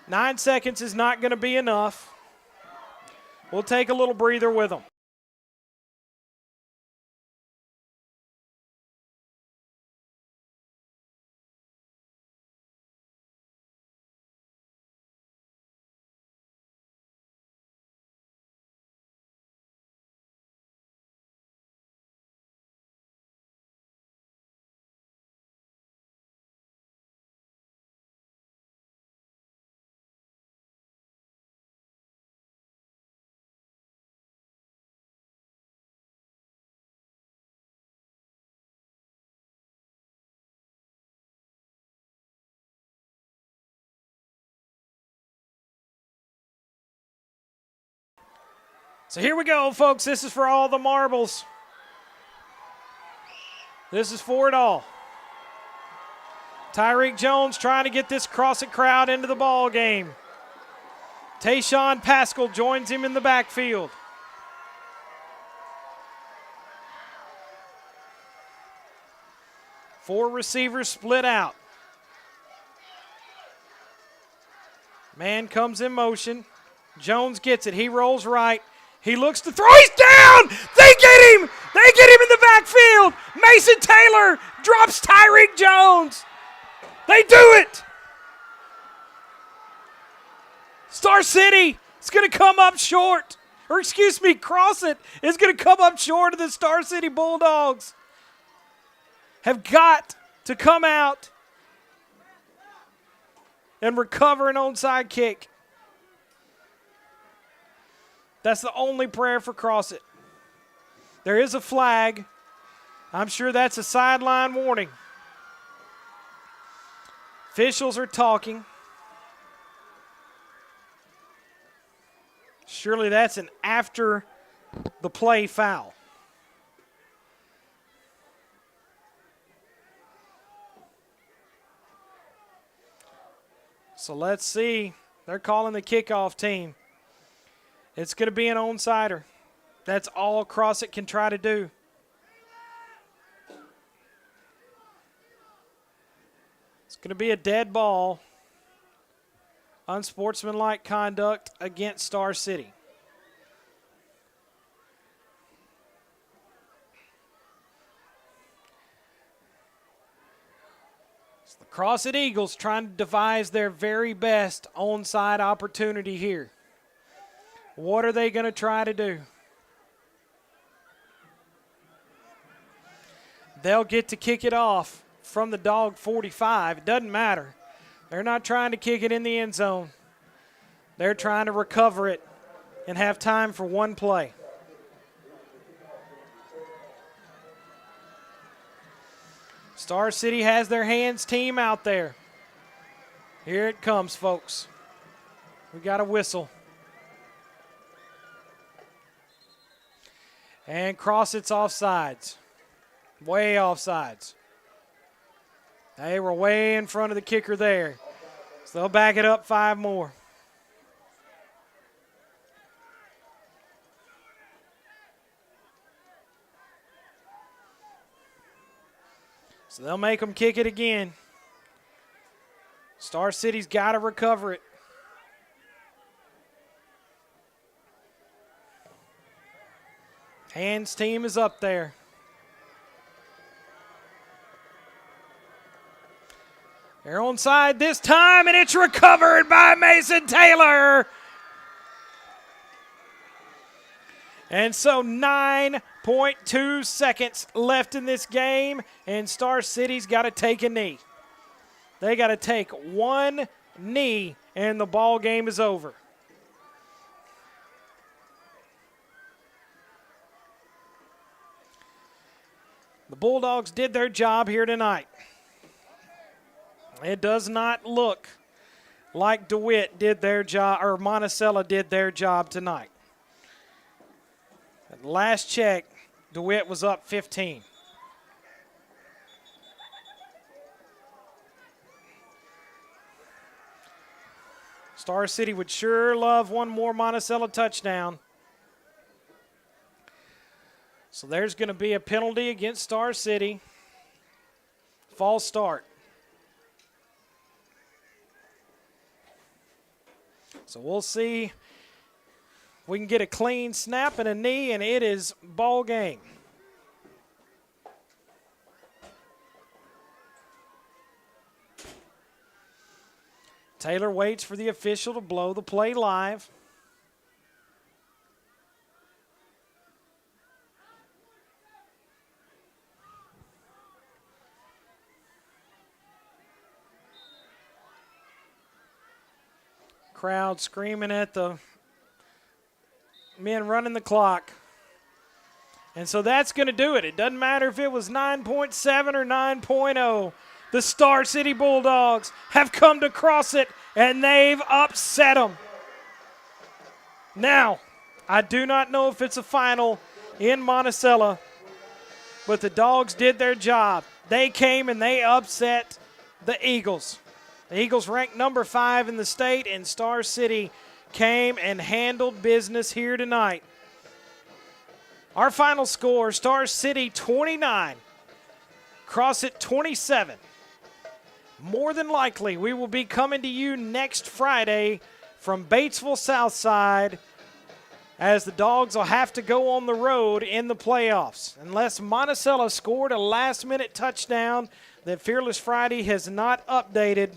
A: 9 seconds is not going to be enough. We'll take a little breather with them. So here we go, folks. This is for all the marbles. This is for it all. Tyreek Jones trying to get this Crossett crowd into the ball game. Tayshawn Pascal joins him in the backfield. Four receivers split out. Man comes in motion. Jones gets it. He rolls right. He looks to throw. He's down! They get him! They get him in the backfield! Mason Taylor drops Tyreek Jones. They do it! Star City is going to come up short. Or excuse me, Crossett is going to come up short of the Star City Bulldogs. Have got to come out and recover an onside kick. That's the only prayer for Crossett. There is a flag. I'm sure that's a sideline warning. Officials are talking. Surely that's an after the play foul. So let's see. They're calling the kickoff team. It's going to be an onside. That's all Crossett can try to do. It's going to be a dead ball. Unsportsmanlike conduct against Star City. It's the Crossett Eagles trying to devise their very best onside opportunity here. What are they going to try to do? They'll get to kick it off from the dog 45. It doesn't matter. They're not trying to kick it in the end zone. They're trying to recover it and have time for one play. Star City has their hands team out there. Here it comes, folks. We got a whistle. And Crossett's offsides. Way offsides. They were way in front of the kicker there. So they'll back it up 5 more. So they'll make them kick it again. Star City's got to recover it. Hands team is up there. They're onside this time, and it's recovered by Mason Taylor. And so 9.2 seconds left in this game, and Star City's got to take a knee. They got to take one knee, and the ball game is over. The Bulldogs did their job here tonight. It does not look like DeWitt did their job, or Monticello did their job tonight. At last check, DeWitt was up 15. Star City would sure love one more Monticello touchdown. So there's going to be a penalty against Star City. False start. So we'll see if we can get a clean snap and a knee, and it is ball game. Taylor waits for the official to blow the play live. Crowd screaming at the men running the clock. And so that's going to do it. It doesn't matter if it was 9.7 or 9.0. The Star City Bulldogs have come to Crossett, and they've upset them. Now, I do not know if it's a final in Monticello, but the Dogs did their job. They came and they upset the Eagles. The Eagles ranked number 5 in the state, and Star City came and handled business here tonight. Our final score, Star City 29, Crossett 27. More than likely, we will be coming to you next Friday from Batesville Southside, as the Dogs will have to go on the road in the playoffs. Unless Monticello scored a last-minute touchdown that Fearless Friday has not updated,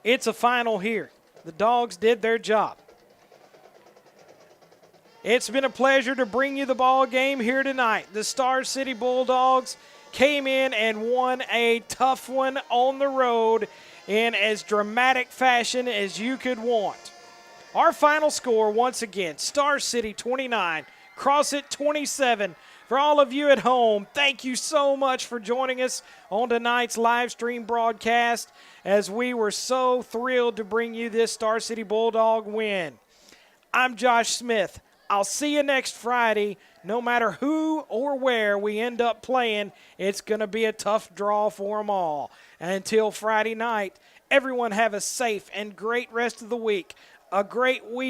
A: it's a final here. The Dogs did their job. It's been a pleasure to bring you the ball game here tonight. The Star City Bulldogs came in and won a tough one on the road in as dramatic fashion as you could want. Our final score, once again, Star City 29, Crossett 27. For all of you at home, thank you so much for joining us on tonight's live stream broadcast, as we were so thrilled to bring you this Star City Bulldog win. I'm Josh Smith. I'll see you next Friday. No matter who or where we end up playing, it's going to be a tough draw for them all. And until Friday night, everyone have a safe and great rest of the week. A great week